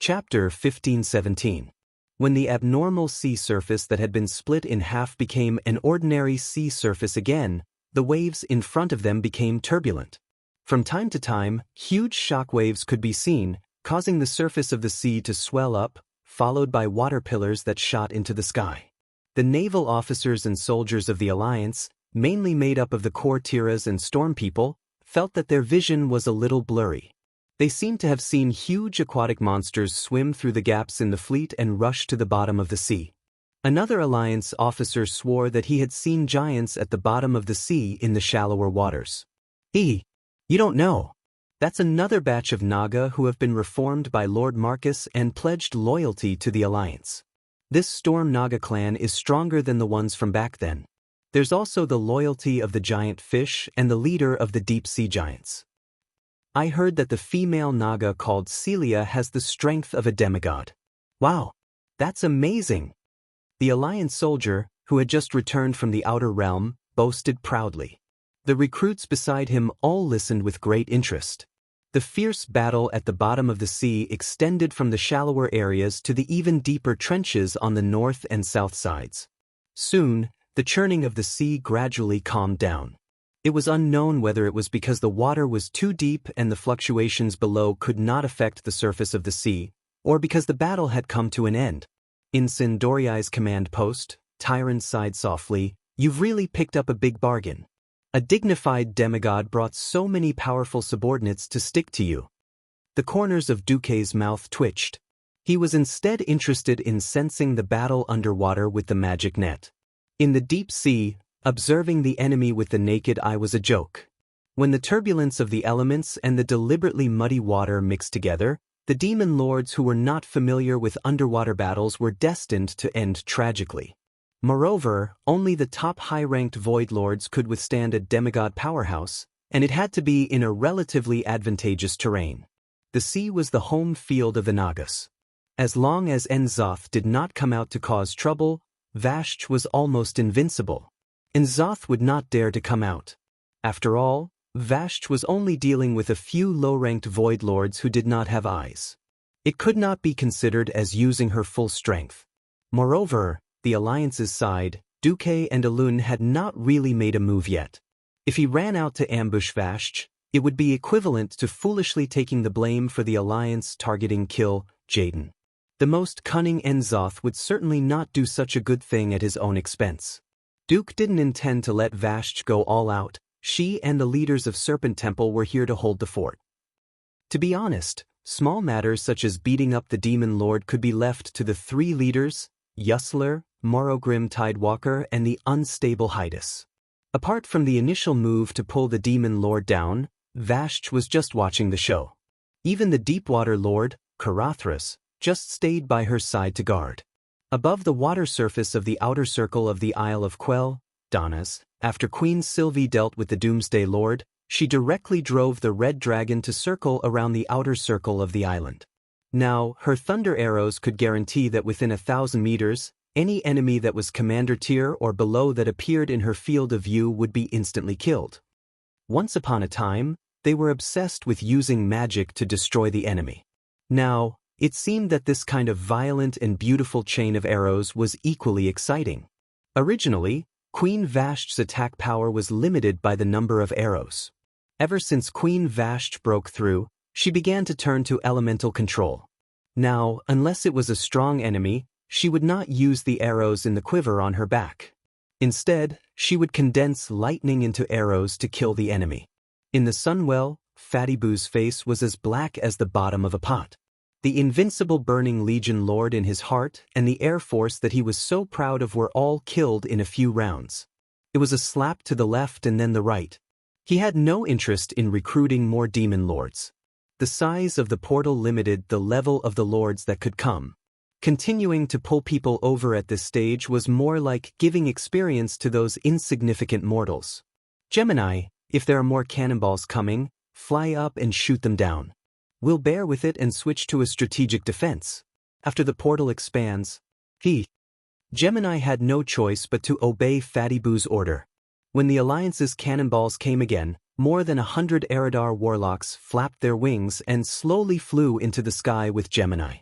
Chapter 1517. When the abnormal sea surface that had been split in half became an ordinary sea surface again, the waves in front of them became turbulent. From time to time, huge shock waves could be seen, causing the surface of the sea to swell up, followed by water pillars that shot into the sky. The naval officers and soldiers of the Alliance, mainly made up of the courtiers and storm people, felt that their vision was a little blurry. They seemed to have seen huge aquatic monsters swim through the gaps in the fleet and rush to the bottom of the sea. Another Alliance officer swore that he had seen giants at the bottom of the sea in the shallower waters. You don't know. That's another batch of Naga who have been reformed by Lord Marcus and pledged loyalty to the Alliance. This Storm Naga clan is stronger than the ones from back then. There's also the loyalty of the giant fish and the leader of the deep-sea giants. I heard that the female Naga called Celia has the strength of a demigod. Wow, that's amazing! The Alliance soldier, who had just returned from the outer realm, boasted proudly. The recruits beside him all listened with great interest. The fierce battle at the bottom of the sea extended from the shallower areas to the even deeper trenches on the north and south sides. Soon, the churning of the sea gradually calmed down. It was unknown whether it was because the water was too deep and the fluctuations below could not affect the surface of the sea, or because the battle had come to an end. In Sindoriai's command post, Tyrant sighed softly, "You've really picked up a big bargain. A dignified demigod brought so many powerful subordinates to stick to you." The corners of Duque's mouth twitched. He was instead interested in sensing the battle underwater with the magic net. In the deep sea, observing the enemy with the naked eye was a joke. When the turbulence of the elements and the deliberately muddy water mixed together, the demon lords who were not familiar with underwater battles were destined to end tragically. Moreover, only the top high-ranked void lords could withstand a demigod powerhouse, and it had to be in a relatively advantageous terrain. The sea was the home field of the Nagas. As long as N'Zoth did not come out to cause trouble, Vashch was almost invincible. N'Zoth would not dare to come out. After all, Vashch was only dealing with a few low-ranked void lords who did not have eyes. It could not be considered as using her full strength. Moreover, the Alliance's side, Duque and Elun had not really made a move yet. If he ran out to ambush Vashch, it would be equivalent to foolishly taking the blame for the Alliance targeting kill Jaden. The most cunning N'Zoth would certainly not do such a good thing at his own expense. Duke didn't intend to let Vashch go all out. She and the leaders of Serpent Temple were here to hold the fort. To be honest, small matters such as beating up the Demon Lord could be left to the three leaders, Yusler, Morrogrim Tidewalker, and the unstable Hydas. Apart from the initial move to pull the Demon Lord down, Vashch was just watching the show. Even the Deepwater Lord, Karathras, just stayed by her side to guard. Above the water surface of the outer circle of the Isle of Quell, Donnas, after Queen Sylvie dealt with the Doomsday Lord, she directly drove the Red Dragon to circle around the outer circle of the island. Now, her thunder arrows could guarantee that within 1,000 meters, any enemy that was commander tier or below that appeared in her field of view would be instantly killed. Once upon a time, they were obsessed with using magic to destroy the enemy. Now, it seemed that this kind of violent and beautiful chain of arrows was equally exciting. Originally, Queen Vashch's attack power was limited by the number of arrows. Ever since Queen Vashch broke through, she began to turn to elemental control. Now, unless it was a strong enemy, she would not use the arrows in the quiver on her back. Instead, she would condense lightning into arrows to kill the enemy. In the Sunwell, Fatty Boo's face was as black as the bottom of a pot. The invincible Burning Legion Lord in his heart and the Air Force that he was so proud of were all killed in a few rounds. It was a slap to the left and then the right. He had no interest in recruiting more Demon Lords. The size of the portal limited the level of the lords that could come. Continuing to pull people over at this stage was more like giving experience to those insignificant mortals. Gemini, if there are more cannonballs coming, fly up and shoot them down. We'll bear with it and switch to a strategic defense. After the portal expands, Gemini had no choice but to obey Fatty Boo's order. When the Alliance's cannonballs came again, more than 100 Eridar warlocks flapped their wings and slowly flew into the sky with Gemini.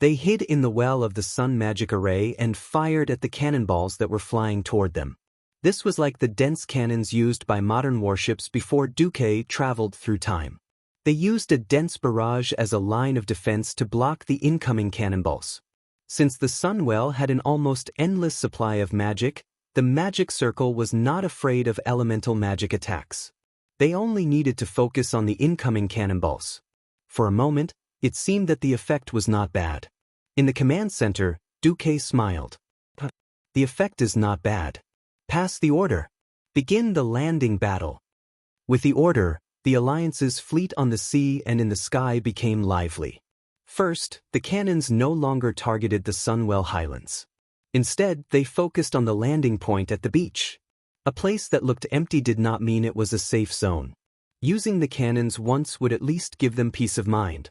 They hid in the well of the sun magic array and fired at the cannonballs that were flying toward them. This was like the dense cannons used by modern warships before Duque traveled through time. They used a dense barrage as a line of defense to block the incoming cannonballs. Since the sun well had an almost endless supply of magic, the magic circle was not afraid of elemental magic attacks. They only needed to focus on the incoming cannonballs. For a moment, it seemed that the effect was not bad. In the command center, Duque smiled. The effect is not bad. Pass the order. Begin the landing battle. With the order, the Alliance's fleet on the sea and in the sky became lively. First, the cannons no longer targeted the Sunwell Highlands. Instead, they focused on the landing point at the beach. A place that looked empty did not mean it was a safe zone. Using the cannons once would at least give them peace of mind.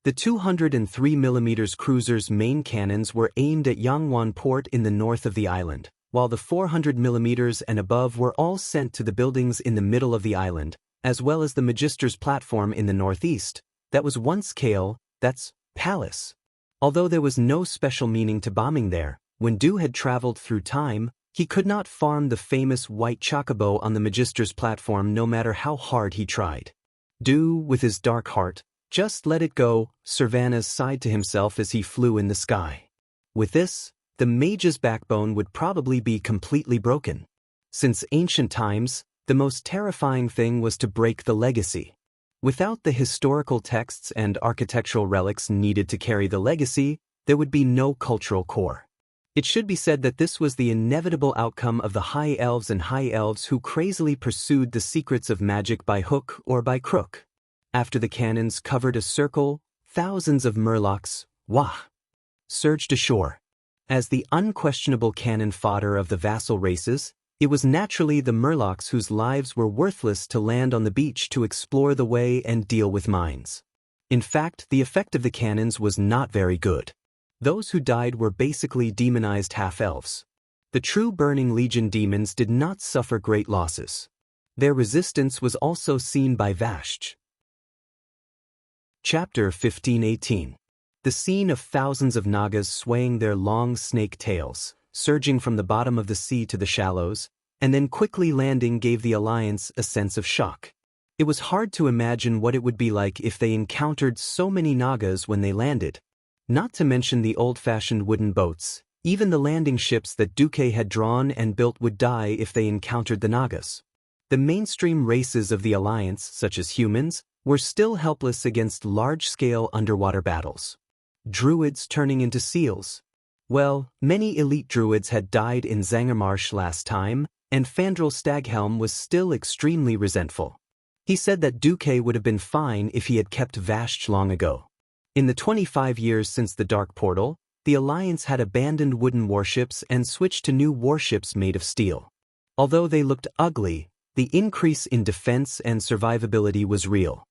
The 203mm cruiser's main cannons were aimed at Yangwan Port in the north of the island, while the 400mm and above were all sent to the buildings in the middle of the island, as well as the Magister's platform in the northeast. That was once Kale, that's Palace. Although there was no special meaning to bombing there, when Du had traveled through time, he could not farm the famous white chocobo on the Magister's platform no matter how hard he tried. Du, with his dark heart, just let it go, Cervantes sighed to himself as he flew in the sky. With this, the mage's backbone would probably be completely broken. Since ancient times, the most terrifying thing was to break the legacy. Without the historical texts and architectural relics needed to carry the legacy, there would be no cultural core. It should be said that this was the inevitable outcome of the High Elves and High Elves who crazily pursued the secrets of magic by hook or by crook. After the cannons covered a circle, thousands of murlocs, surged ashore. As the unquestionable cannon fodder of the vassal races, it was naturally the murlocs whose lives were worthless to land on the beach to explore the way and deal with mines. In fact, the effect of the cannons was not very good. Those who died were basically demonized half-elves. The true Burning Legion demons did not suffer great losses. Their resistance was also seen by Vashj. Chapter 1518. The scene of thousands of Nagas swaying their long snake tails, surging from the bottom of the sea to the shallows, and then quickly landing gave the Alliance a sense of shock. It was hard to imagine what it would be like if they encountered so many Nagas when they landed. Not to mention the old-fashioned wooden boats, even the landing ships that Duque had drawn and built would die if they encountered the Nagas. The mainstream races of the Alliance, such as humans, were still helpless against large-scale underwater battles. Druids turning into seals. Well, many elite druids had died in Zangermarsh last time, and Fandral Staghelm was still extremely resentful. He said that Duque would have been fine if he had kept Vashj long ago. In the 25 years since the Dark Portal, the Alliance had abandoned wooden warships and switched to new warships made of steel. Although they looked ugly, the increase in defense and survivability was real.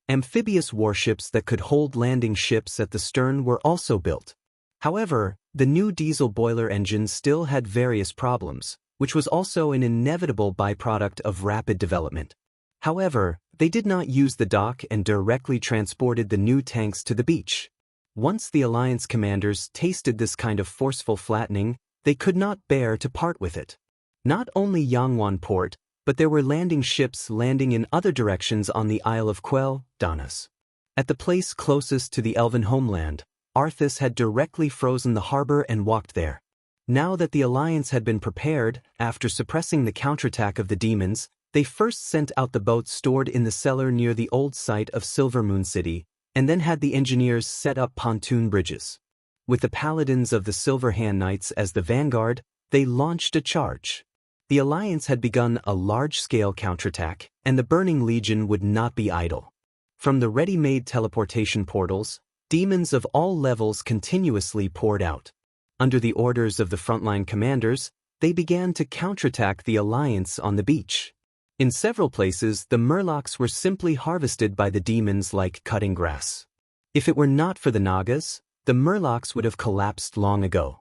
Amphibious warships that could hold landing ships at the stern were also built. However, the new diesel boiler engines still had various problems, which was also an inevitable byproduct of rapid development. However, they did not use the dock and directly transported the new tanks to the beach. Once the Alliance commanders tasted this kind of forceful flattening, they could not bear to part with it. Not only Yangwan Port, but there were landing ships landing in other directions on the Isle of Quell, Danas. At the place closest to the Elven homeland, Arthas had directly frozen the harbor and walked there. Now that the Alliance had been prepared, after suppressing the counterattack of the demons, they first sent out the boats stored in the cellar near the old site of Silvermoon City, and then had the engineers set up pontoon bridges. With the paladins of the Silver Hand Knights as the vanguard, they launched a charge. The Alliance had begun a large-scale counterattack, and the Burning Legion would not be idle. From the ready-made teleportation portals, demons of all levels continuously poured out. Under the orders of the frontline commanders, they began to counterattack the Alliance on the beach. In several places, the murlocs were simply harvested by the demons like cutting grass. If it were not for the Nagas, the murlocs would have collapsed long ago.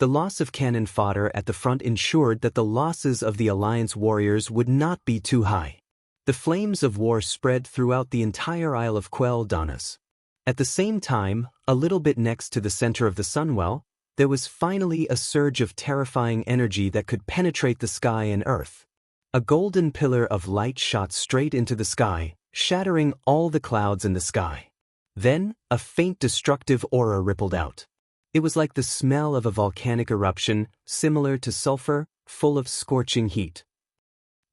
The loss of cannon fodder at the front ensured that the losses of the Alliance warriors would not be too high. The flames of war spread throughout the entire Isle of Quell, Danas. At the same time, a little bit next to the center of the sunwell, there was finally a surge of terrifying energy that could penetrate the sky and earth. A golden pillar of light shot straight into the sky, shattering all the clouds in the sky. Then, a faint destructive aura rippled out. It was like the smell of a volcanic eruption, similar to sulfur, full of scorching heat.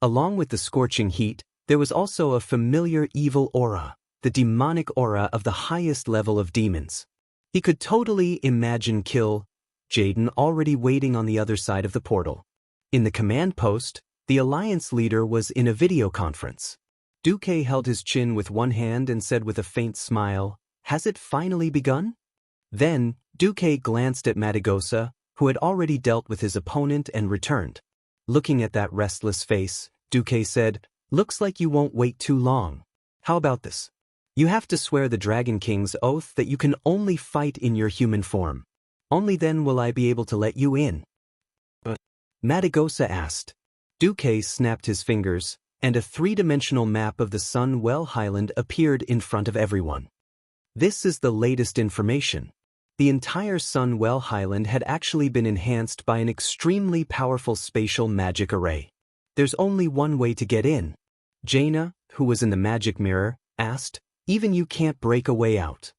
Along with the scorching heat, there was also a familiar evil aura, the demonic aura of the highest level of demons. He could totally imagine Jaden already waiting on the other side of the portal. In the command post, the Alliance leader was in a video conference. Duque held his chin with one hand and said with a faint smile, "Has it finally begun?" Then, Duque glanced at Matagosa, who had already dealt with his opponent and returned. Looking at that restless face, Duque said, "Looks like you won't wait too long. How about this? You have to swear the Dragon King's oath that you can only fight in your human form. Only then will I be able to let you in." But Matagosa asked. Duque snapped his fingers, and a three-dimensional map of the Sun Well Highland appeared in front of everyone. This is the latest information. The entire Sun Well Highland had actually been enhanced by an extremely powerful spatial magic array. There's only one way to get in. Jaina, who was in the magic mirror, asked, "Even you can't break a way out?"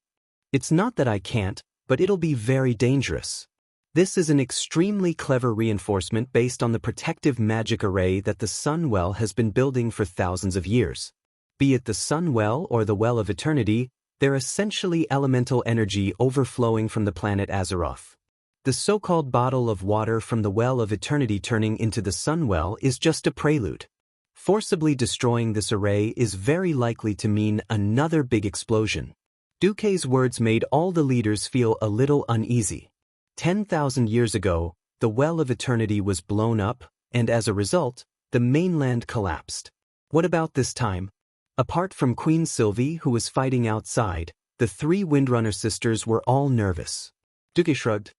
"It's not that I can't, but it'll be very dangerous." This is an extremely clever reinforcement based on the protective magic array that the Sunwell has been building for thousands of years. Be it the Sunwell or the Well of Eternity, they're essentially elemental energy overflowing from the planet Azeroth. The so-called bottle of water from the Well of Eternity turning into the Sunwell is just a prelude. Forcibly destroying this array is very likely to mean another big explosion. Duque's words made all the leaders feel a little uneasy. 10,000 years ago, the Well of Eternity was blown up, and as a result, the mainland collapsed. What about this time? Apart from Queen Sylvie, who was fighting outside, the three Windrunner sisters were all nervous. Duque shrugged.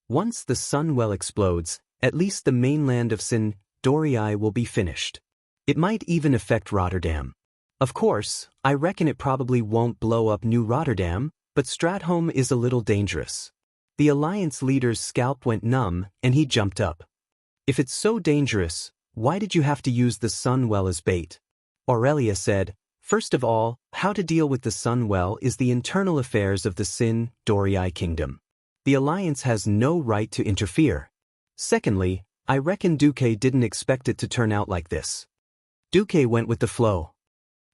Once the Sunwell explodes, at least the mainland of Dorii will be finished. It might even affect Rotterdam. Of course, I reckon it probably won't blow up New Rotterdam, but Stratholme is a little dangerous. The Alliance leader's scalp went numb, and he jumped up. "If it's so dangerous, why did you have to use the Sunwell as bait?" Aurelia said, "First of all, how to deal with the Sunwell is the internal affairs of the Dorii kingdom. The Alliance has no right to interfere. Secondly, I reckon Duque didn't expect it to turn out like this." Duque went with the flow.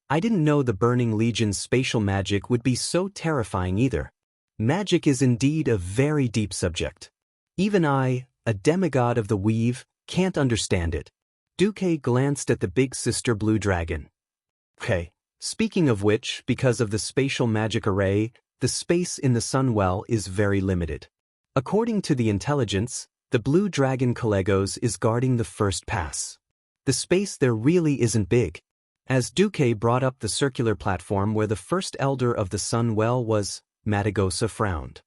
"I didn't know the Burning Legion's spatial magic would be so terrifying either. Magic is indeed a very deep subject. Even I, a demigod of the weave, can't understand it." Duque glanced at the big sister blue dragon. "Okay, speaking of which, because of the spatial magic array, the space in the Sunwell is very limited. According to the intelligence, the blue dragon Calegos is guarding the first pass. The space there really isn't big." As Duque brought up the circular platform where the first elder of the Sunwell was, Matagosa frowned.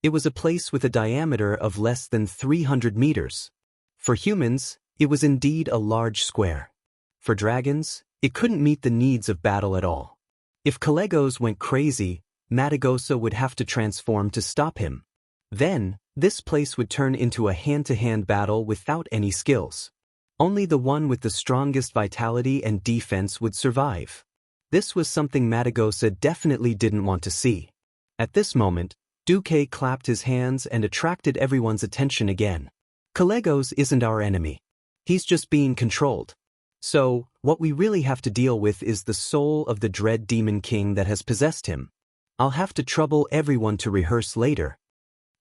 It was a place with a diameter of less than 300 meters. For humans, it was indeed a large square. For dragons, it couldn't meet the needs of battle at all. If Calegos went crazy, Matagosa would have to transform to stop him. Then, this place would turn into a hand-to-hand battle without any skills. Only the one with the strongest vitality and defense would survive. This was something Matagosa definitely didn't want to see. At this moment, Duque clapped his hands and attracted everyone's attention again. "Calegos isn't our enemy. He's just being controlled. So, what we really have to deal with is the soul of the dread demon king that has possessed him. I'll have to trouble everyone to rehearse later."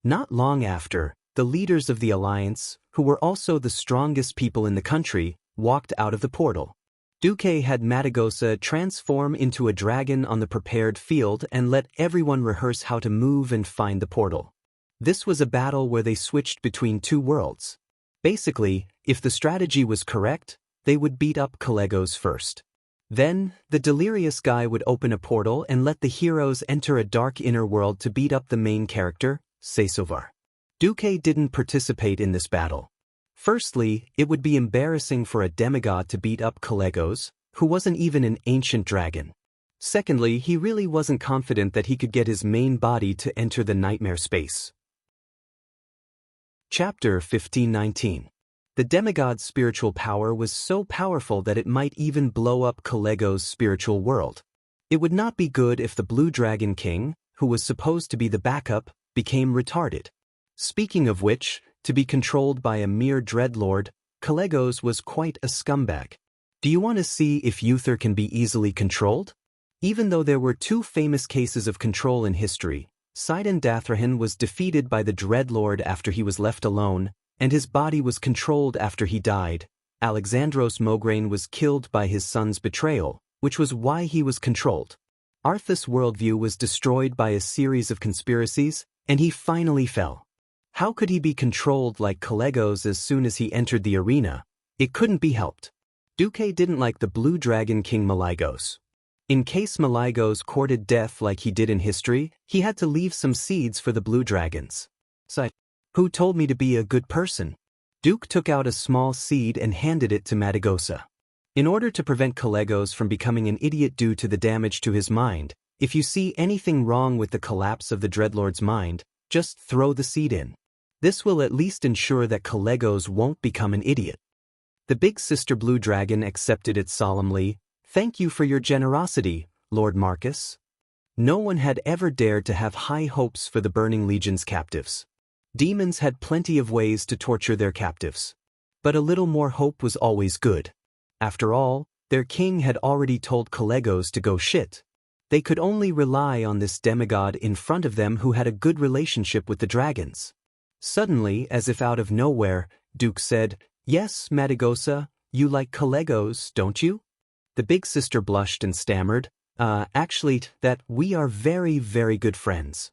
Not long after, the leaders of the Alliance, who were also the strongest people in the country, walked out of the portal. Duque had Matagosa transform into a dragon on the prepared field and let everyone rehearse how to move and find the portal. This was a battle where they switched between two worlds. Basically, if the strategy was correct, they would beat up Calegos first. Then, the delirious guy would open a portal and let the heroes enter a dark inner world to beat up the main character, Sesovar. Duque didn't participate in this battle. Firstly, it would be embarrassing for a demigod to beat up Calegos, who wasn't even an ancient dragon. Secondly, he really wasn't confident that he could get his main body to enter the nightmare space. Chapter 1519. The demigod's spiritual power was so powerful that it might even blow up Kalego's spiritual world. It would not be good if the Blue Dragon King, who was supposed to be the backup, became retarded. Speaking of which, to be controlled by a mere dreadlord, Kalegos was quite a scumbag. Do you want to see if Uther can be easily controlled? Even though there were two famous cases of control in history, Sidon Dathrahan was defeated by the dreadlord after he was left alone, and his body was controlled after he died. Alexandros Mograine was killed by his son's betrayal, which was why he was controlled. Arthas' worldview was destroyed by a series of conspiracies, and he finally fell. How could he be controlled like Kalegos as soon as he entered the arena? It couldn't be helped. Duque didn't like the Blue Dragon King Malygos. In case Malygos courted death like he did in history, he had to leave some seeds for the Blue Dragons. Who told me to be a good person? Duke took out a small seed and handed it to Madagosa. In order to prevent Kalegos from becoming an idiot due to the damage to his mind, if you see anything wrong with the collapse of the Dreadlord's mind, just throw the seed in. This will at least ensure that Kalegos won't become an idiot. The big sister Blue Dragon accepted it solemnly. Thank you for your generosity, Lord Marcus. No one had ever dared to have high hopes for the Burning Legion's captives. Demons had plenty of ways to torture their captives. But a little more hope was always good. After all, their king had already told Kalegos to go shit. They could only rely on this demigod in front of them who had a good relationship with the dragons. Suddenly, as if out of nowhere, Duke said, "Yes, Madagosa, you like Kalegos, don't you?" The big sister blushed and stammered, actually, that we are very, very good friends.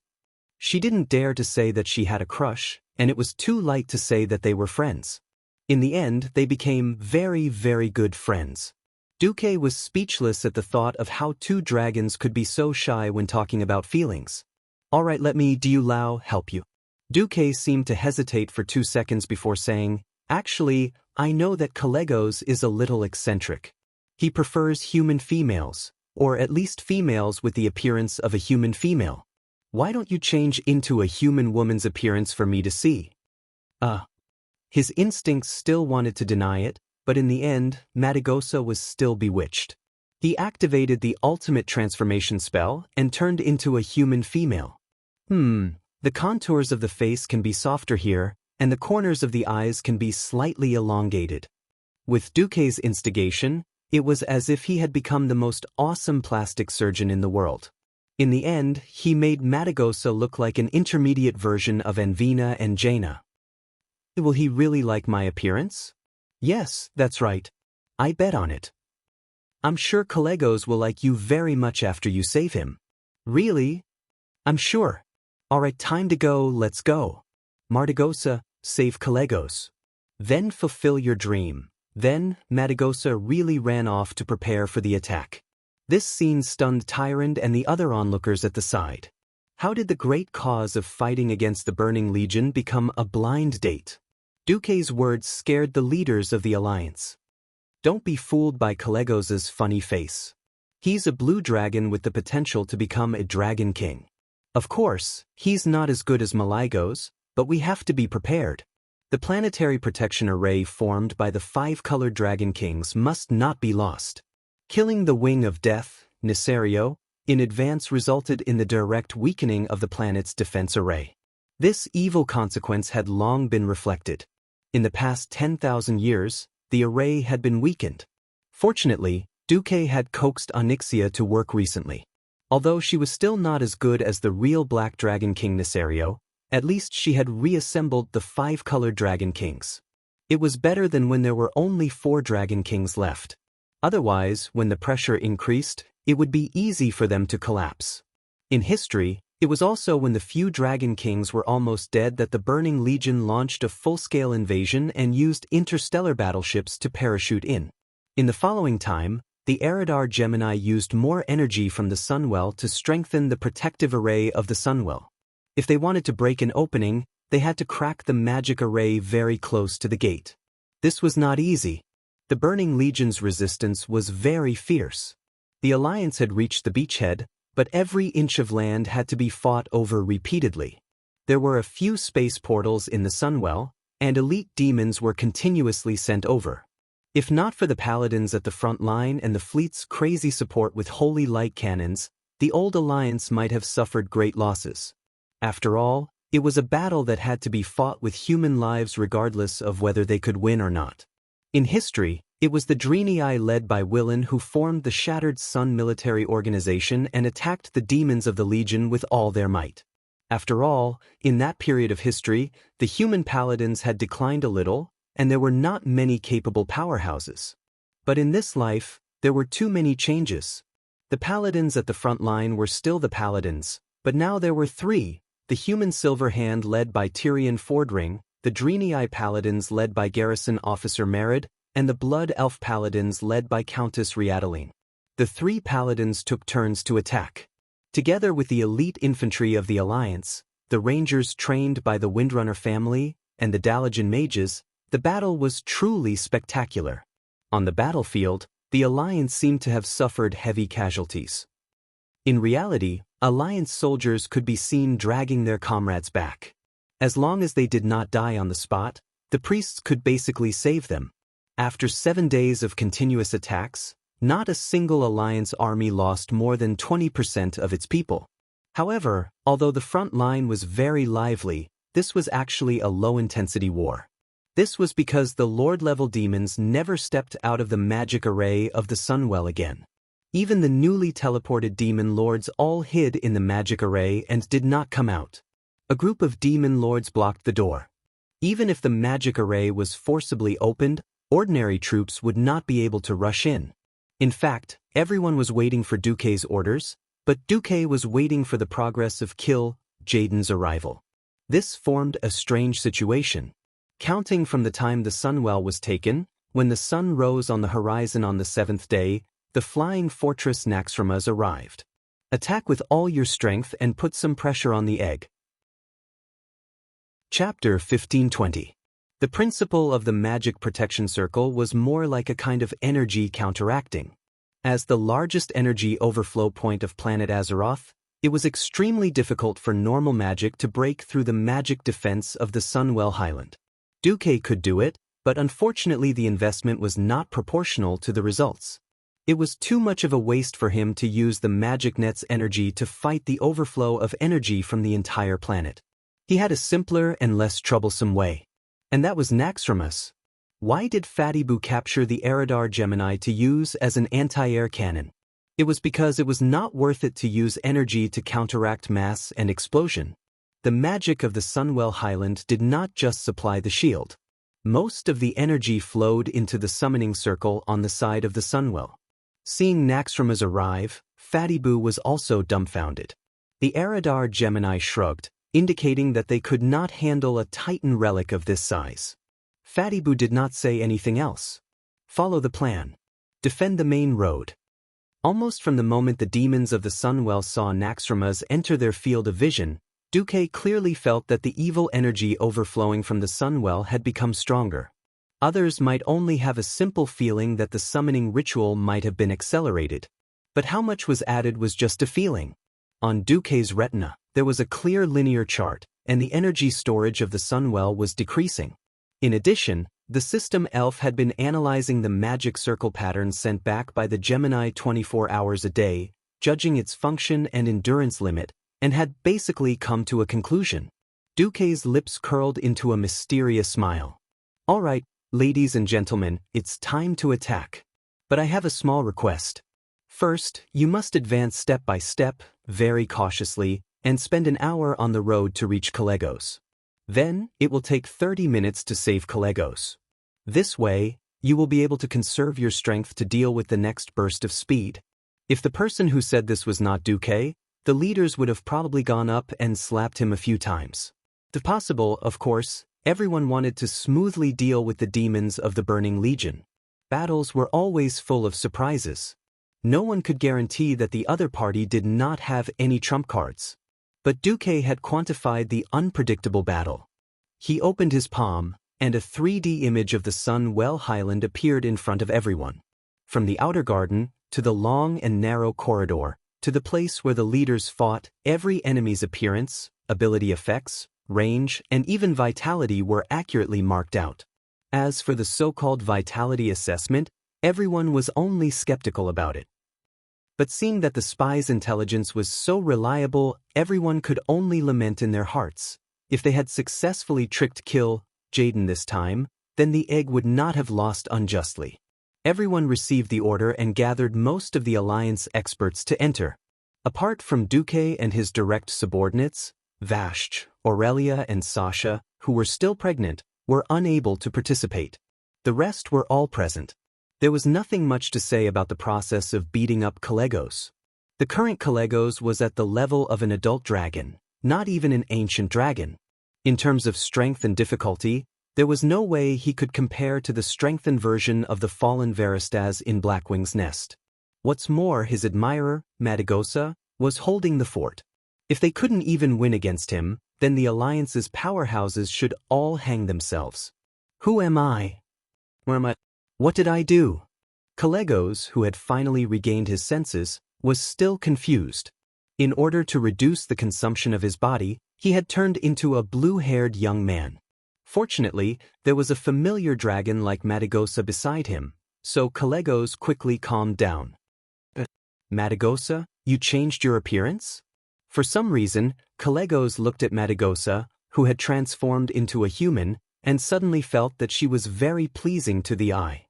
She didn't dare to say that she had a crush, and it was too light to say that they were friends. In the end, they became very, very good friends. Duque was speechless at the thought of how two dragons could be so shy when talking about feelings. All right, do you help you? Duque seemed to hesitate for 2 seconds before saying, actually, I know that Kalegos is a little eccentric. He prefers human females, or at least females with the appearance of a human female. Why don't you change into a human woman's appearance for me to see? His instincts still wanted to deny it, but in the end, Madagosa was still bewitched. He activated the ultimate transformation spell and turned into a human female. The contours of the face can be softer here, and the corners of the eyes can be slightly elongated. With Duque's instigation, it was as if he had become the most awesome plastic surgeon in the world. In the end, he made Madagosa look like an intermediate version of Anvina and Jaina. Will he really like my appearance? Yes, that's right. I bet on it. I'm sure Kalegos will like you very much after you save him. Really? I'm sure. Alright, time to go, let's go. Madagosa, save Kalegos. Then fulfill your dream. Then, Madagosa really ran off to prepare for the attack. This scene stunned Tyrant and the other onlookers at the side. How did the great cause of fighting against the Burning Legion become a blind date? Duque's words scared the leaders of the alliance. Don't be fooled by Kalegos' funny face. He's a blue dragon with the potential to become a dragon king. Of course, he's not as good as Malygos, but we have to be prepared. The planetary protection array formed by the 5-colored dragon kings must not be lost. Killing the Wing of Death, Nisario, in advance resulted in the direct weakening of the planet's defense array. This evil consequence had long been reflected. In the past 10,000 years, the array had been weakened. Fortunately, Duque had coaxed Onyxia to work recently. Although she was still not as good as the real Black Dragon King Nisario, at least she had reassembled the 5-colored Dragon Kings. It was better than when there were only 4 Dragon Kings left. Otherwise, when the pressure increased, it would be easy for them to collapse. In history, it was also when the few Dragon Kings were almost dead that the Burning Legion launched a full-scale invasion and used interstellar battleships to parachute in. In the following time, the Eridar Gemini used more energy from the Sunwell to strengthen the protective array of the Sunwell. If they wanted to break an opening, they had to crack the magic array very close to the gate. This was not easy. The Burning Legion's resistance was very fierce. The alliance had reached the beachhead, but every inch of land had to be fought over repeatedly. There were a few space portals in the Sunwell, and elite demons were continuously sent over. If not for the paladins at the front line and the fleet's crazy support with holy light cannons, the old alliance might have suffered great losses. After all, it was a battle that had to be fought with human lives regardless of whether they could win or not. In history, it was the Draenei led by Willin who formed the Shattered Sun military organization and attacked the demons of the Legion with all their might. After all, in that period of history, the human paladins had declined a little, and there were not many capable powerhouses. But in this life, there were too many changes. The paladins at the front line were still the paladins, but now there were three: the human Silver Hand led by Tyrion Fordring, the Draenei paladins led by Garrison Officer Merid, and the Blood Elf paladins led by Countess Riadaline. The three paladins took turns to attack. Together with the elite infantry of the Alliance, the Rangers trained by the Windrunner family, and the Dalajan mages, the battle was truly spectacular. On the battlefield, the Alliance seemed to have suffered heavy casualties. In reality, Alliance soldiers could be seen dragging their comrades back. As long as they did not die on the spot, the priests could basically save them. After 7 days of continuous attacks, not a single Alliance army lost more than 20% of its people. However, although the front line was very lively, this was actually a low-intensity war. This was because the Lord-level demons never stepped out of the magic array of the Sunwell again. Even the newly teleported demon lords all hid in the magic array and did not come out. A group of demon lords blocked the door. Even if the magic array was forcibly opened, ordinary troops would not be able to rush in. In fact, everyone was waiting for Duque's orders, but Duque was waiting for the progress of Kill Jaden's arrival. This formed a strange situation. Counting from the time the Sunwell was taken, when the sun rose on the horizon on the 7th day, the flying fortress Naxxramas arrived. Attack with all your strength and put some pressure on the egg. Chapter 1520. The principle of the magic protection circle was more like a kind of energy counteracting. As the largest energy overflow point of planet Azeroth, it was extremely difficult for normal magic to break through the magic defense of the Sunwell Highland. Duque could do it, but unfortunately the investment was not proportional to the results. It was too much of a waste for him to use the magic net's energy to fight the overflow of energy from the entire planet. He had a simpler and less troublesome way. And that was Naxxramas. Why did Fatty-Boo capture the Eridar Gemini to use as an anti-air cannon? It was because it was not worth it to use energy to counteract mass and explosion. The magic of the Sunwell Highland did not just supply the shield. Most of the energy flowed into the summoning circle on the side of the Sunwell. Seeing Naxxramas arrive, Fatty-Boo was also dumbfounded. The Eridar Gemini shrugged, indicating that they could not handle a Titan relic of this size. Fatty-Boo did not say anything else. Follow the plan. Defend the main road. Almost from the moment the demons of the Sunwell saw Naxxramas enter their field of vision, Duque clearly felt that the evil energy overflowing from the Sunwell had become stronger. Others might only have a simple feeling that the summoning ritual might have been accelerated. But how much was added was just a feeling. On Duque's retina, there was a clear linear chart, and the energy storage of the Sunwell was decreasing. In addition, the system elf had been analyzing the magic circle patterns sent back by the Gemini 24 hours a day, judging its function and endurance limit, and had basically come to a conclusion. Duque's lips curled into a mysterious smile. All right, ladies and gentlemen, it's time to attack. But I have a small request. First, you must advance step by step, very cautiously, and spend an hour on the road to reach Calegos. Then, it will take 30 minutes to save Calegos. This way, you will be able to conserve your strength to deal with the next burst of speed. If the person who said this was not Duque, the leaders would have probably gone up and slapped him a few times. If possible, of course, everyone wanted to smoothly deal with the demons of the Burning Legion. Battles were always full of surprises. No one could guarantee that the other party did not have any trump cards. But Duque had quantified the unpredictable battle. He opened his palm, and a 3D image of the Sunwell Highland appeared in front of everyone. From the outer garden, to the long and narrow corridor, to the place where the leaders fought. Every enemy's appearance, ability effects, range, and even vitality were accurately marked out. As for the so-called vitality assessment, everyone was only skeptical about it. But seeing that the spy's intelligence was so reliable, everyone could only lament in their hearts. If they had successfully tricked Jaden this time, then the egg would not have lost unjustly. Everyone received the order and gathered most of the Alliance experts to enter. Apart from Duque and his direct subordinates, Vashj, Aurelia and Sasha, who were still pregnant, were unable to participate. The rest were all present. There was nothing much to say about the process of beating up Calegos. The current Calegos was at the level of an adult dragon, not even an ancient dragon. In terms of strength and difficulty, there was no way he could compare to the strengthened version of the fallen Varistaz in Blackwing's nest. What's more, his admirer, Madagosa, was holding the fort. If they couldn't even win against him, then the Alliance's powerhouses should all hang themselves. Who am I? Where am I? What did I do? Calegos, who had finally regained his senses, was still confused. In order to reduce the consumption of his body, he had turned into a blue-haired young man. Fortunately, there was a familiar dragon like Madagosa beside him, so Calegos quickly calmed down. Madagosa, you changed your appearance? For some reason, Calegos looked at Madagosa, who had transformed into a human, and suddenly felt that she was very pleasing to the eye.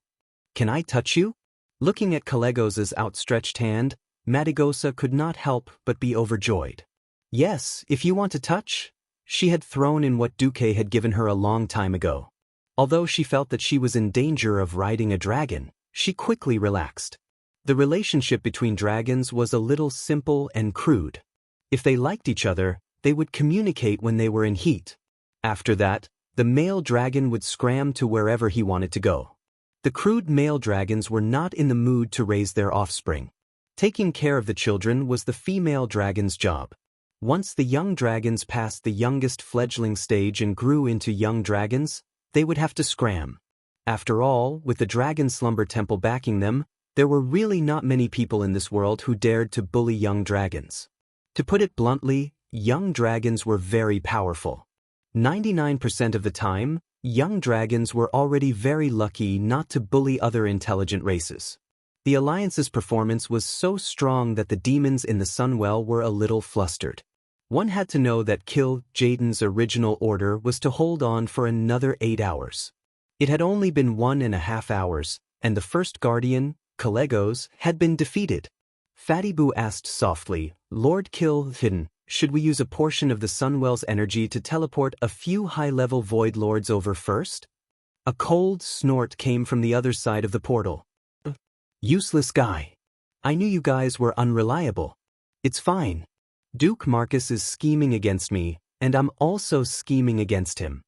Can I touch you? Looking at Calegos's outstretched hand, Madagosa could not help but be overjoyed. Yes, if you want to touch. She had thrown in what Duque had given her a long time ago. Although she felt that she was in danger of riding a dragon, she quickly relaxed. The relationship between dragons was a little simple and crude. If they liked each other, they would communicate when they were in heat. After that, the male dragon would scram to wherever he wanted to go. The crude male dragons were not in the mood to raise their offspring. Taking care of the children was the female dragon's job. Once the young dragons passed the youngest fledgling stage and grew into young dragons, they would have to scram. After all, with the Dragon Slumber Temple backing them, there were really not many people in this world who dared to bully young dragons. To put it bluntly, young dragons were very powerful. 99% of the time, young dragons were already very lucky not to bully other intelligent races. The Alliance's performance was so strong that the demons in the Sunwell were a little flustered. One had to know that Jaden's original order was to hold on for another 8 hours. It had only been 1.5 hours, and the first guardian, Calegos, had been defeated. Fatty Boo asked softly, Lord Hidden, should we use a portion of the Sunwell's energy to teleport a few high-level Void Lords over first? A cold snort came from the other side of the portal. Useless guy. I knew you guys were unreliable. It's fine. Duke Marcus is scheming against me, and I'm also scheming against him.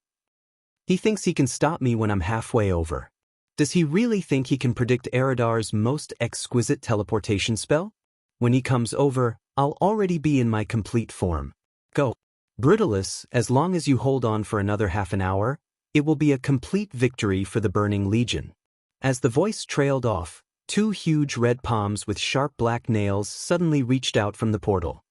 He thinks he can stop me when I'm halfway over. Does he really think he can predict Eridar's most exquisite teleportation spell? When he comes over, I'll already be in my complete form. Go. Brutalis, as long as you hold on for another half an hour, it will be a complete victory for the Burning Legion. As the voice trailed off, 2 huge red palms with sharp black nails suddenly reached out from the portal.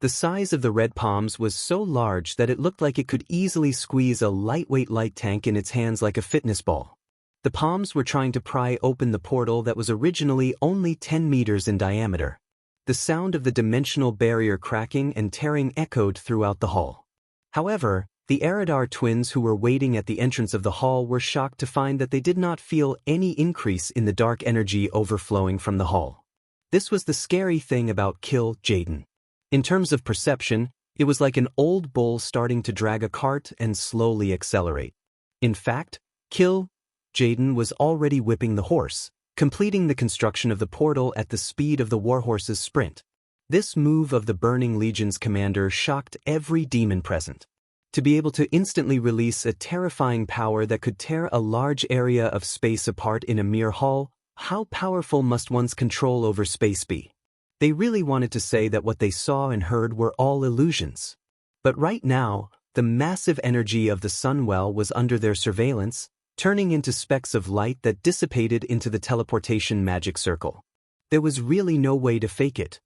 The size of the red palms was so large that it looked like it could easily squeeze a lightweight light tank in its hands like a fitness ball. The palms were trying to pry open the portal that was originally only 10 meters in diameter. The sound of the dimensional barrier cracking and tearing echoed throughout the hall. However, the Eridar twins who were waiting at the entrance of the hall were shocked to find that they did not feel any increase in the dark energy overflowing from the hall. This was the scary thing about Jaden. In terms of perception, it was like an old bull starting to drag a cart and slowly accelerate. In fact, Jaden was already whipping the horse, completing the construction of the portal at the speed of the warhorse's sprint. This move of the Burning Legion's commander shocked every demon present. To be able to instantly release a terrifying power that could tear a large area of space apart in a mere hall, how powerful must one's control over space be? They really wanted to say that what they saw and heard were all illusions. But right now, the massive energy of the Sunwell was under their surveillance, turning into specks of light that dissipated into the teleportation magic circle. There was really no way to fake it.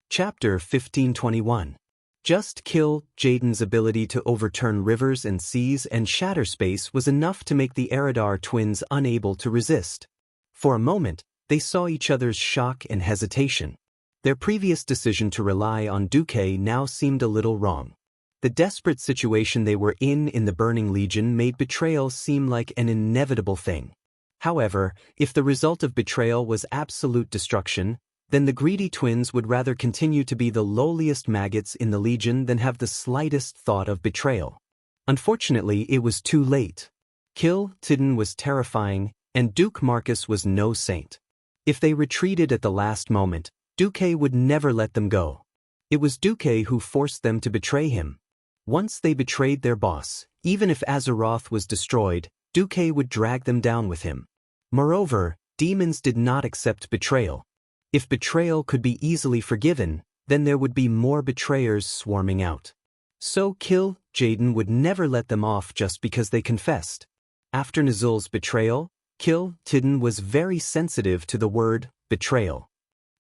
Chapter 1521. Just kill. Jaden's ability to overturn rivers and seas and shatter space was enough to make the Eridar twins unable to resist. For a moment, they saw each other's shock and hesitation. Their previous decision to rely on Duque now seemed a little wrong. The desperate situation they were in the Burning Legion made betrayal seem like an inevitable thing. However, if the result of betrayal was absolute destruction, then the greedy twins would rather continue to be the lowliest maggots in the Legion than have the slightest thought of betrayal. Unfortunately, it was too late. Cultivation was terrifying, and Duke Marcus was no saint. If they retreated at the last moment, Duque would never let them go. It was Duque who forced them to betray him. Once they betrayed their boss, even if Azeroth was destroyed, Duque would drag them down with him. Moreover, demons did not accept betrayal. If betrayal could be easily forgiven, then there would be more betrayers swarming out. So Jaden would never let them off just because they confessed. After Nuzul's betrayal, Cultivation was very sensitive to the word betrayal.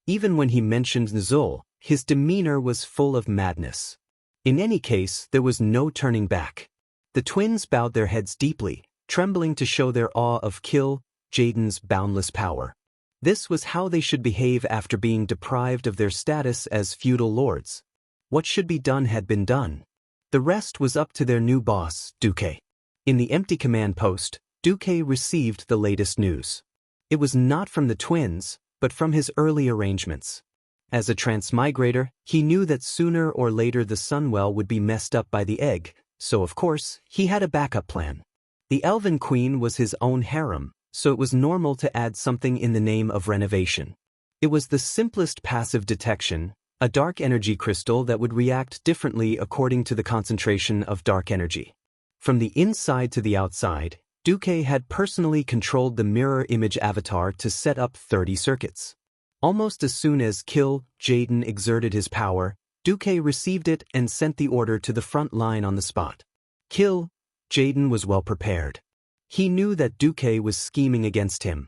Even when he mentioned Nuzul, his demeanor was full of madness. In any case, there was no turning back. The twins bowed their heads deeply, trembling to show their awe of Jaden's boundless power. This was how they should behave after being deprived of their status as feudal lords. What should be done had been done. The rest was up to their new boss, Duque. In the empty command post, Duque received the latest news. It was not from the twins, but from his early arrangements. As a transmigrator, he knew that sooner or later the Sunwell would be messed up by the egg, so of course, he had a backup plan. The Elven Queen was his own harem, so it was normal to add something in the name of renovation. It was the simplest passive detection, a dark energy crystal that would react differently according to the concentration of dark energy. From the inside to the outside, Duque had personally controlled the mirror image avatar to set up 30 circuits. Almost as soon as Jaden exerted his power, Duque received it and sent the order to the front line on the spot. Jaden was well prepared. He knew that Duque was scheming against him.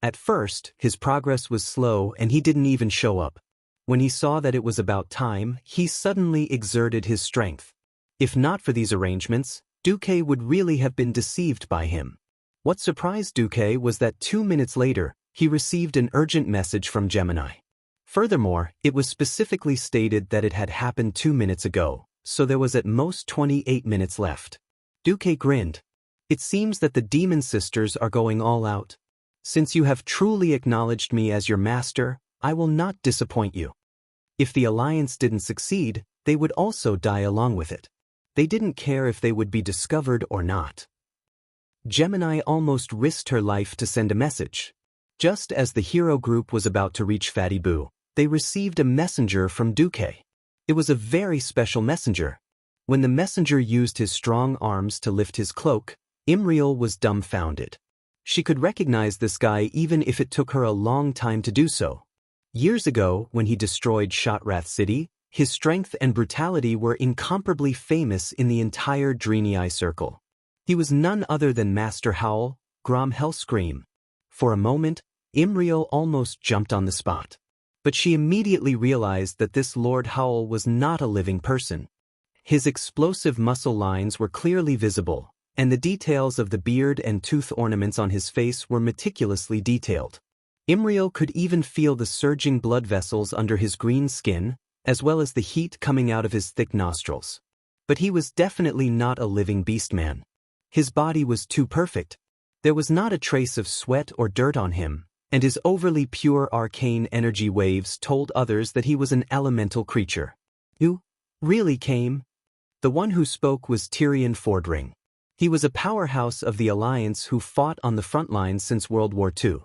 At first, his progress was slow and he didn't even show up. When he saw that it was about time, he suddenly exerted his strength. If not for these arrangements, Duque would really have been deceived by him. What surprised Duque was that 2 minutes later, he received an urgent message from Gemini. Furthermore, it was specifically stated that it had happened 2 minutes ago, so there was at most 28 minutes left. Duque grinned. It seems that the Demon Sisters are going all out. Since you have truly acknowledged me as your master, I will not disappoint you. If the alliance didn't succeed, they would also die along with it. They didn't care if they would be discovered or not. Gemini almost risked her life to send a message. Just as the hero group was about to reach Fatty Boo, they received a messenger from Duque. It was a very special messenger. When the messenger used his strong arms to lift his cloak, Imriel was dumbfounded. She could recognize this guy even if it took her a long time to do so. Years ago, when he destroyed Shotrath City, his strength and brutality were incomparably famous in the entire Draenei circle. He was none other than Master Howl, Grom Hellscream. For a moment, Imriel almost jumped on the spot. But she immediately realized that this Lord Howl was not a living person. His explosive muscle lines were clearly visible, and the details of the beard and tooth ornaments on his face were meticulously detailed. Imriel could even feel the surging blood vessels under his green skin, as well as the heat coming out of his thick nostrils. But he was definitely not a living beastman. His body was too perfect. There was not a trace of sweat or dirt on him, and his overly pure arcane energy waves told others that he was an elemental creature. You really came? The one who spoke was Tyrion Fordring. He was a powerhouse of the Alliance who fought on the front lines since World War II.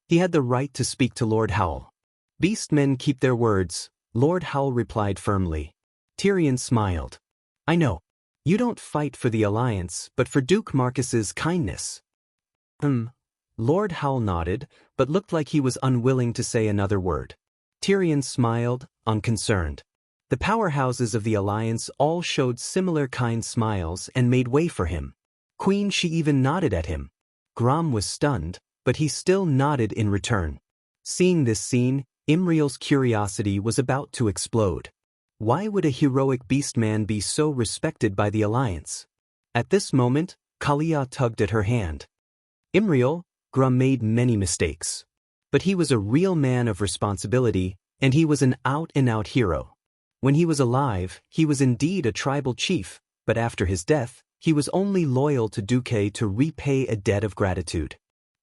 He had the right to speak to Lord Howl. Beastmen keep their words, Lord Howl replied firmly. Tyrion smiled. I know. You don't fight for the Alliance, but for Duke Marcus's kindness. Lord Howl nodded, but looked like he was unwilling to say another word. Tyrion smiled, unconcerned. The powerhouses of the Alliance all showed similar kind smiles and made way for him. Queen She even nodded at him. Grom was stunned, but he still nodded in return. Seeing this scene, Imriel's curiosity was about to explode. Why would a heroic beastman be so respected by the Alliance? At this moment, Kalia tugged at her hand. Imriel, Grum made many mistakes. But he was a real man of responsibility, and he was an out-and-out hero. When he was alive, he was indeed a tribal chief, but after his death, he was only loyal to Duque to repay a debt of gratitude.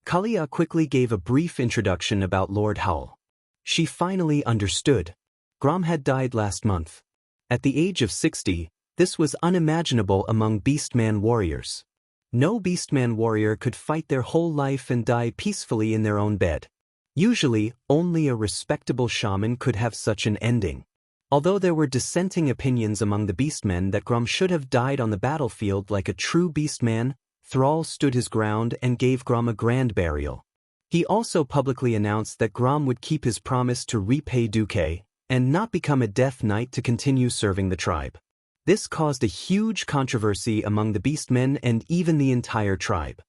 Kalia quickly gave a brief introduction about Lord Howl. She finally understood. Grom had died last month. At the age of 60, this was unimaginable among Beastman warriors. No Beastman warrior could fight their whole life and die peacefully in their own bed. Usually, only a respectable shaman could have such an ending. Although there were dissenting opinions among the Beastmen that Grom should have died on the battlefield like a true Beastman, Thrall stood his ground and gave Grom a grand burial. He also publicly announced that Grom would keep his promise to repay Duque and not become a Death Knight to continue serving the tribe. This caused a huge controversy among the Beastmen and even the entire tribe.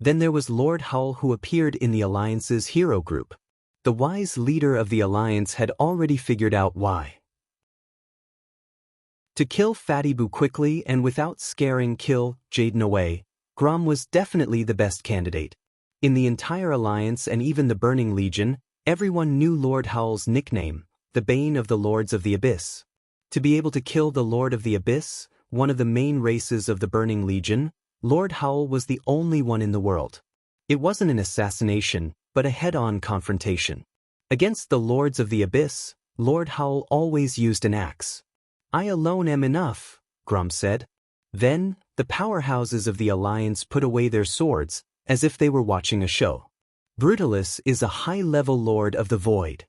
Then there was Lord Howl, who appeared in the Alliance's hero group. The wise leader of the Alliance had already figured out why. To kill Fatty Boo quickly and without scaring Jaden away, Grom was definitely the best candidate. In the entire Alliance and even the Burning Legion, everyone knew Lord Howl's nickname, the Bane of the Lords of the Abyss. To be able to kill the Lord of the Abyss, one of the main races of the Burning Legion, Lord Howl was the only one in the world. It wasn't an assassination, but a head-on confrontation. Against the Lords of the Abyss, Lord Howl always used an axe. "I alone am enough," Grom said. Then, the powerhouses of the Alliance put away their swords, as if they were watching a show. "Brutalis is a high-level Lord of the Void,"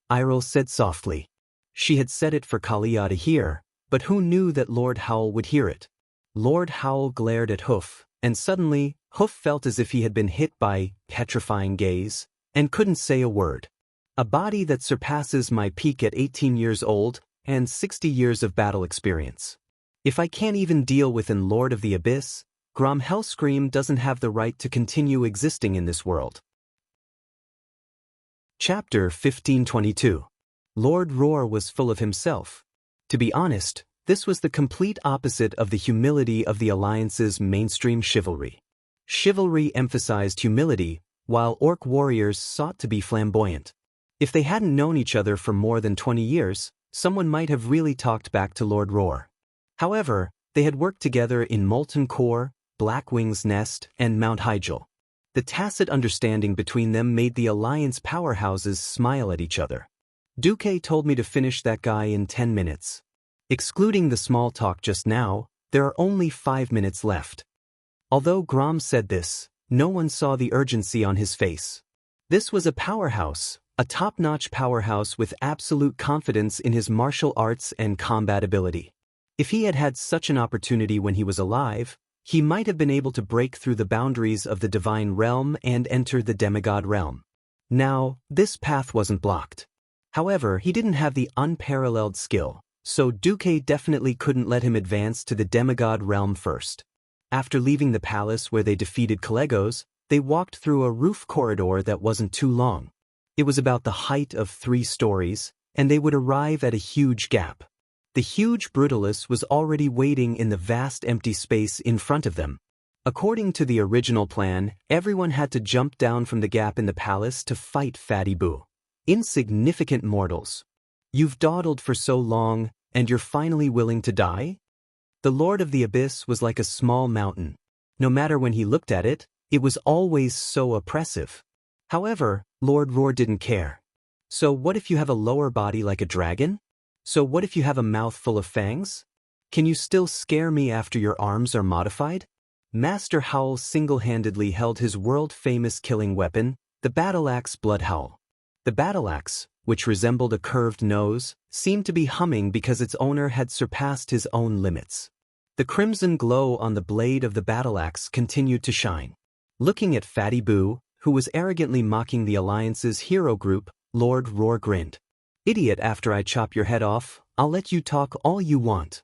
Irel said softly. She had said it for Kalia to hear, but who knew that Lord Howl would hear it? Lord Howl glared at Hoof, and suddenly, Hoof felt as if he had been hit by petrifying gaze, and couldn't say a word. "A body that surpasses my peak at 18 years old and 60 years of battle experience. If I can't even deal with an Lord of the Abyss, Grom Hellscream doesn't have the right to continue existing in this world." Chapter 1522. Lord Roar was full of himself. To be honest, this was the complete opposite of the humility of the Alliance's mainstream chivalry. Chivalry emphasized humility, while Orc warriors sought to be flamboyant. If they hadn't known each other for more than 20 years, someone might have really talked back to Lord Roar. However, they had worked together in Molten Core, Blackwing's Nest, and Mount Hyjal. The tacit understanding between them made the Alliance powerhouses smile at each other. "Duque told me to finish that guy in 10 minutes. Excluding the small talk just now, there are only 5 minutes left." Although Grom said this, no one saw the urgency on his face. This was a powerhouse, a top-notch powerhouse with absolute confidence in his martial arts and combat ability. If he had had such an opportunity when he was alive, he might have been able to break through the boundaries of the divine realm and enter the demigod realm. Now, this path wasn't blocked. However, he didn't have the unparalleled skill, so Duque definitely couldn't let him advance to the demigod realm first. After leaving the palace where they defeated Collegos, they walked through a roof corridor that wasn't too long. It was about the height of 3 stories, and they would arrive at a huge gap. The huge Brutalis was already waiting in the vast empty space in front of them. According to the original plan, everyone had to jump down from the gap in the palace to fight Fatty Boo. Insignificant mortals. "You've dawdled for so long, and you're finally willing to die?" The Lord of the Abyss was like a small mountain. No matter when he looked at it, it was always so oppressive. However, Lord Roar didn't care. "So what if you have a lower body like a dragon? So what if you have a mouth full of fangs? Can you still scare me after your arms are modified?" Master Howl single-handedly held his world-famous killing weapon, the battle-axe Bloodhowl. The battle-axe, which resembled a curved nose, seemed to be humming because its owner had surpassed his own limits. The crimson glow on the blade of the battle-axe continued to shine. Looking at Fatty Boo, who was arrogantly mocking the Alliance's hero group, Lord Roar grinned. "Idiot, after I chop your head off, I'll let you talk all you want."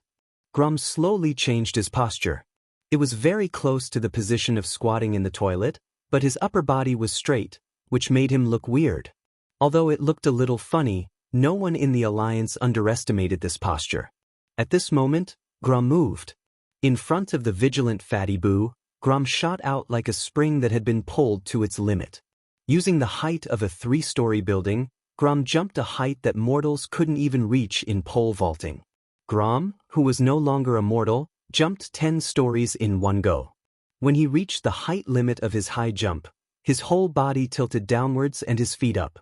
Grom slowly changed his posture. It was very close to the position of squatting in the toilet, but his upper body was straight, which made him look weird. Although it looked a little funny, no one in the alliance underestimated this posture. At this moment, Grom moved. In front of the vigilant Fatty Boo, Grom shot out like a spring that had been pulled to its limit. Using the height of a 3-story building, Grom jumped a height that mortals couldn't even reach in pole vaulting. Grom, who was no longer a mortal, jumped 10 stories in one go. When he reached the height limit of his high jump, his whole body tilted downwards and his feet up.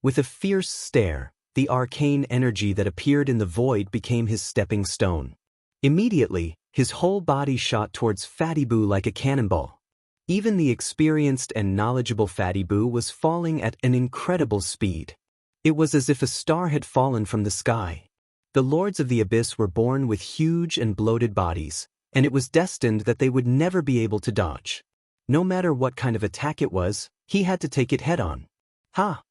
With a fierce stare, the arcane energy that appeared in the void became his stepping stone. Immediately, his whole body shot towards Fatty Boo like a cannonball. Even the experienced and knowledgeable Fatty Boo was falling at an incredible speed. It was as if a star had fallen from the sky. The Lords of the Abyss were born with huge and bloated bodies, and it was destined that they would never be able to dodge. No matter what kind of attack it was, he had to take it head-on. Ha!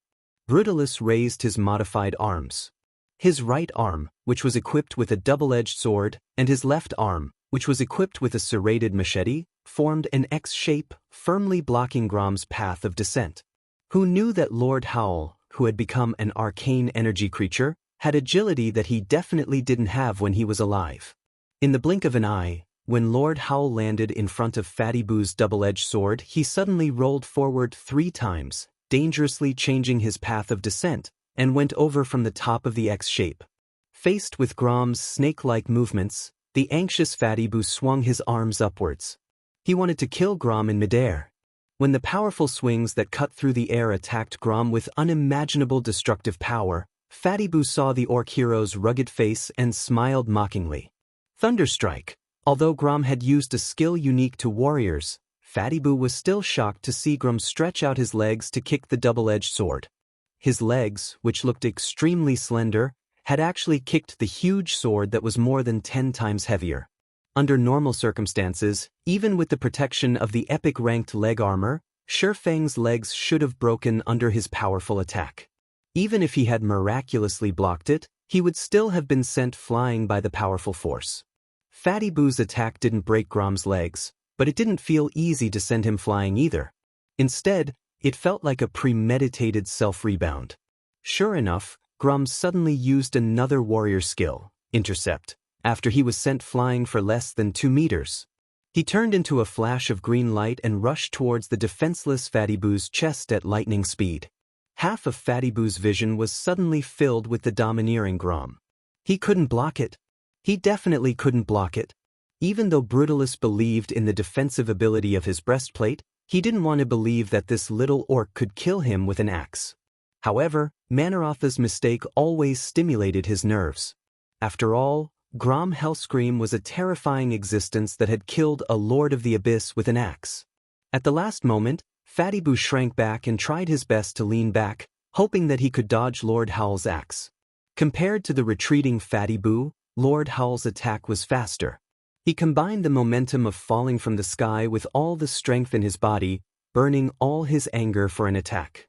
Brutalis raised his modified arms. His right arm, which was equipped with a double-edged sword, and his left arm, which was equipped with a serrated machete, formed an X shape, firmly blocking Grom's path of descent. Who knew that Lord Howl, who had become an arcane energy creature, had agility that he definitely didn't have when he was alive? In the blink of an eye, when Lord Howl landed in front of Fatty Boo's double-edged sword, he suddenly rolled forward 3 times, dangerously changing his path of descent, and went over from the top of the X shape. Faced with Grom's snake-like movements, the anxious Fatty Boo swung his arms upwards. He wanted to kill Grom in midair. When the powerful swings that cut through the air attacked Grom with unimaginable destructive power, Fatty Boo saw the orc hero's rugged face and smiled mockingly. Thunderstrike. Although Grom had used a skill unique to warriors, Fatty Boo was still shocked to see Grom stretch out his legs to kick the double-edged sword. His legs, which looked extremely slender, had actually kicked the huge sword that was more than 10 times heavier. Under normal circumstances, even with the protection of the epic ranked leg armor, Shurfang's legs should have broken under his powerful attack. Even if he had miraculously blocked it, he would still have been sent flying by the powerful force. Fatty Boo's attack didn't break Grom's legs, but it didn't feel easy to send him flying either. Instead, it felt like a premeditated self-rebound. Sure enough, Grom suddenly used another warrior skill, intercept, after he was sent flying for less than 2 meters. He turned into a flash of green light and rushed towards the defenseless Fatty Boo's chest at lightning speed. Half of Fatty Boo's vision was suddenly filled with the domineering Grom. He couldn't block it. He definitely couldn't block it. Even though Brutalis believed in the defensive ability of his breastplate, he didn't want to believe that this little orc could kill him with an axe. However, Manarotha's mistake always stimulated his nerves. After all, Grom Hellscream was a terrifying existence that had killed a Lord of the Abyss with an axe. At the last moment, Fatty Boo shrank back and tried his best to lean back, hoping that he could dodge Lord Howl's axe. Compared to the retreating Fatty Boo, Lord Howl's attack was faster. He combined the momentum of falling from the sky with all the strength in his body, burning all his anger for an attack.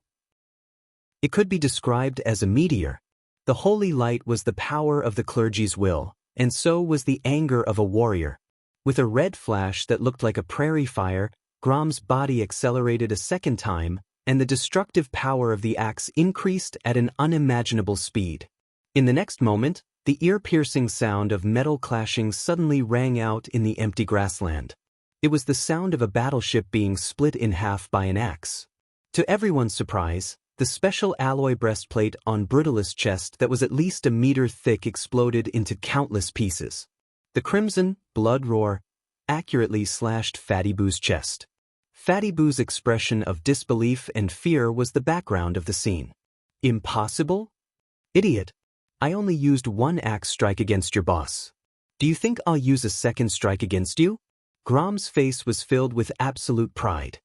It could be described as a meteor. The holy light was the power of the clergy's will, and so was the anger of a warrior. With a red flash that looked like a prairie fire, Grom's body accelerated a second time, and the destructive power of the axe increased at an unimaginable speed. In the next moment, the ear-piercing sound of metal clashing suddenly rang out in the empty grassland. It was the sound of a battleship being split in half by an axe. To everyone's surprise, the special alloy breastplate on Brutalis' chest that was at least a meter thick exploded into countless pieces. The crimson, blood roar, accurately slashed Fatty Boo's chest. Fatty Boo's expression of disbelief and fear was the background of the scene. Impossible? Idiot. I only used 1 axe strike against your boss. Do you think I'll use a second strike against you? Grom's face was filled with absolute pride.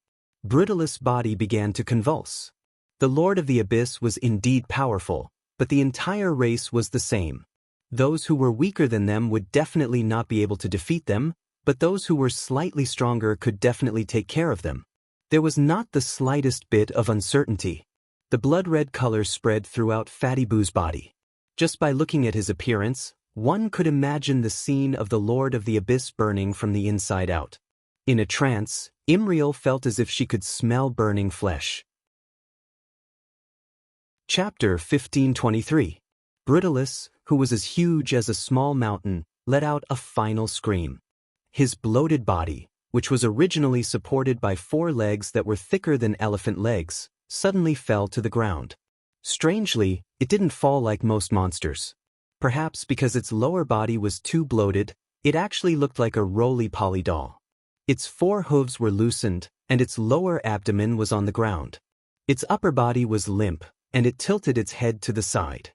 Brutalis' body began to convulse. The Lord of the Abyss was indeed powerful, but the entire race was the same. Those who were weaker than them would definitely not be able to defeat them, but those who were slightly stronger could definitely take care of them. There was not the slightest bit of uncertainty. The blood-red color spread throughout Fatty Boo's body. Just by looking at his appearance, one could imagine the scene of the Lord of the Abyss burning from the inside out. In a trance, Imriel felt as if she could smell burning flesh. Chapter 1523. Brutalis, who was as huge as a small mountain, let out a final scream. His bloated body, which was originally supported by 4 legs that were thicker than elephant legs, suddenly fell to the ground. Strangely, it didn't fall like most monsters. Perhaps because its lower body was too bloated, it actually looked like a roly-poly doll. Its 4 hooves were loosened, and its lower abdomen was on the ground. Its upper body was limp, and it tilted its head to the side.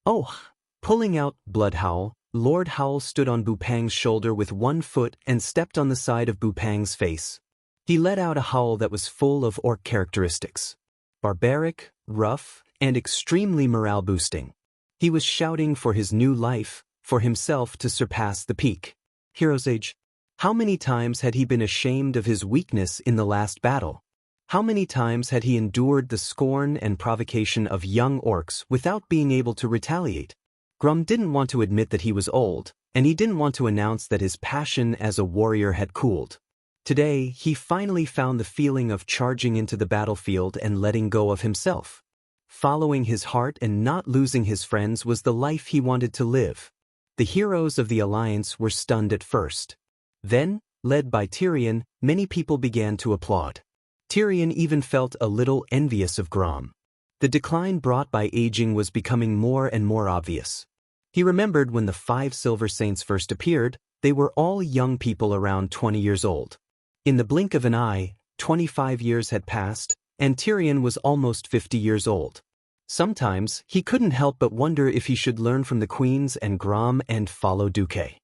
Oh! Pulling out Bloodhowl, Lord Howl stood on Bupang's shoulder with 1 foot and stepped on the side of Bupang's face. He let out a howl that was full of orc characteristics. Barbaric, rough, and extremely morale-boosting. He was shouting for his new life, for himself to surpass the peak. Hero's Age. How many times had he been ashamed of his weakness in the last battle? How many times had he endured the scorn and provocation of young orcs without being able to retaliate? Grum didn't want to admit that he was old, and he didn't want to announce that his passion as a warrior had cooled. Today, he finally found the feeling of charging into the battlefield and letting go of himself. Following his heart and not losing his friends was the life he wanted to live. The heroes of the Alliance were stunned at first. Then, led by Tyrion, many people began to applaud. Tyrion even felt a little envious of Grom. The decline brought by aging was becoming more and more obvious. He remembered when the 5 Silver Saints first appeared, they were all young people around 20 years old. In the blink of an eye, 25 years had passed, and Tyrion was almost 50 years old. Sometimes, he couldn't help but wonder if he should learn from the queens and Grom and follow Duque.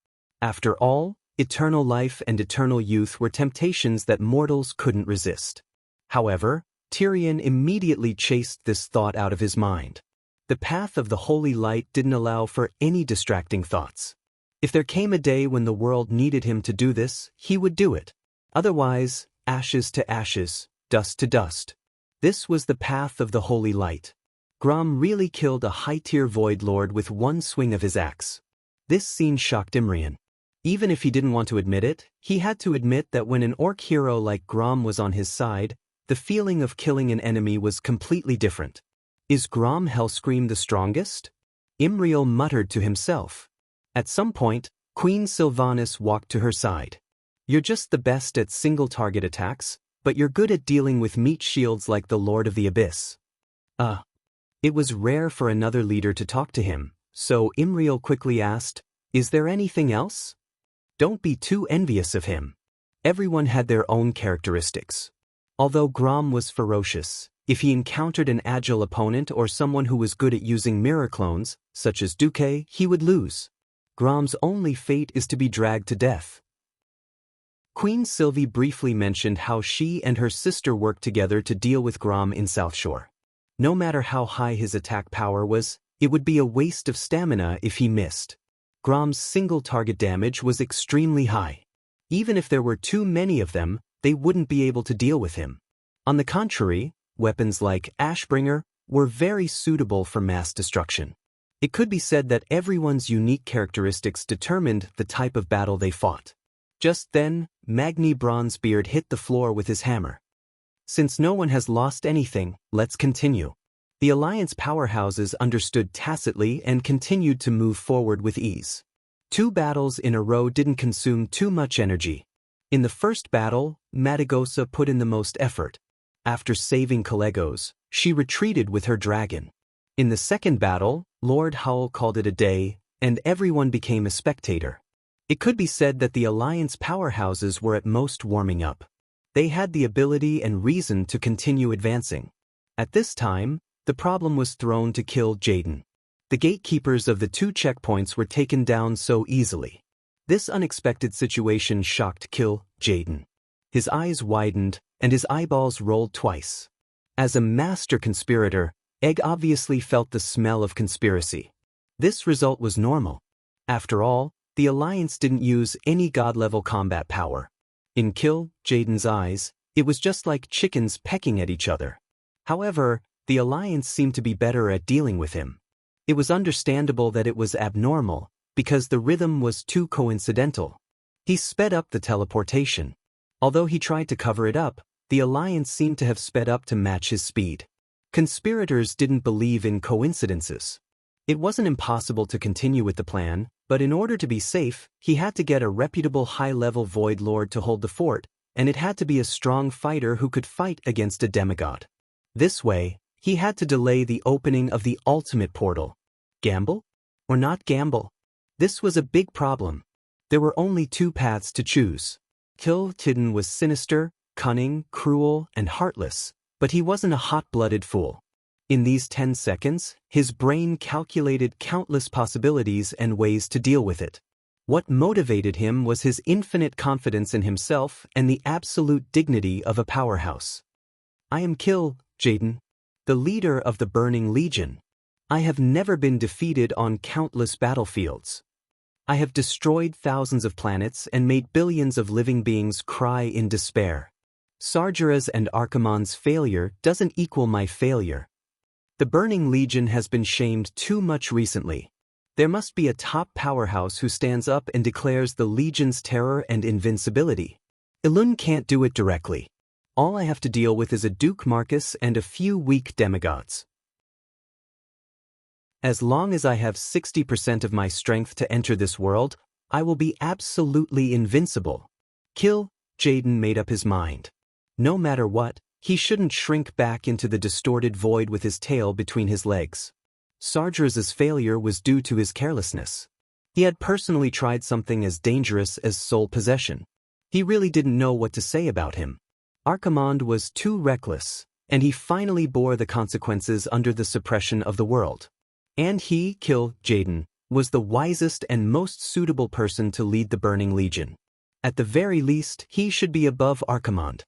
After all, eternal life and eternal youth were temptations that mortals couldn't resist. However, Tyrion immediately chased this thought out of his mind. The path of the holy light didn't allow for any distracting thoughts. If there came a day when the world needed him to do this, he would do it. Otherwise, ashes to ashes, dust to dust. This was the path of the holy light. Grom really killed a high-tier Void Lord with 1 swing of his axe. This scene shocked Imrian. Even if he didn't want to admit it, he had to admit that when an orc hero like Grom was on his side, the feeling of killing an enemy was completely different. Is Grom Hellscream the strongest? Imriel muttered to himself. At some point, Queen Sylvanas walked to her side. You're just the best at single-target attacks, but you're good at dealing with meat shields like the Lord of the Abyss. It was rare for another leader to talk to him, so Imriel quickly asked, is there anything else? Don't be too envious of him. Everyone had their own characteristics. Although Grom was ferocious, if he encountered an agile opponent or someone who was good at using mirror clones, such as Duque, he would lose. Grom's only fate is to be dragged to death. Queen Sylvie briefly mentioned how she and her sister worked together to deal with Grom in Southshore. No matter how high his attack power was, it would be a waste of stamina if he missed. Grom's single-target damage was extremely high. Even if there were too many of them, they wouldn't be able to deal with him. On the contrary, weapons like Ashbringer were very suitable for mass destruction. It could be said that everyone's unique characteristics determined the type of battle they fought. Just then, Magni Bronzebeard hit the floor with his hammer. Since no one has lost anything, let's continue. The Alliance powerhouses understood tacitly and continued to move forward with ease. 2 battles in a row didn't consume too much energy. In the first battle, Matagosa put in the most effort. After saving Calegos, she retreated with her dragon. In the second battle, Lord Howl called it a day, and everyone became a spectator. It could be said that the Alliance powerhouses were at most warming up. They had the ability and reason to continue advancing. At this time, the problem was thrown to kill Jaden. The gatekeepers of the 2 checkpoints were taken down so easily. This unexpected situation shocked Kill Jaden. His eyes widened, and his eyeballs rolled twice. As a master conspirator, Egg obviously felt the smell of conspiracy. This result was normal. After all, the Alliance didn't use any god-level combat power. In Kill Jaden's eyes, it was just like chickens pecking at each other. However, the Alliance seemed to be better at dealing with him. It was understandable that it was abnormal, because the rhythm was too coincidental. He sped up the teleportation. Although he tried to cover it up, the alliance seemed to have sped up to match his speed. Conspirators didn't believe in coincidences. It wasn't impossible to continue with the plan, but in order to be safe, he had to get a reputable high-level Void Lord to hold the fort, and it had to be a strong fighter who could fight against a demigod. This way, he had to delay the opening of the ultimate portal. Gamble? Or not gamble? This was a big problem. There were only two paths to choose. Cultivation was sinister, cunning, cruel, and heartless, but he wasn't a hot-blooded fool. In these 10 seconds, his brain calculated countless possibilities and ways to deal with it. What motivated him was his infinite confidence in himself and the absolute dignity of a powerhouse. I am Cultivation, the leader of the Burning Legion. I have never been defeated on countless battlefields. I have destroyed thousands of planets and made billions of living beings cry in despair. Sargeras and Archimonde's failure doesn't equal my failure. The Burning Legion has been shamed too much recently. There must be a top powerhouse who stands up and declares the Legion's terror and invincibility. Elun can't do it directly. All I have to deal with is a Duke Marcus and a few weak demigods. As long as I have 60% of my strength to enter this world, I will be absolutely invincible. Cultivation made up his mind. No matter what, he shouldn't shrink back into the distorted void with his tail between his legs. Sargeras's failure was due to his carelessness. He had personally tried something as dangerous as soul possession. He really didn't know what to say about him. Archimonde was too reckless, and he finally bore the consequences under the suppression of the world. And he, Cultivation, was the wisest and most suitable person to lead the Burning Legion. At the very least, he should be above Archimonde.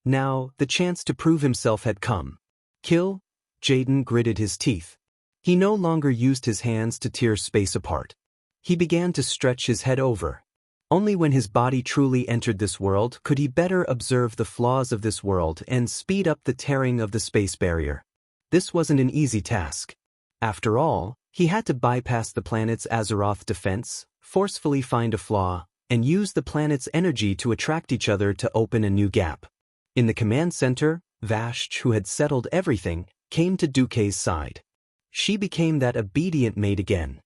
Now, the chance to prove himself had come. Cultivation gritted his teeth. He no longer used his hands to tear space apart. He began to stretch his head over. Only when his body truly entered this world could he better observe the flaws of this world and speed up the tearing of the space barrier. This wasn't an easy task. After all, he had to bypass the planet's Azeroth defense, forcefully find a flaw, and use the planet's energy to attract each other to open a new gap. In the command center, Vashj, who had settled everything, came to Duke's side. She became that obedient maid again.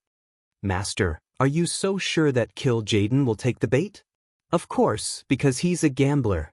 Master, are you so sure that Cultivation will take the bait? Of course, because he's a gambler.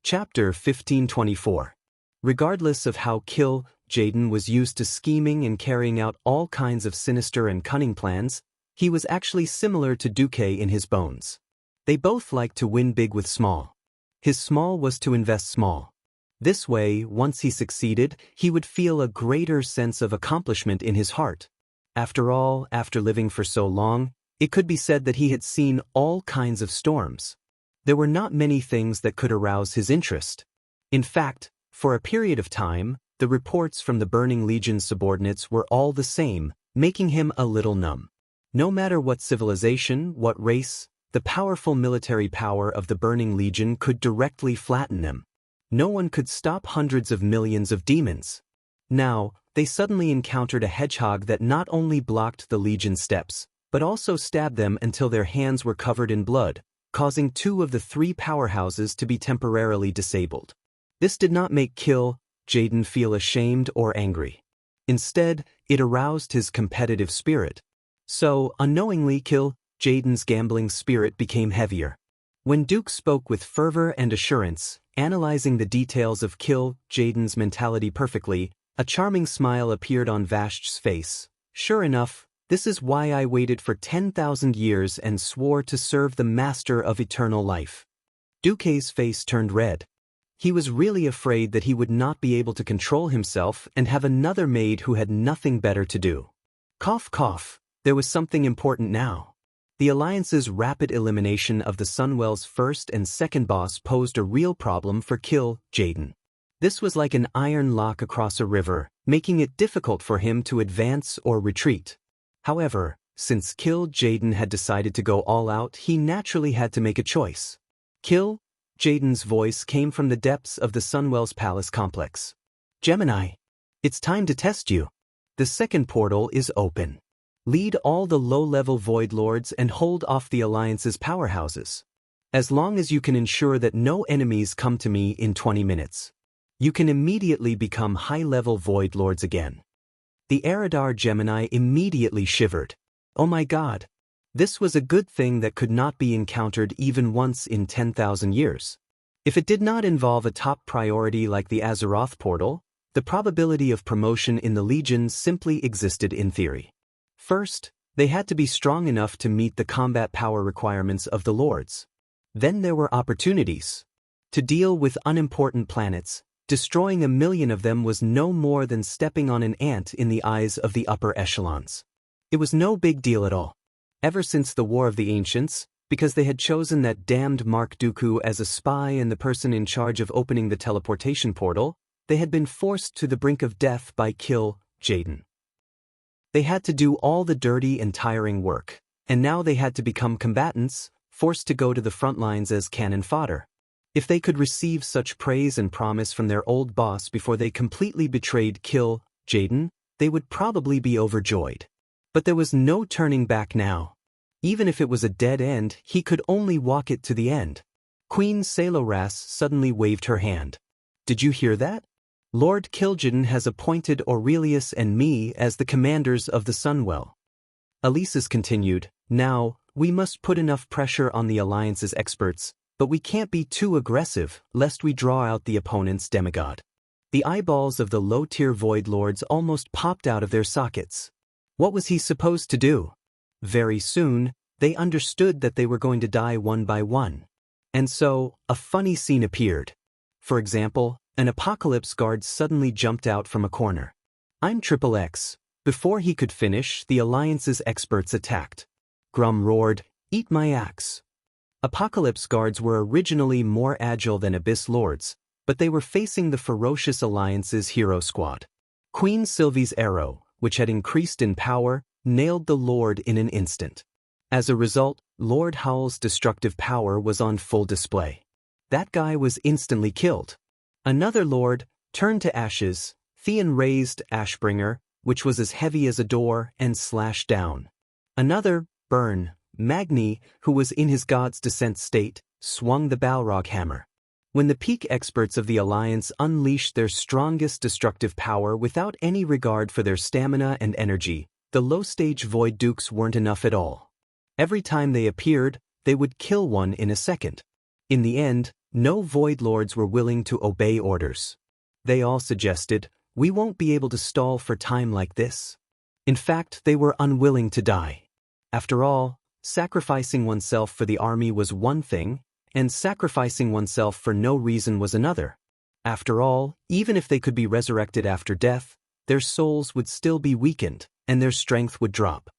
Chapter 1524. Regardless of how Cultivation was used to scheming and carrying out all kinds of sinister and cunning plans, he was actually similar to Duke in his bones. They both liked to win big with small. His small was to invest small. This way, once he succeeded, he would feel a greater sense of accomplishment in his heart. After all, after living for so long, it could be said that he had seen all kinds of storms. There were not many things that could arouse his interest. In fact, for a period of time, the reports from the Burning Legion's subordinates were all the same, making him a little numb. No matter what civilization, what race, the powerful military power of the Burning Legion could directly flatten them. No one could stop hundreds of millions of demons. Now, they suddenly encountered a hedgehog that not only blocked the Legion's steps, but also stabbed them until their hands were covered in blood, causing 2 of the 3 powerhouses to be temporarily disabled. This did not make Cultivation feel ashamed or angry. Instead, it aroused his competitive spirit. So, unknowingly, Cultivation's gambling spirit became heavier. When Duke spoke with fervor and assurance, analyzing the details of Cultivation's mentality perfectly, a charming smile appeared on Vashj's face. Sure enough, this is why I waited for 10,000 years and swore to serve the master of eternal life. Duke's face turned red. He was really afraid that he would not be able to control himself and have another maid who had nothing better to do. Cough cough, there was something important now. The Alliance's rapid elimination of the Sunwell's first and second boss posed a real problem for Cultivation. This was like an iron lock across a river, making it difficult for him to advance or retreat. However, since Cultivation had decided to go all out, he naturally had to make a choice. Cultivation's voice came from the depths of the Sunwell's palace complex. Gemini, it's time to test you. The second portal is open. Lead all the low-level Void Lords and hold off the Alliance's powerhouses. As long as you can ensure that no enemies come to me in 20 minutes. You can immediately become high-level Void Lords again. The Eridar Gemini immediately shivered. Oh my god. This was a good thing that could not be encountered even once in 10,000 years. If it did not involve a top priority like the Azeroth portal, the probability of promotion in the Legion simply existed in theory. First, they had to be strong enough to meet the combat power requirements of the Lords. Then there were opportunities. To deal with unimportant planets, destroying 1,000,000 of them was no more than stepping on an ant in the eyes of the upper echelons. It was no big deal at all. Ever since the War of the Ancients, because they had chosen that damned Mark Dooku as a spy and the person in charge of opening the teleportation portal, they had been forced to the brink of death by Jaden. They had to do all the dirty and tiring work, and now they had to become combatants, forced to go to the front lines as cannon fodder. If they could receive such praise and promise from their old boss before they completely betrayed Jaden, they would probably be overjoyed. But there was no turning back now. Even if it was a dead end, he could only walk it to the end. Queen Saloras suddenly waved her hand. Did you hear that? Lord Kil'jaeden has appointed Aurelius and me as the commanders of the Sunwell. Elises continued, now, we must put enough pressure on the Alliance's experts, but we can't be too aggressive, lest we draw out the opponent's demigod. The eyeballs of the low-tier Void Lords almost popped out of their sockets. What was he supposed to do? Very soon, they understood that they were going to die one by one. And so, a funny scene appeared. For example, an Apocalypse Guard suddenly jumped out from a corner. I'm XXX. Before he could finish, the Alliance's experts attacked. Grum roared, eat my axe. Apocalypse Guards were originally more agile than Abyss Lords, but they were facing the ferocious Alliance's hero squad. Queen Sylvie's arrow, which had increased in power, nailed the Lord in an instant. As a result, Lord Howl's destructive power was on full display. That guy was instantly killed. Another Lord, turned to ashes, Theon raised Ashbringer, which was as heavy as a door, and slashed down. Another, Burn, Magni, who was in his God's Descent state, swung the Balrog hammer. When the peak experts of the Alliance unleashed their strongest destructive power without any regard for their stamina and energy, the low-stage Void Dukes weren't enough at all. Every time they appeared, they would kill one in a second. In the end, no Void Lords were willing to obey orders. They all suggested, we won't be able to stall for time like this. In fact, they were unwilling to die. After all, sacrificing oneself for the army was one thing, and sacrificing oneself for no reason was another. After all, even if they could be resurrected after death, their souls would still be weakened, and their strength would drop.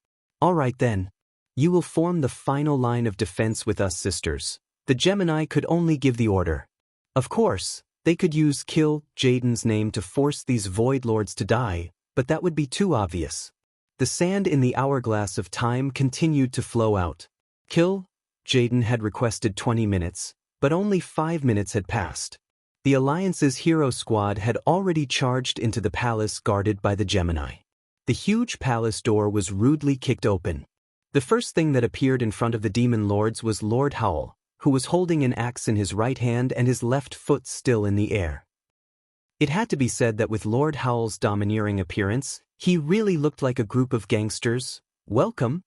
All right then. You will form the final line of defense with us, sisters. The Gemini could only give the order. Of course, they could use Jaden's name to force these Void Lords to die, but that would be too obvious. The sand in the hourglass of time continued to flow out. Jaden had requested 20 minutes, but only 5 minutes had passed. The Alliance's hero squad had already charged into the palace guarded by the Gemini. The huge palace door was rudely kicked open. The first thing that appeared in front of the Demon Lords was Lord Howl, who was holding an axe in his right hand and his left foot still in the air. It had to be said that with Lord Howl's domineering appearance, he really looked like a group of gangsters. Welcome.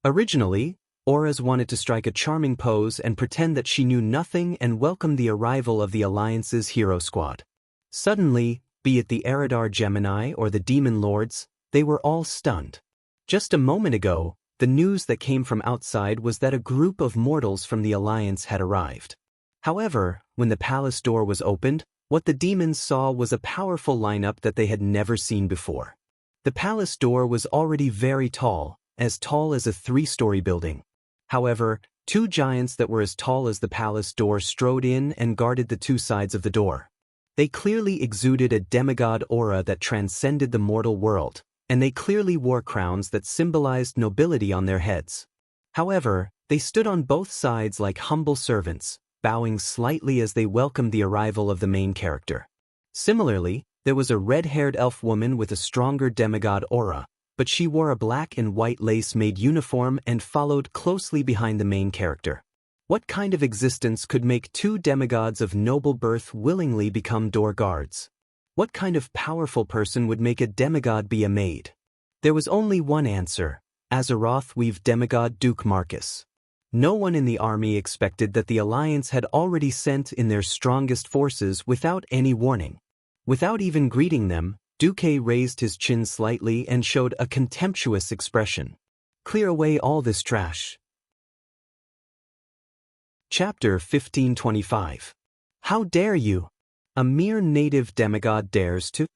Originally, Auras wanted to strike a charming pose and pretend that she knew nothing and welcome the arrival of the Alliance's hero squad. Suddenly, be it the Eridar Gemini or the Demon Lords, they were all stunned. Just a moment ago, the news that came from outside was that a group of mortals from the Alliance had arrived. However, when the palace door was opened, what the demons saw was a powerful lineup that they had never seen before. The palace door was already very tall as a 3-story building. However, 2 giants that were as tall as the palace door strode in and guarded the 2 sides of the door. They clearly exuded a demigod aura that transcended the mortal world, and they clearly wore crowns that symbolized nobility on their heads. However, they stood on both sides like humble servants, bowing slightly as they welcomed the arrival of the main character. Similarly, there was a red-haired elf woman with a stronger demigod aura, but she wore a black and white lace-made uniform and followed closely behind the main character. What kind of existence could make two demigods of noble birth willingly become door guards? What kind of powerful person would make a demigod be a maid? There was only one answer: Azeroth weave demigod Duke Marcus. No one in the army expected that the Alliance had already sent in their strongest forces without any warning. Without even greeting them, Duque raised his chin slightly and showed a contemptuous expression. Clear away all this trash. Chapter 1525. How dare you? A mere native demigod dares to...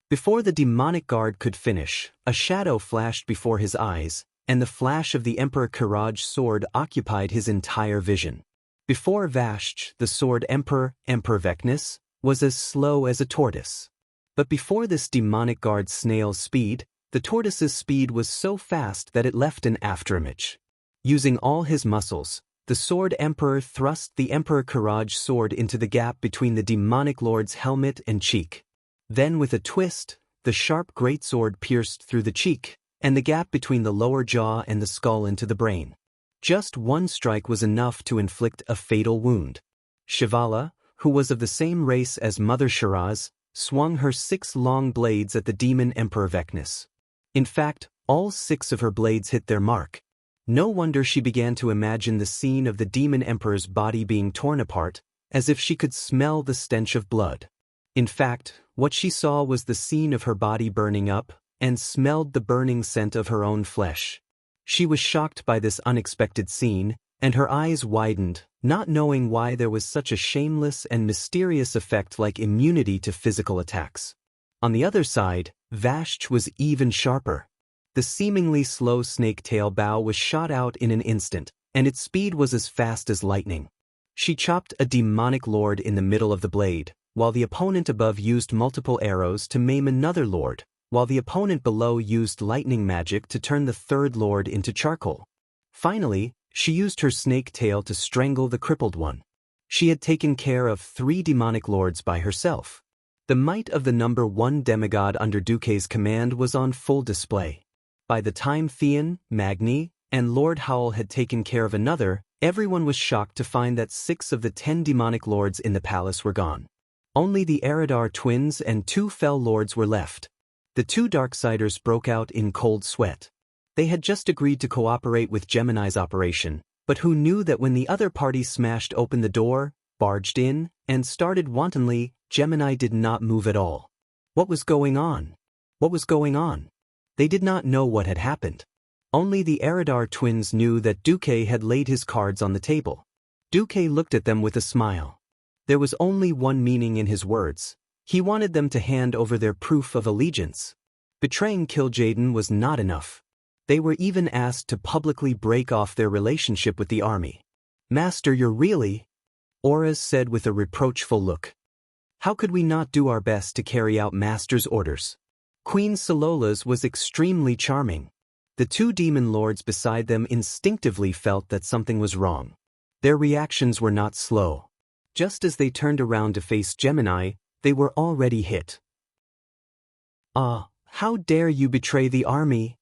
Before the demonic guard could finish, a shadow flashed before his eyes, and the flash of the Emperor Karaj's sword occupied his entire vision. Before Vashch, the sword Emperor Vecnus, was as slow as a tortoise. But before this demonic guard's snail's speed, the tortoise's speed was so fast that it left an afterimage. Using all his muscles, the sword Emperor thrust the Emperor Karaj's sword into the gap between the demonic lord's helmet and cheek. Then with a twist, the sharp greatsword pierced through the cheek, and the gap between the lower jaw and the skull into the brain. Just one strike was enough to inflict a fatal wound. Shivala, who was of the same race as Mother Shiraz, swung her 6 long blades at the demon Emperor Vecnus. In fact, all 6 of her blades hit their mark. No wonder she began to imagine the scene of the demon emperor's body being torn apart, as if she could smell the stench of blood. In fact, what she saw was the scene of her body burning up, and smelled the burning scent of her own flesh. She was shocked by this unexpected scene, and her eyes widened, not knowing why there was such a shameless and mysterious effect like immunity to physical attacks. On the other side, Vashch was even sharper. The seemingly slow snake-tail bow was shot out in an instant, and its speed was as fast as lightning. She chopped a demonic lord in the middle of the blade, while the opponent above used multiple arrows to maim another lord, while the opponent below used lightning magic to turn the third lord into charcoal. Finally, she used her snake tail to strangle the crippled one. She had taken care of 3 demonic lords by herself. The might of the number 1 demigod under Duque's command was on full display. By the time Theon, Magni, and Lord Howl had taken care of another, everyone was shocked to find that 6 of the 10 demonic lords in the palace were gone. Only the Eridar twins and 2 fell lords were left. The 2 Darksiders broke out in cold sweat. They had just agreed to cooperate with Gemini's operation, but who knew that when the other party smashed open the door, barged in, and started wantonly, Gemini did not move at all. What was going on? What was going on? They did not know what had happened. Only the Eridar twins knew that Duque had laid his cards on the table. Duque looked at them with a smile. There was only one meaning in his words. He wanted them to hand over their proof of allegiance. Betraying Kil'jaeden was not enough. They were even asked to publicly break off their relationship with the army. "Master, you're really..." Auras said with a reproachful look. "How could we not do our best to carry out Master's orders?" Queen Solola's was extremely charming. The 2 demon lords beside them instinctively felt that something was wrong. Their reactions were not slow. Just as they turned around to face Gemini, they were already hit. How dare you betray the army?"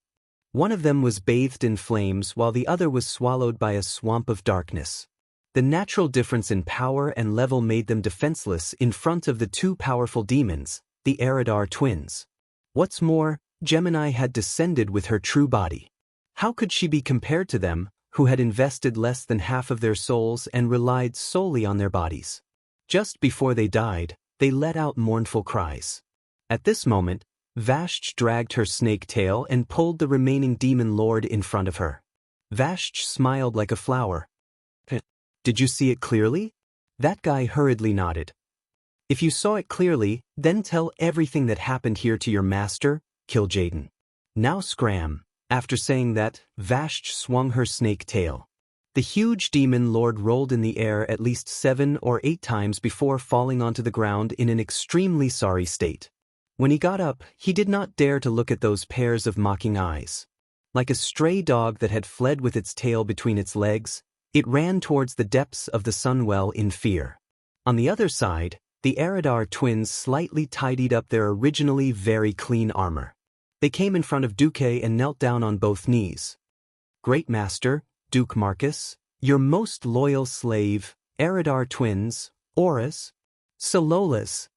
One of them was bathed in flames while the other was swallowed by a swamp of darkness. The natural difference in power and level made them defenseless in front of the 2 powerful demons, the Eridar twins. What's more, Gemini had descended with her true body. How could she be compared to them, who had invested less than half of their souls and relied solely on their bodies? Just before they died, they let out mournful cries. At this moment, Vashch dragged her snake tail and pulled the remaining demon lord in front of her. Vashch smiled like a flower. "Did you see it clearly?" That guy hurriedly nodded. "If you saw it clearly, then tell everything that happened here to your master, Kil'jaeden. Now scram." After saying that, Vashch swung her snake tail. The huge demon lord rolled in the air at least 7 or 8 times before falling onto the ground in an extremely sorry state. When he got up, he did not dare to look at those pairs of mocking eyes. Like a stray dog that had fled with its tail between its legs, it ran towards the depths of the Sunwell in fear. On the other side, the Eridar twins slightly tidied up their originally very clean armor. They came in front of Duque and knelt down on both knees. "Great Master, Duke Marcus, Your most loyal slave, Eridar twins, Auras, Sololas.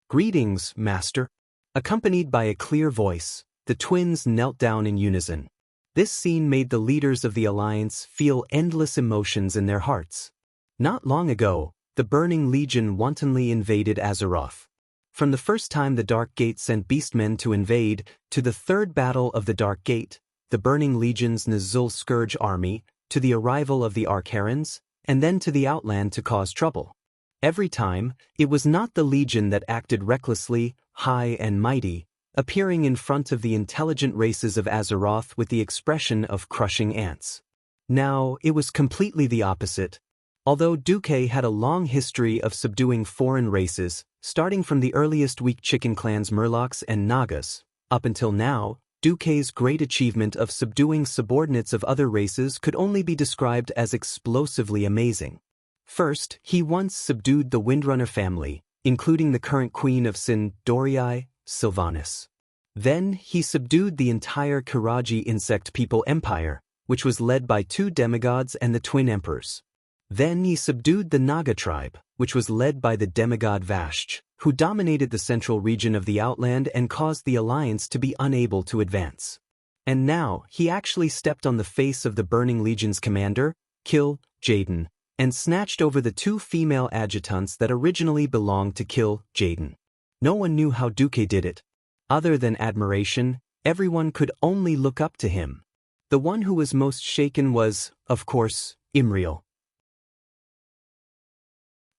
Greetings, master. Accompanied by a clear voice, the twins knelt down in unison. This scene made the leaders of the Alliance feel endless emotions in their hearts. Not long ago, the Burning Legion wantonly invaded Azeroth. From the first time the Dark Gate sent beastmen to invade, to the third battle of the Dark Gate, the Burning Legion's Nazul Scourge army, to the arrival of the Archerons, and then to the Outland to cause trouble. Every time, it was not the Legion that acted recklessly, high and mighty, appearing in front of the intelligent races of Azeroth with the expression of crushing ants. Now, it was completely the opposite. Although Duque had a long history of subduing foreign races, starting from the earliest weak chicken clans Murlocs and Nagas, up until now, Duque's great achievement of subduing subordinates of other races could only be described as explosively amazing. First, he once subdued the Windrunner family, including the current queen of Sin, Dorii, Sylvanas. Then, he subdued the entire Kiraji insect people empire, which was led by 2 demigods and the twin emperors. Then he subdued the Naga tribe, which was led by the demigod Vashj, who dominated the central region of the Outland and caused the Alliance to be unable to advance. And now, he actually stepped on the face of the Burning Legion's commander, Kill, Jaden, and snatched over the 2 female adjutants that originally belonged to Kill, Jaden. No one knew how Duque did it. Other than admiration, everyone could only look up to him. The one who was most shaken was, of course, Imriel.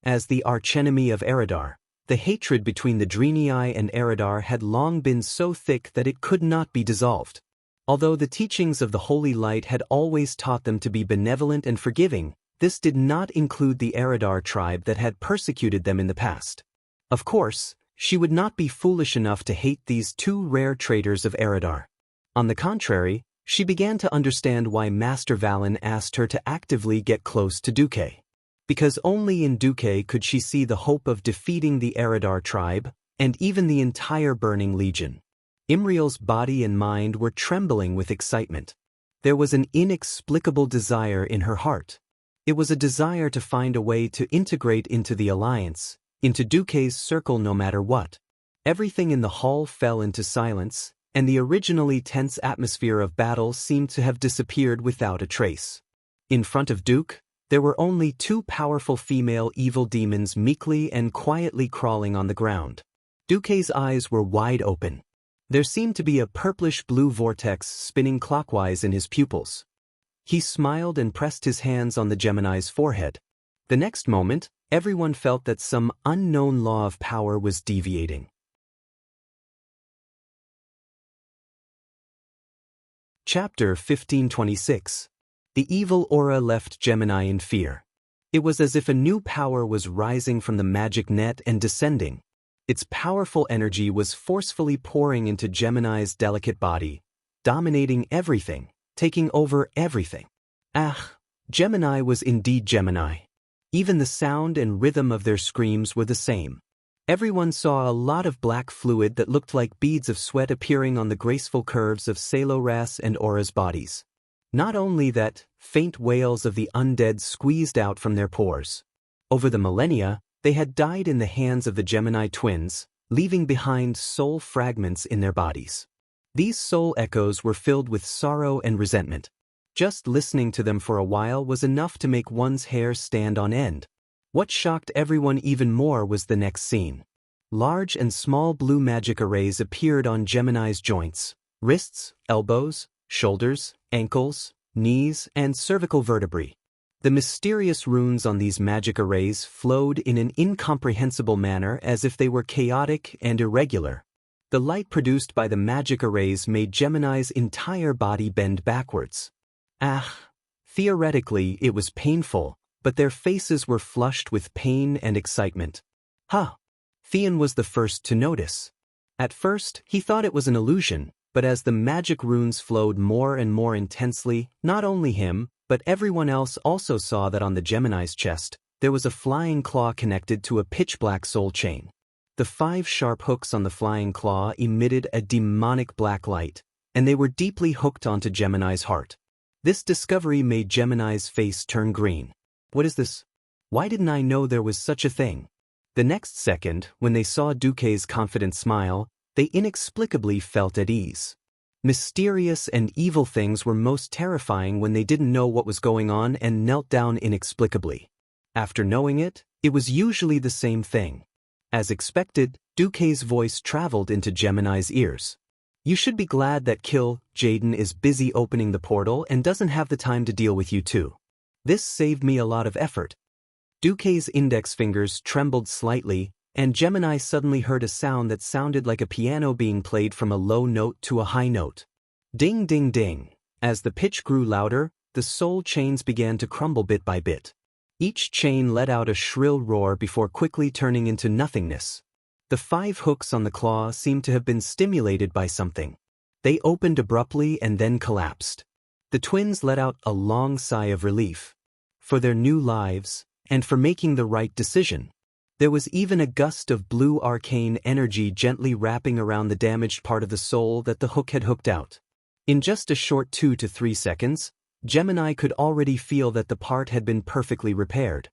As the archenemy of Eridar, the hatred between the Draenei and Eridar had long been so thick that it could not be dissolved. Although the teachings of the Holy Light had always taught them to be benevolent and forgiving, this did not include the Eridar tribe that had persecuted them in the past. Of course, she would not be foolish enough to hate these 2 rare traitors of Eridar. On the contrary, she began to understand why Master Valen asked her to actively get close to Duque. Because only in Duque could she see the hope of defeating the Eridar tribe, and even the entire Burning Legion. Imriel's body and mind were trembling with excitement. There was an inexplicable desire in her heart. It was a desire to find a way to integrate into the Alliance, into Duque's circle no matter what. Everything in the hall fell into silence, and the originally tense atmosphere of battle seemed to have disappeared without a trace. In front of Duque, there were only 2 powerful female evil demons meekly and quietly crawling on the ground. Duque's eyes were wide open. There seemed to be a purplish-blue vortex spinning clockwise in his pupils. He smiled and pressed his hands on the Gemini's forehead. The next moment, everyone felt that some unknown law of power was deviating. Chapter 1526. The evil aura left Gemini in fear. It was as if a new power was rising from the magic net and descending. Its powerful energy was forcefully pouring into Gemini's delicate body, dominating everything, taking over everything. Gemini was indeed Gemini. Even the sound and rhythm of their screams were the same. Everyone saw a lot of black fluid that looked like beads of sweat appearing on the graceful curves of Saloras and Aura's bodies. Not only that, faint wails of the undead squeezed out from their pores. Over the millennia, they had died in the hands of the Gemini twins, leaving behind soul fragments in their bodies. These soul echoes were filled with sorrow and resentment. Just listening to them for a while was enough to make one's hair stand on end. What shocked everyone even more was the next scene. Large and small blue magic arrays appeared on Gemini's joints, wrists, elbows, shoulders, ankles, knees, and cervical vertebrae. The mysterious runes on these magic arrays flowed in an incomprehensible manner as if they were chaotic and irregular. The light produced by the magic arrays made Gemini's entire body bend backwards. Theoretically, it was painful, but their faces were flushed with pain and excitement. Theon was the first to notice. At first, he thought it was an illusion, but as the magic runes flowed more and more intensely, not only him, but everyone else also saw that on the Gemini's chest, there was a flying claw connected to a pitch-black soul chain. The 5 sharp hooks on the flying claw emitted a demonic black light, and they were deeply hooked onto Gemini's heart. This discovery made Gemini's face turn green. What is this? Why didn't I know there was such a thing? The next second, when they saw Duque's confident smile, they inexplicably felt at ease. Mysterious and evil things were most terrifying when they didn't know what was going on and knelt down inexplicably. After knowing it, it was usually the same thing. As expected, Duque's voice traveled into Gemini's ears. You should be glad that Jaden is busy opening the portal and doesn't have the time to deal with you too. This saved me a lot of effort. Duque's index fingers trembled slightly, and Gemini suddenly heard a sound that sounded like a piano being played from a low note to a high note. Ding ding ding. As the pitch grew louder, the soul chains began to crumble bit by bit. Each chain let out a shrill roar before quickly turning into nothingness. The 5 hooks on the claw seemed to have been stimulated by something. They opened abruptly and then collapsed. The twins let out a long sigh of relief. For their new lives, and for making the right decision. There was even a gust of blue arcane energy gently wrapping around the damaged part of the soul that the hook had hooked out. In just a short 2 to 3 seconds, Gemini could already feel that the part had been perfectly repaired.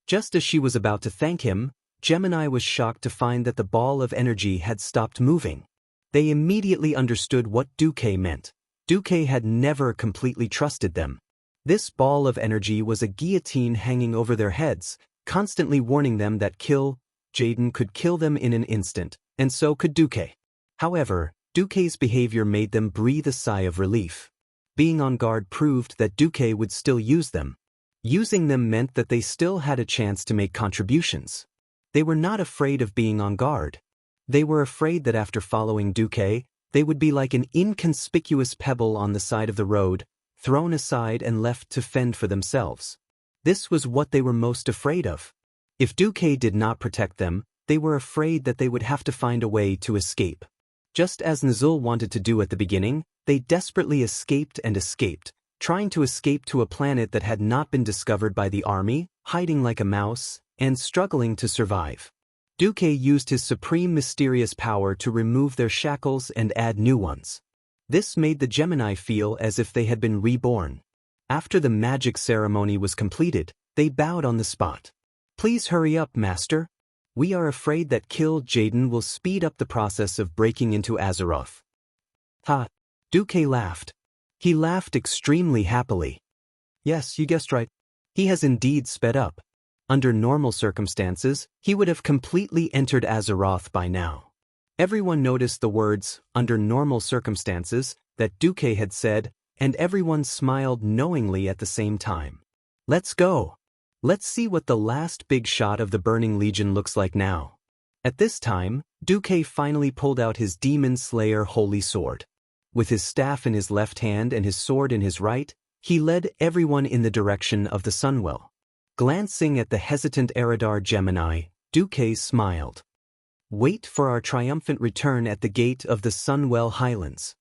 Just as she was about to thank him, Gemini was shocked to find that the ball of energy had stopped moving. They immediately understood what Duque meant. Duque had never completely trusted them. This ball of energy was a guillotine hanging over their heads, constantly warning them that Jaden could kill them in an instant, and so could Duque. However, Duque's behavior made them breathe a sigh of relief. Being on guard proved that Duque would still use them. Using them meant that they still had a chance to make contributions. They were not afraid of being on guard. They were afraid that after following Duque, they would be like an inconspicuous pebble on the side of the road, thrown aside and left to fend for themselves. This was what they were most afraid of. If Duque did not protect them, they were afraid that they would have to find a way to escape. Just as Nazul wanted to do at the beginning, they desperately escaped and escaped, trying to escape to a planet that had not been discovered by the army, hiding like a mouse, and struggling to survive. Duque used his supreme mysterious power to remove their shackles and add new ones. This made the Gemini feel as if they had been reborn. After the magic ceremony was completed, they bowed on the spot. Please hurry up, Master. We are afraid that Jaden will speed up the process of breaking into Azeroth. Ha! Duque laughed. He laughed extremely happily. Yes, you guessed right. He has indeed sped up. Under normal circumstances, he would have completely entered Azeroth by now. Everyone noticed the words, under normal circumstances, that Duque had said, and everyone smiled knowingly at the same time. Let's go. Let's see what the last big shot of the Burning Legion looks like now. At this time, Duque finally pulled out his Demon Slayer holy sword. With his staff in his left hand and his sword in his right, he led everyone in the direction of the Sunwell. Glancing at the hesitant Eridar Gemini, Duque smiled. Wait for our triumphant return at the gate of the Sunwell Highlands.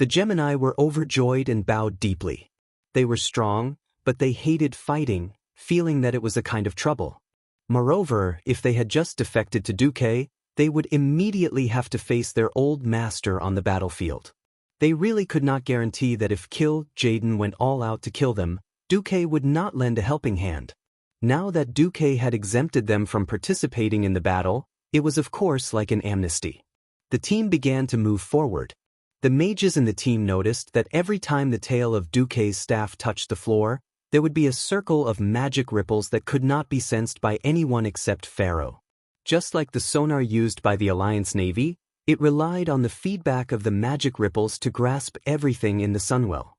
The Gemini were overjoyed and bowed deeply. They were strong, but they hated fighting, feeling that it was a kind of trouble. Moreover, if they had just defected to Duque, they would immediately have to face their old master on the battlefield. They really could not guarantee that if Jaden went all out to kill them, Duque would not lend a helping hand. Now that Duque had exempted them from participating in the battle, it was of course like an amnesty. The team began to move forward. The mages in the team noticed that every time the tail of Duque's staff touched the floor, there would be a circle of magic ripples that could not be sensed by anyone except Pharaoh. Just like the sonar used by the Alliance Navy, it relied on the feedback of the magic ripples to grasp everything in the Sunwell.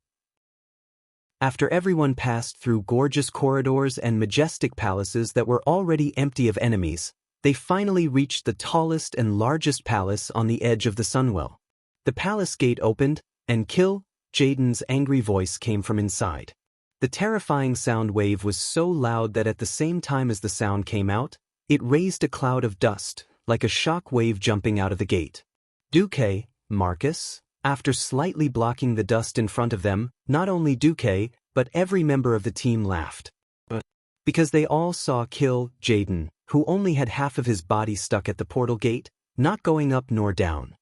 After everyone passed through gorgeous corridors and majestic palaces that were already empty of enemies, they finally reached the tallest and largest palace on the edge of the Sunwell. The palace gate opened, and Jaden's angry voice came from inside. The terrifying sound wave was so loud that at the same time as the sound came out, it raised a cloud of dust, like a shock wave jumping out of the gate. Duque, Marcus, after slightly blocking the dust in front of them, not only Duque, but every member of the team laughed. Because they all saw Jaden, who only had half of his body stuck at the portal gate, not going up nor down.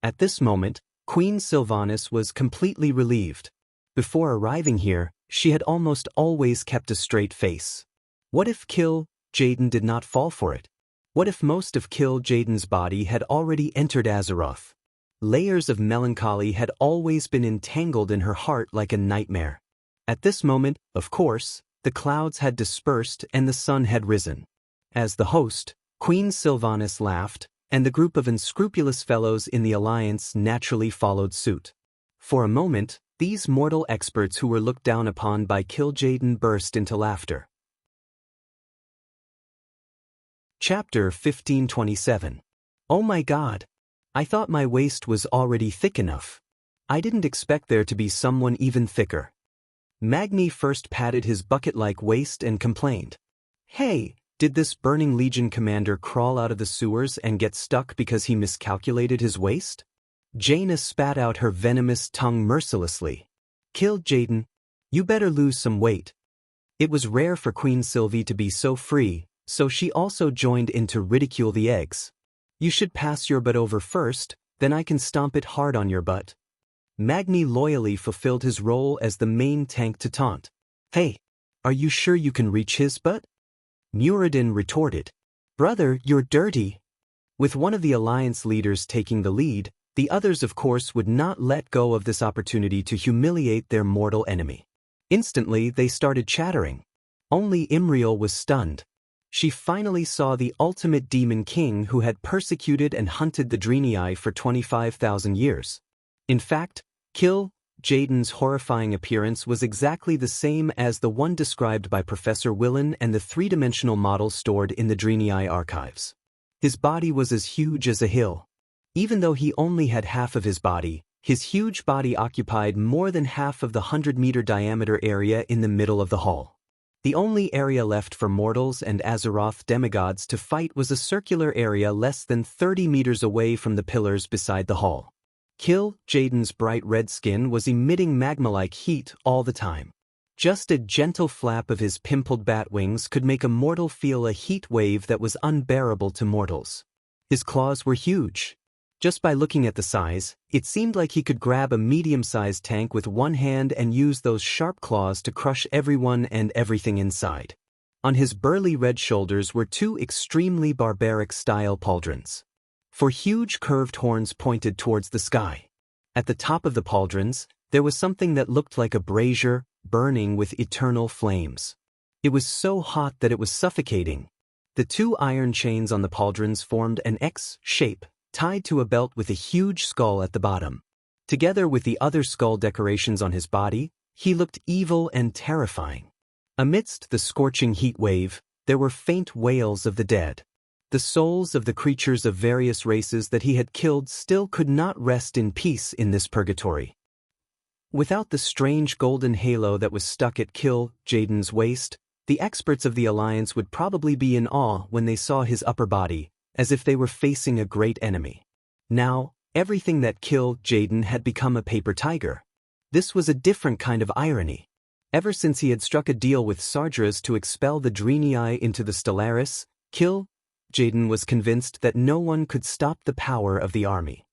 At this moment, Queen Sylvanas was completely relieved. Before arriving here, she had almost always kept a straight face. What if Jaden did not fall for it? What if most of Jaden's body had already entered Azeroth? Layers of melancholy had always been entangled in her heart like a nightmare. At this moment, of course, the clouds had dispersed and the sun had risen. As the host, Queen Sylvanas laughed, and the group of unscrupulous fellows in the Alliance naturally followed suit. For a moment, these mortal experts who were looked down upon by Jaden burst into laughter. Chapter 1527. Oh my God! I thought my waist was already thick enough. I didn't expect there to be someone even thicker. Magni first patted his bucket-like waist and complained. Hey, did this Burning Legion commander crawl out of the sewers and get stuck because he miscalculated his waist? Jaina spat out her venomous tongue mercilessly. Jaden. You better lose some weight. It was rare for Queen Sylvie to be so free, so she also joined in to ridicule the eggs. You should pass your butt over first, then I can stomp it hard on your butt. Magni loyally fulfilled his role as the main tank to taunt. Hey, are you sure you can reach his butt? Muradin retorted. Brother, you're dirty. With one of the Alliance leaders taking the lead, the others of course would not let go of this opportunity to humiliate their mortal enemy. Instantly they started chattering. Only Imriel was stunned. She finally saw the ultimate demon king who had persecuted and hunted the Draenei for 25,000 years. In fact, Jaden's horrifying appearance was exactly the same as the one described by Professor Willen and the three-dimensional model stored in the Draenei archives. His body was as huge as a hill. Even though he only had half of his huge body occupied more than half of the 100-meter diameter area in the middle of the hall. The only area left for mortals and Azeroth demigods to fight was a circular area less than 30 meters away from the pillars beside the hall. Jaden's bright red skin was emitting magma-like heat all the time. Just a gentle flap of his pimpled bat wings could make a mortal feel a heat wave that was unbearable to mortals. His claws were huge. Just by looking at the size, it seemed like he could grab a medium-sized tank with one hand and use those sharp claws to crush everyone and everything inside. On his burly red shoulders were two extremely barbaric-style pauldrons. For huge curved horns pointed towards the sky. At the top of the pauldrons, there was something that looked like a brazier, burning with eternal flames. It was so hot that it was suffocating. The two iron chains on the pauldrons formed an X shape, tied to a belt with a huge skull at the bottom. Together with the other skull decorations on his body, he looked evil and terrifying. Amidst the scorching heat wave, there were faint wails of the dead. The souls of the creatures of various races that he had killed still could not rest in peace in this purgatory. Without the strange golden halo that was stuck at Jaden's waist, the experts of the Alliance would probably be in awe when they saw his upper body, as if they were facing a great enemy. Now, everything that Jaden had become a paper tiger. This was a different kind of irony. Ever since he had struck a deal with Sargeras to expel the Draenei into the Stellaris, Jaden was convinced that no one could stop the power of the army.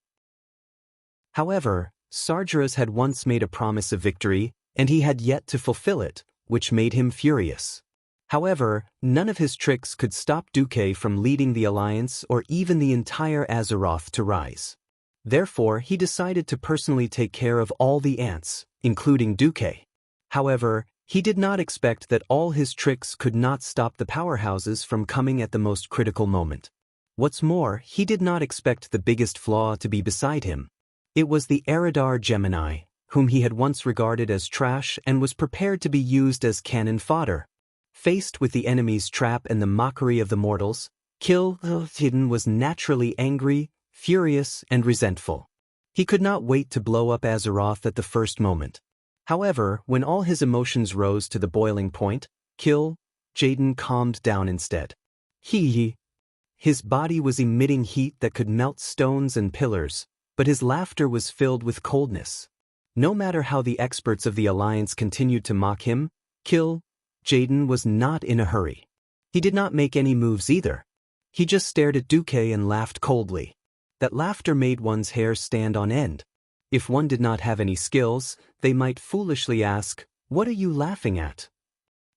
However, Sargeras had once made a promise of victory, and he had yet to fulfill it, which made him furious. However, none of his tricks could stop Duque from leading the Alliance or even the entire Azeroth to rise. Therefore, he decided to personally take care of all the ants, including Duque. However, he did not expect that all his tricks could not stop the powerhouses from coming at the most critical moment. What's more, he did not expect the biggest flaw to be beside him. It was the Eridar Gemini, whom he had once regarded as trash and was prepared to be used as cannon fodder. Faced with the enemy's trap and the mockery of the mortals, Jaden was naturally angry, furious, and resentful. He could not wait to blow up Azeroth at the first moment. However, when all his emotions rose to the boiling point, Jaden calmed down instead. His body was emitting heat that could melt stones and pillars, but his laughter was filled with coldness. No matter how the experts of the Alliance continued to mock him, Jaden was not in a hurry. He did not make any moves either. He just stared at Duque and laughed coldly. That laughter made one's hair stand on end. If one did not have any skills, they might foolishly ask, "What are you laughing at?"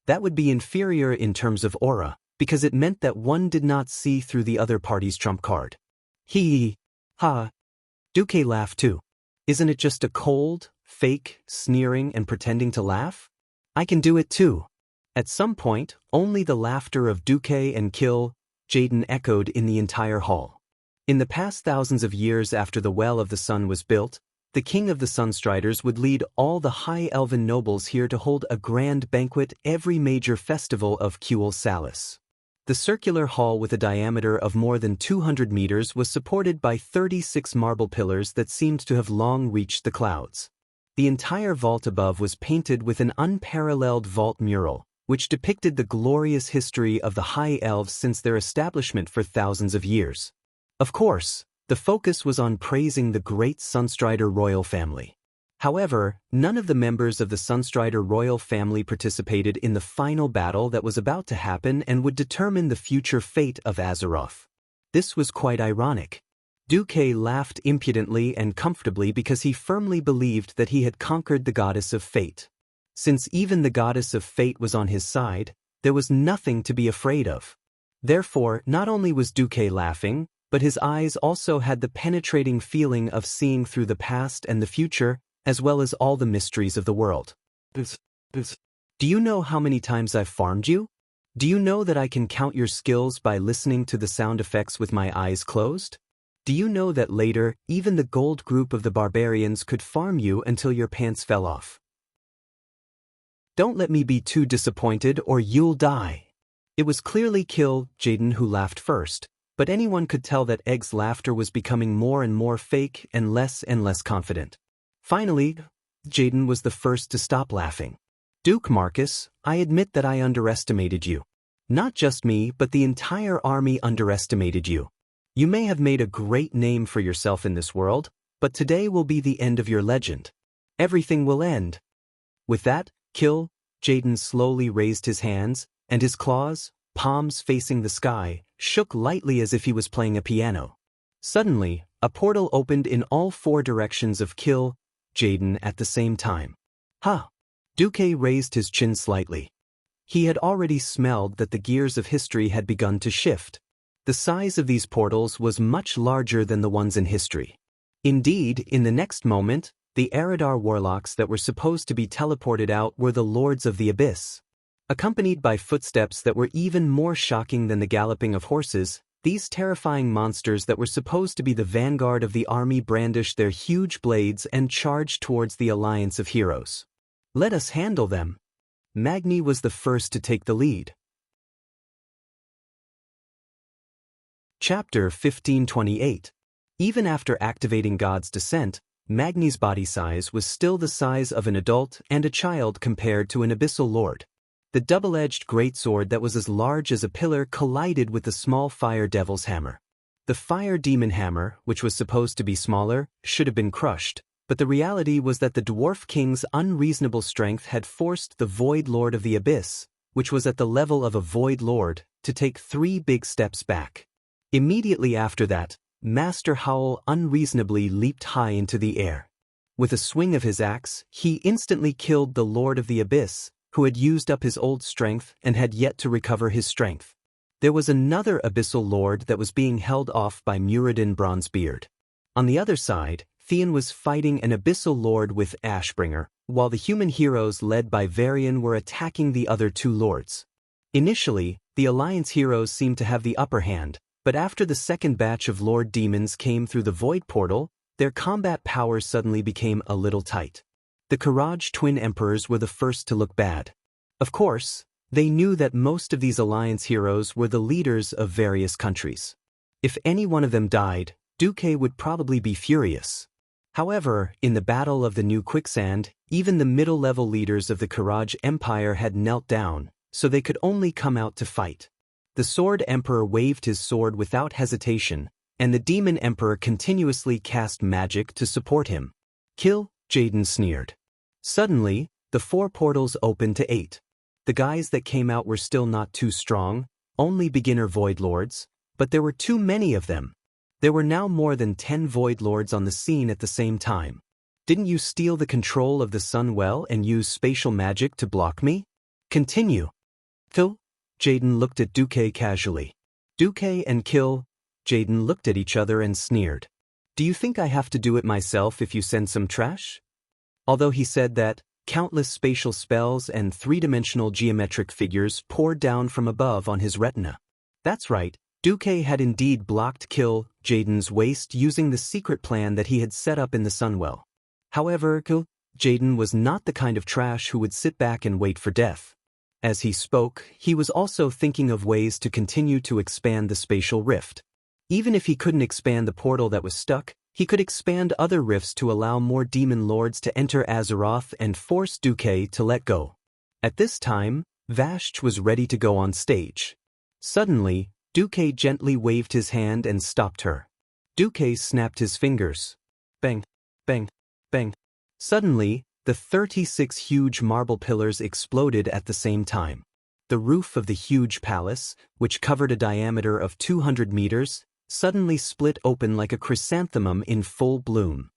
That would be inferior in terms of aura, because it meant that one did not see through the other party's trump card. Hee ha. Duque laughed too. Isn't it just a cold, fake, sneering and pretending to laugh? I can do it too. At some point, only the laughter of Duque and Jaden echoed in the entire hall. In the past thousands of years after the Well of the Sun was built, the king of the Sunstriders would lead all the high elven nobles here to hold a grand banquet every major festival of Kuel Salis. The circular hall with a diameter of more than 200 meters was supported by 36 marble pillars that seemed to have long reached the clouds. The entire vault above was painted with an unparalleled vault mural, which depicted the glorious history of the High Elves since their establishment for thousands of years. Of course, the focus was on praising the great Sunstrider royal family. However, none of the members of the Sunstrider royal family participated in the final battle that was about to happen and would determine the future fate of Azeroth. This was quite ironic. Duque laughed impudently and comfortably because he firmly believed that he had conquered the goddess of fate. Since even the goddess of fate was on his side, there was nothing to be afraid of. Therefore, not only was Duque laughing, but his eyes also had the penetrating feeling of seeing through the past and the future, as well as all the mysteries of the world. Do you know how many times I've farmed you? Do you know that I can count your skills by listening to the sound effects with my eyes closed? Do you know that later, even the gold group of the barbarians could farm you until your pants fell off? Don't let me be too disappointed or you'll die. It was clearly Jaden who laughed first, but anyone could tell that Egg's laughter was becoming more and more fake and less confident. Finally, Jaden was the first to stop laughing. Duke Marcus, I admit that I underestimated you. Not just me, but the entire army underestimated you. You may have made a great name for yourself in this world, but today will be the end of your legend. Everything will end. With that, Jaden slowly raised his hands, and his claws, palms facing the sky, shook lightly as if he was playing a piano. Suddenly, a portal opened in all four directions of Jaden at the same time. Ha! Duque raised his chin slightly. He had already smelled that the gears of history had begun to shift. The size of these portals was much larger than the ones in history. Indeed, in the next moment, the Eridar warlocks that were supposed to be teleported out were the Lords of the Abyss. Accompanied by footsteps that were even more shocking than the galloping of horses, these terrifying monsters that were supposed to be the vanguard of the army brandished their huge blades and charged towards the alliance of heroes. Let us handle them. Magni was the first to take the lead. Chapter 1528. Even after activating God's Descent, Magni's body size was still the size of an adult and a child compared to an abyssal lord. The double-edged greatsword that was as large as a pillar collided with the small fire devil's hammer. The fire demon hammer, which was supposed to be smaller, should have been crushed, but the reality was that the dwarf king's unreasonable strength had forced the Void Lord of the Abyss, which was at the level of a Void Lord, to take 3 big steps back. Immediately after that, Master Howl unreasonably leaped high into the air. With a swing of his axe, he instantly killed the Lord of the Abyss, who had used up his old strength and had yet to recover his strength. There was another abyssal lord that was being held off by Muradin Bronzebeard. On the other side, Theon was fighting an abyssal lord with Ashbringer, while the human heroes led by Varian were attacking the other 2 lords. Initially, the Alliance heroes seemed to have the upper hand, but after the second batch of Lord Demons came through the Void Portal, their combat powers suddenly became a little tight. The Karaj twin emperors were the first to look bad. Of course, they knew that most of these Alliance heroes were the leaders of various countries. If any one of them died, Duque would probably be furious. However, in the Battle of the New Quicksand, even the middle-level leaders of the Karaj Empire had knelt down, so they could only come out to fight. The Sword Emperor waved his sword without hesitation, and the Demon Emperor continuously cast magic to support him. Jaden sneered. Suddenly, the 4 portals opened to 8. The guys that came out were still not too strong, only beginner Void Lords, but there were too many of them. There were now more than 10 Void Lords on the scene at the same time. Didn't you steal the control of the sun well and use spatial magic to block me? Continue. Kill. Jaden looked at Duque casually. Duque and Kill. Jaden looked at each other and sneered. Do you think I have to do it myself if you send some trash? Although he said that, countless spatial spells and three-dimensional geometric figures poured down from above on his retina. That's right, Duque had indeed blocked Kill Jaden's waste using the secret plan that he had set up in the Sunwell. However, Jaden was not the kind of trash who would sit back and wait for death. As he spoke, he was also thinking of ways to continue to expand the spatial rift. Even if he couldn't expand the portal that was stuck, he could expand other rifts to allow more demon lords to enter Azeroth and force Duque to let go. At this time, Vashj was ready to go on stage. Suddenly, Duque gently waved his hand and stopped her. Duque snapped his fingers. Bang, bang, bang. Suddenly, the 36 huge marble pillars exploded at the same time. The roof of the huge palace, which covered a diameter of 200 meters, suddenly split open like a chrysanthemum in full bloom.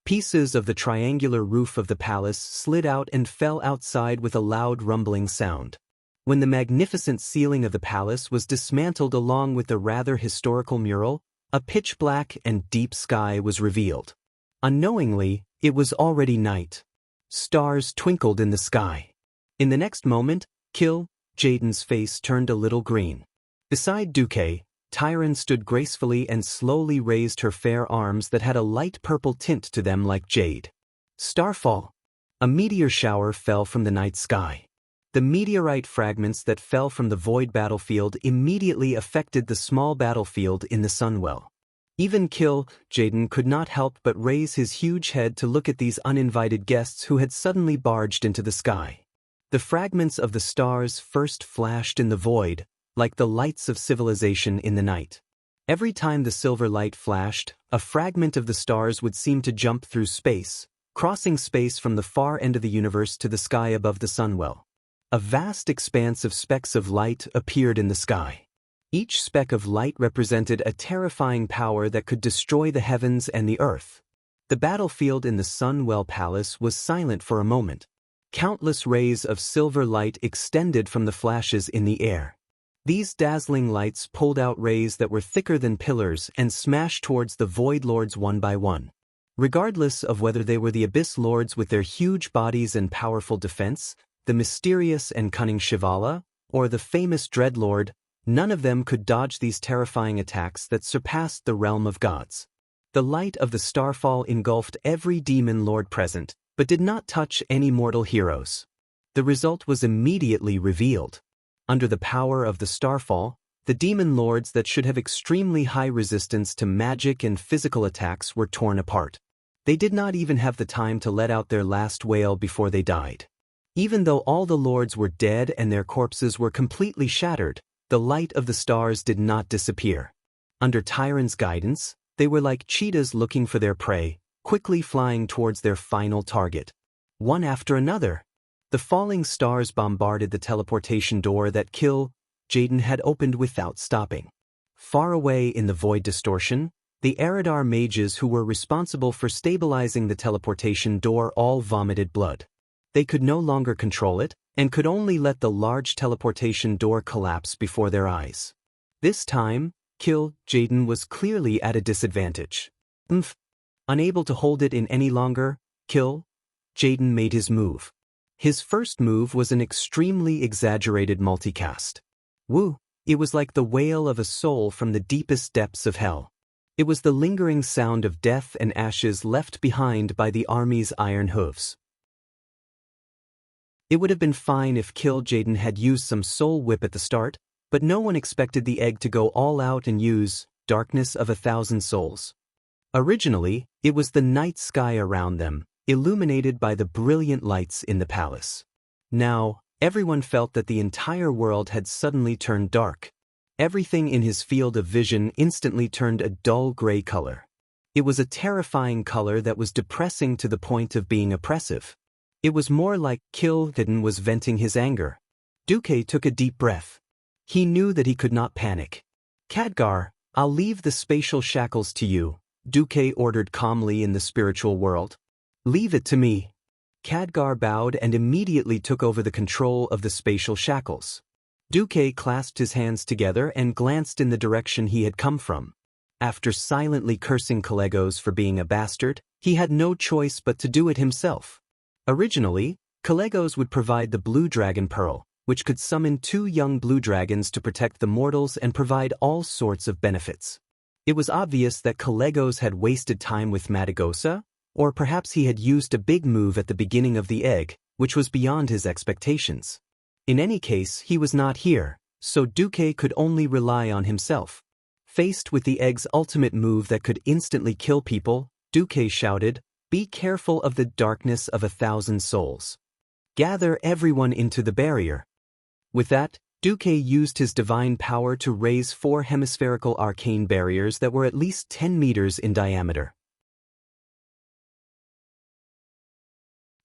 Pieces of the triangular roof of the palace slid out and fell outside with a loud rumbling sound. When the magnificent ceiling of the palace was dismantled along with the rather historical mural, a pitch-black and deep sky was revealed. Unknowingly, it was already night. Stars twinkled in the sky. In the next moment, Kill Jaden's face turned a little green. Beside Duque, Tyron stood gracefully and slowly raised her fair arms that had a light purple tint to them like jade. Starfall. A meteor shower fell from the night sky. The meteorite fragments that fell from the void battlefield immediately affected the small battlefield in the Sunwell. Even Kill Jaden could not help but raise his huge head to look at these uninvited guests who had suddenly barged into the sky. The fragments of the stars first flashed in the void, like the lights of civilization in the night. Every time the silver light flashed, a fragment of the stars would seem to jump through space, crossing space from the far end of the universe to the sky above the Sunwell. A vast expanse of specks of light appeared in the sky. Each speck of light represented a terrifying power that could destroy the heavens and the earth. The battlefield in the Sunwell Palace was silent for a moment. Countless rays of silver light extended from the flashes in the air. These dazzling lights pulled out rays that were thicker than pillars and smashed towards the Void Lords one by one. Regardless of whether they were the Abyss Lords with their huge bodies and powerful defense, the mysterious and cunning Shivala, or the famous Dreadlord, none of them could dodge these terrifying attacks that surpassed the realm of gods. The light of the starfall engulfed every demon lord present, but did not touch any mortal heroes. The result was immediately revealed. Under the power of the starfall, the demon lords that should have extremely high resistance to magic and physical attacks were torn apart. They did not even have the time to let out their last wail before they died. Even though all the lords were dead and their corpses were completely shattered, the light of the stars did not disappear. Under Tyron's guidance, they were like cheetahs looking for their prey, quickly flying towards their final target. One after another. The falling stars bombarded the teleportation door that Kill Jaden had opened without stopping. Far away in the void distortion, the Eridar mages who were responsible for stabilizing the teleportation door all vomited blood. They could no longer control it, and could only let the large teleportation door collapse before their eyes. This time, Kill Jaden was clearly at a disadvantage. Unable to hold it in any longer, Kill Jaden made his move. His first move was an extremely exaggerated multicast. Woo! It was like the wail of a soul from the deepest depths of hell. It was the lingering sound of death and ashes left behind by the army's iron hooves. It would have been fine if Kill Jaden had used some soul whip at the start, but no one expected the egg to go all out and use Darkness of 1,000 Souls. Originally, it was the night sky around them, illuminated by the brilliant lights in the palace. Now, everyone felt that the entire world had suddenly turned dark. Everything in his field of vision instantly turned a dull gray color. It was a terrifying color that was depressing to the point of being oppressive. It was more like Kill Jaden was venting his anger. Duque took a deep breath. He knew that he could not panic. Khadgar, I'll leave the spatial shackles to you, Duque ordered calmly in the spiritual world. Leave it to me. Khadgar bowed and immediately took over the control of the spatial shackles. Duque clasped his hands together and glanced in the direction he had come from. After silently cursing Calegos for being a bastard, he had no choice but to do it himself. Originally, Calegos would provide the Blue Dragon Pearl, which could summon 2 young blue dragons to protect the mortals and provide all sorts of benefits. It was obvious that Calegos had wasted time with Madagosa, or perhaps he had used a big move at the beginning of the egg, which was beyond his expectations. In any case, he was not here, so Duque could only rely on himself. Faced with the egg's ultimate move that could instantly kill people, Duque shouted, "Be careful of the darkness of 1,000 souls. Gather everyone into the barrier." With that, Duque used his divine power to raise 4 hemispherical arcane barriers that were at least 10 meters in diameter.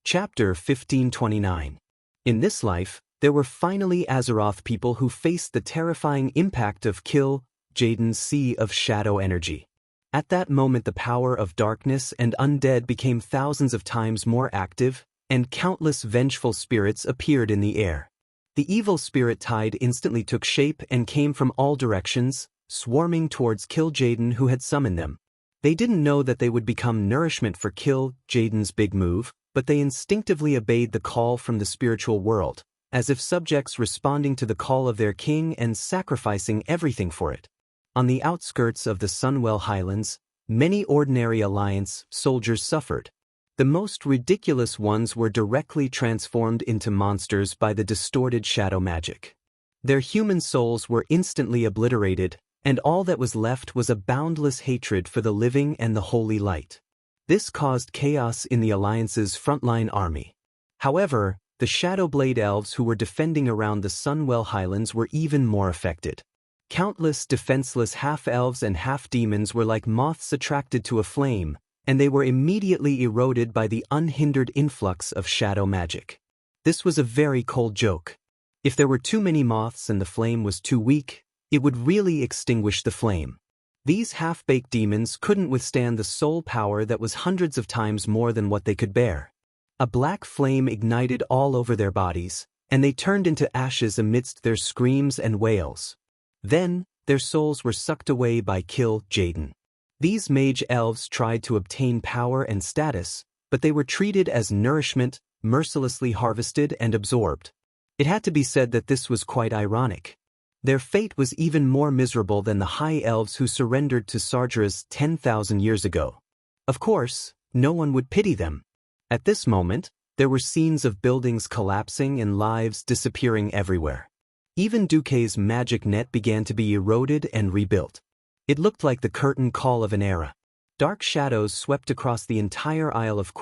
Chapter 1529. In this life, there were finally Azeroth people who faced the terrifying impact of Jaden's sea of shadow energy. At that moment the power of darkness and undead became thousands of times more active, and countless vengeful spirits appeared in the air. The evil spirit tide instantly took shape and came from all directions, swarming towards Jaden who had summoned them. They didn't know that they would become nourishment for Jaden's big move, but they instinctively obeyed the call from the spiritual world, as if subjects responding to the call of their king and sacrificing everything for it. On the outskirts of the Sunwell Highlands, many ordinary Alliance soldiers suffered. The most ridiculous ones were directly transformed into monsters by the distorted shadow magic. Their human souls were instantly obliterated, and all that was left was a boundless hatred for the living and the holy light. This caused chaos in the Alliance's frontline army. However, the Shadowblade elves who were defending around the Sunwell Highlands were even more affected. Countless defenseless half-elves and half-demons were like moths attracted to a flame, and they were immediately eroded by the unhindered influx of shadow magic. This was a very cold joke. If there were too many moths and the flame was too weak, it would really extinguish the flame. These half-baked demons couldn't withstand the soul power that was hundreds of times more than what they could bear. A black flame ignited all over their bodies, and they turned into ashes amidst their screams and wails. Then, their souls were sucked away by Jaden. These mage elves tried to obtain power and status, but they were treated as nourishment, mercilessly harvested and absorbed. It had to be said that this was quite ironic. Their fate was even more miserable than the high elves who surrendered to Sargeras 10,000 years ago. Of course, no one would pity them. At this moment, there were scenes of buildings collapsing and lives disappearing everywhere. Even Duque's magic net began to be eroded and rebuilt. It looked like the curtain call of an era. Dark shadows swept across the entire Isle of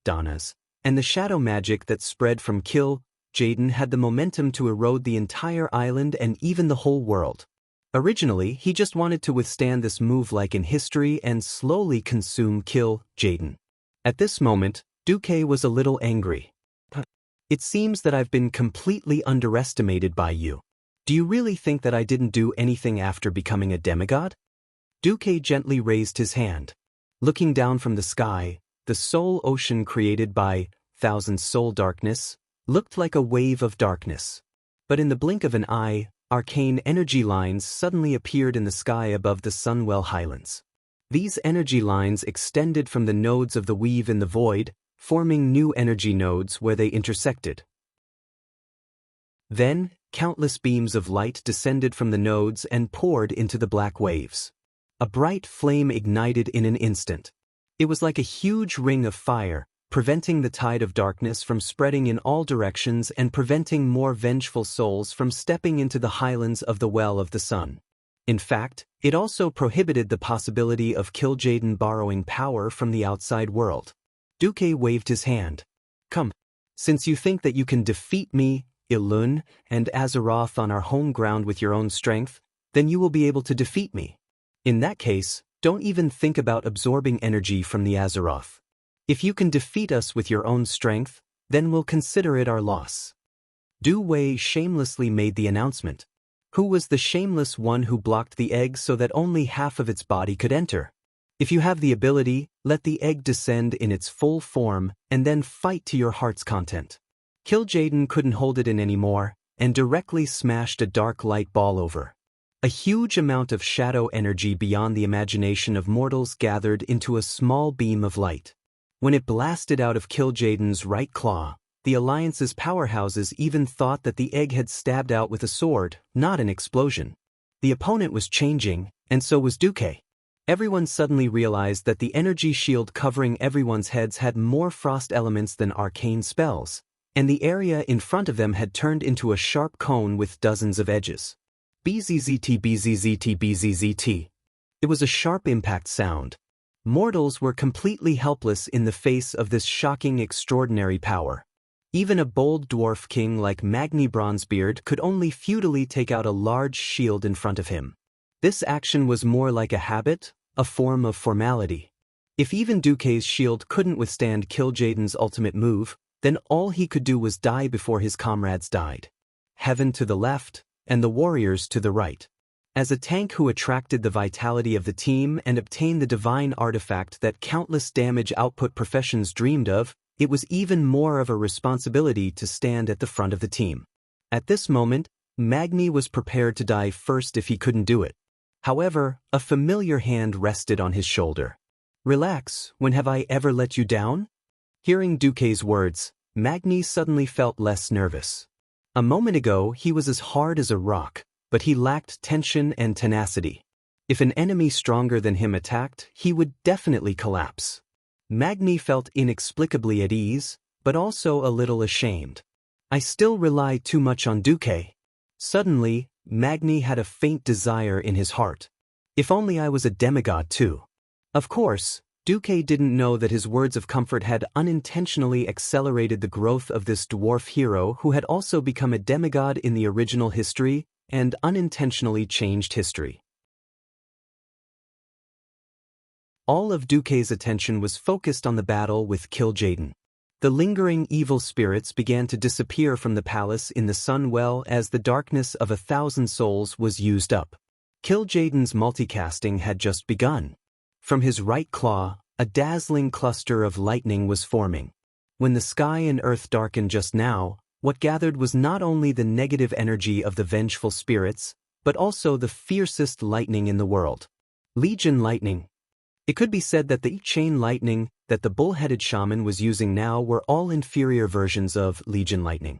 Donnas, and the shadow magic that spread from Jaden had the momentum to erode the entire island and even the whole world. Originally, he just wanted to withstand this move like in history and slowly consume Jaden. At this moment, Duque was a little angry. "It seems that I've been completely underestimated by you. Do you really think that I didn't do anything after becoming a demigod?" Duque gently raised his hand. Looking down from the sky, the soul ocean created by Thousand Soul Darkness looked like a wave of darkness. But in the blink of an eye, arcane energy lines suddenly appeared in the sky above the Sunwell Highlands. These energy lines extended from the nodes of the weave in the void, forming new energy nodes where they intersected. Then, countless beams of light descended from the nodes and poured into the black waves. A bright flame ignited in an instant. It was like a huge ring of fire, preventing the tide of darkness from spreading in all directions and preventing more vengeful souls from stepping into the highlands of the Well of the Sun. In fact, it also prohibited the possibility of Jaden borrowing power from the outside world. Duque waved his hand. "Come. Since you think that you can defeat me, Ilun, and Azeroth on our home ground with your own strength, then you will be able to defeat me. In that case, don't even think about absorbing energy from the Azeroth. If you can defeat us with your own strength, then we'll consider it our loss." Du Wei shamelessly made the announcement. Who was the shameless one who blocked the egg so that only half of its body could enter? If you have the ability, let the egg descend in its full form and then fight to your heart's content. Kil'jaeden couldn't hold it in anymore and directly smashed a dark light ball over. A huge amount of shadow energy beyond the imagination of mortals gathered into a small beam of light. When it blasted out of Kil'jaeden's right claw, the Alliance's powerhouses even thought that the egg had stabbed out with a sword, not an explosion. The opponent was changing, and so was Duque. Everyone suddenly realized that the energy shield covering everyone's heads had more frost elements than arcane spells, and the area in front of them had turned into a sharp cone with dozens of edges. BZZT BZZT BZZT. It was a sharp impact sound. Mortals were completely helpless in the face of this shocking, extraordinary power. Even a bold dwarf king like Magni Bronzebeard could only futilely take out a large shield in front of him. This action was more like a habit, a form of formality. If even Duque's shield couldn't withstand Kil'jaeden's ultimate move, then all he could do was die before his comrades died. Heaven to the left, and the warriors to the right. As a tank who attracted the vitality of the team and obtained the divine artifact that countless damage output professions dreamed of, it was even more of a responsibility to stand at the front of the team. At this moment, Magni was prepared to die first if he couldn't do it. However, a familiar hand rested on his shoulder. "Relax, when have I ever let you down?" Hearing Duque's words, Magni suddenly felt less nervous. A moment ago, he was as hard as a rock, but he lacked tension and tenacity. If an enemy stronger than him attacked, he would definitely collapse. Magni felt inexplicably at ease, but also a little ashamed. "I still rely too much on Duque." Suddenly, Magni had a faint desire in his heart. If only I was a demigod too. Of course, Duque didn't know that his words of comfort had unintentionally accelerated the growth of this dwarf hero who had also become a demigod in the original history and unintentionally changed history. All of Duque's attention was focused on the battle with Kil'jaeden. The lingering evil spirits began to disappear from the palace in the Sunwell as the darkness of 1,000 souls was used up. Kil'jaeden's multicasting had just begun. From his right claw, a dazzling cluster of lightning was forming. When the sky and earth darkened just now, what gathered was not only the negative energy of the vengeful spirits, but also the fiercest lightning in the world. Legion lightning. It could be said that the chain lightning that the bull-headed shaman was using now were all inferior versions of Legion lightning.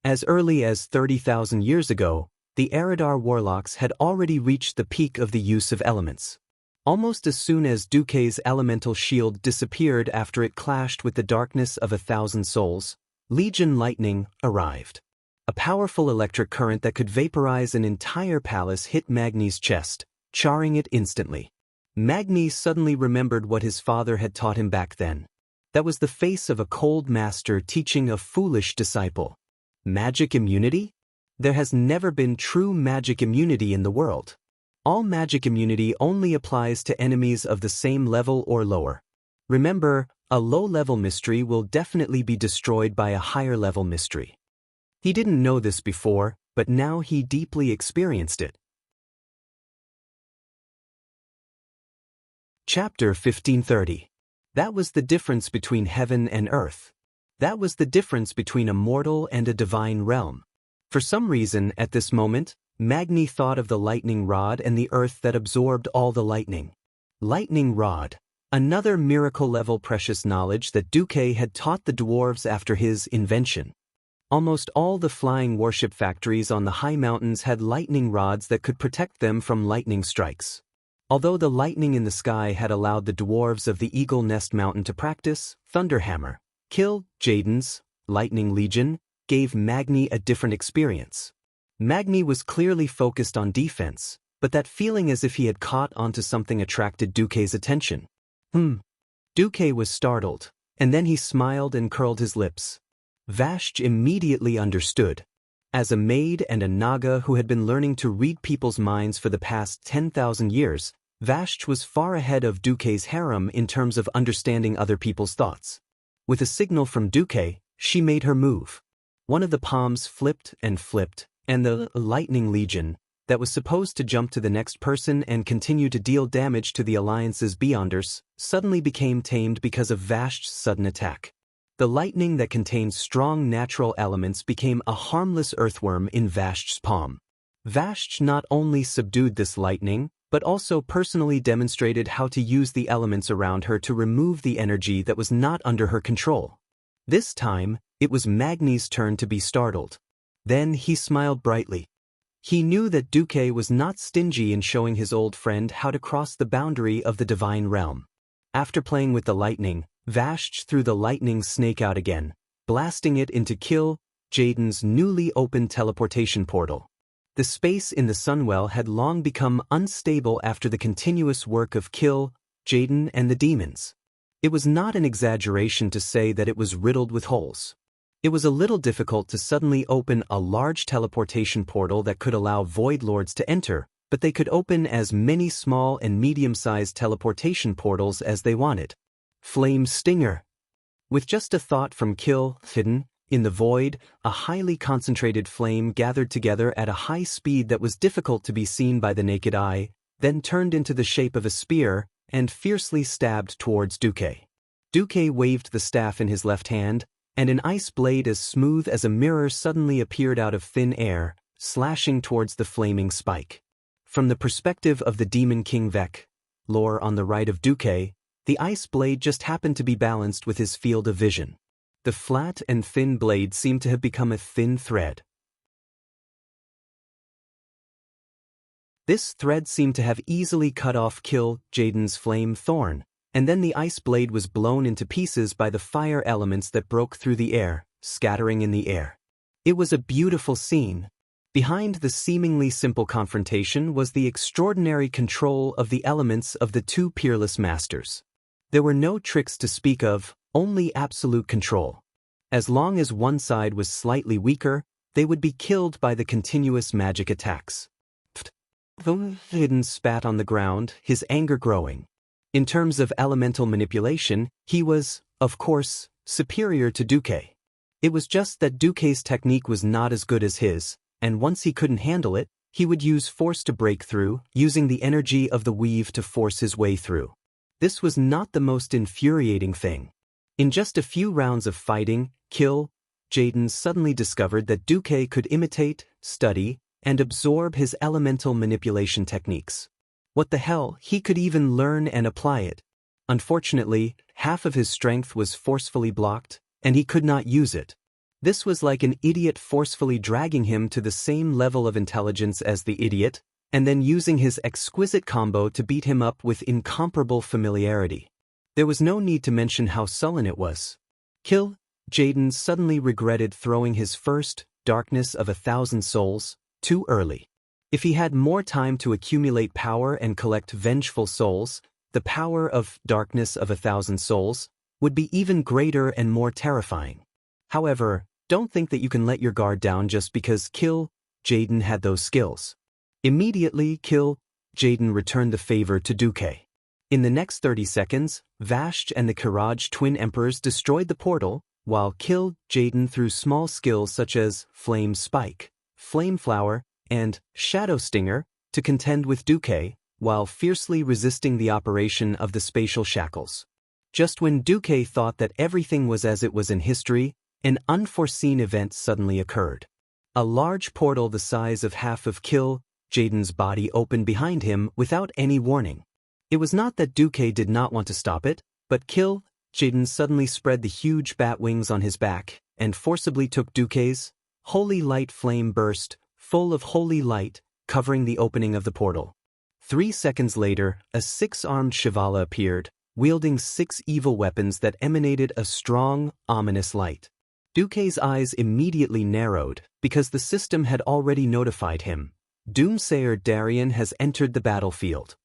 As early as 30,000 years ago, the Eridar warlocks had already reached the peak of the use of elements. Almost as soon as Duque's elemental shield disappeared after it clashed with the darkness of 1,000 souls, Legion lightning arrived. A powerful electric current that could vaporize an entire palace hit Magni's chest, charring it instantly. Magni suddenly remembered what his father had taught him back then. That was the face of a cold master teaching a foolish disciple. Magic immunity? There has never been true magic immunity in the world. All magic immunity only applies to enemies of the same level or lower. Remember, a low-level mystery will definitely be destroyed by a higher-level mystery. He didn't know this before, but now he deeply experienced it. Chapter 1530. That was the difference between heaven and earth. That was the difference between a mortal and a divine realm. For some reason, at this moment, Magni thought of the lightning rod and the earth that absorbed all the lightning. Lightning rod. Another miracle-level precious knowledge that Duque had taught the dwarves after his invention. Almost all the flying warship factories on the high mountains had lightning rods that could protect them from lightning strikes. Although the lightning in the sky had allowed the dwarves of the Eagle Nest Mountain to practice, Thunderhammer, Kil'jaeden's Lightning Legion, gave Magni a different experience. Magni was clearly focused on defense, but that feeling as if he had caught onto something attracted Duque's attention. Duque was startled, and then he smiled and curled his lips. Vashj immediately understood. As a maid and a Naga who had been learning to read people's minds for the past 10,000 years, Vashj was far ahead of Duque's harem in terms of understanding other people's thoughts. With a signal from Duque, she made her move. One of the palms flipped, and the Lightning Legion, that was supposed to jump to the next person and continue to deal damage to the Alliance's Beyonders, suddenly became tamed because of Vash's sudden attack. The lightning that contained strong natural elements became a harmless earthworm in Vash's palm. Vash not only subdued this lightning, but also personally demonstrated how to use the elements around her to remove the energy that was not under her control. This time, it was Magni's turn to be startled. Then he smiled brightly. He knew that Duque was not stingy in showing his old friend how to cross the boundary of the divine realm. After playing with the lightning, Vash threw the lightning snake out again, blasting it into Kill Jaden's newly opened teleportation portal. The space in the Sunwell had long become unstable after the continuous work of Kill Jaden and the demons. It was not an exaggeration to say that it was riddled with holes. It was a little difficult to suddenly open a large teleportation portal that could allow Void Lords to enter, but they could open as many small and medium-sized teleportation portals as they wanted. Flame Stinger. With just a thought from Kill, hidden in the void, a highly concentrated flame gathered together at a high speed that was difficult to be seen by the naked eye, then turned into the shape of a spear and fiercely stabbed towards Duque. Duque waved the staff in his left hand, and an ice blade as smooth as a mirror suddenly appeared out of thin air, slashing towards the flaming spike. From the perspective of the Demon King Vec, lore on the right of Duque, the ice blade just happened to be balanced with his field of vision. The flat and thin blade seemed to have become a thin thread. This thread seemed to have easily cut off Kill Jaden's flame thorn, and then the ice blade was blown into pieces by the fire elements that broke through the air, scattering in the air. It was a beautiful scene. Behind the seemingly simple confrontation was the extraordinary control of the elements of the two peerless masters. There were no tricks to speak of, only absolute control. As long as one side was slightly weaker, they would be killed by the continuous magic attacks. Hidden spat on the ground, his anger growing. In terms of elemental manipulation, he was, of course, superior to Duque. It was just that Duque's technique was not as good as his, and once he couldn't handle it, he would use force to break through, using the energy of the weave to force his way through. This was not the most infuriating thing. In just a few rounds of fighting, Kill Jaden suddenly discovered that Duque could imitate, study, and absorb his elemental manipulation techniques. What the hell, he could even learn and apply it. Unfortunately, half of his strength was forcefully blocked, and he could not use it. This was like an idiot forcefully dragging him to the same level of intelligence as the idiot, and then using his exquisite combo to beat him up with incomparable familiarity. There was no need to mention how sullen it was. Kill Jaden suddenly regretted throwing his first Darkness of 1,000 Souls too early. If he had more time to accumulate power and collect vengeful souls, the power of Darkness of 1,000 Souls would be even greater and more terrifying. However, don't think that you can let your guard down just because Kill Jaden had those skills. Immediately, Kill Jaden returned the favor to Duque. In the next 30 seconds, Vash and the Kiraj twin emperors destroyed the portal, while Kill Jaden threw small skills such as Flame Spike, Flame Flower, and Shadow Stinger to contend with Duque, while fiercely resisting the operation of the spatial shackles. Just when Duque thought that everything was as it was in history, an unforeseen event suddenly occurred. A large portal the size of half of Kill Jaden's body opened behind him without any warning. It was not that Duque did not want to stop it, but Kill Jaden suddenly spread the huge bat wings on his back and forcibly took Duque's holy light flame burst, full of holy light, covering the opening of the portal. 3 seconds later, a 6-armed Shivala appeared, wielding 6 evil weapons that emanated a strong, ominous light. Duque's eyes immediately narrowed, because the system had already notified him. Doomsayer Darien has entered the battlefield.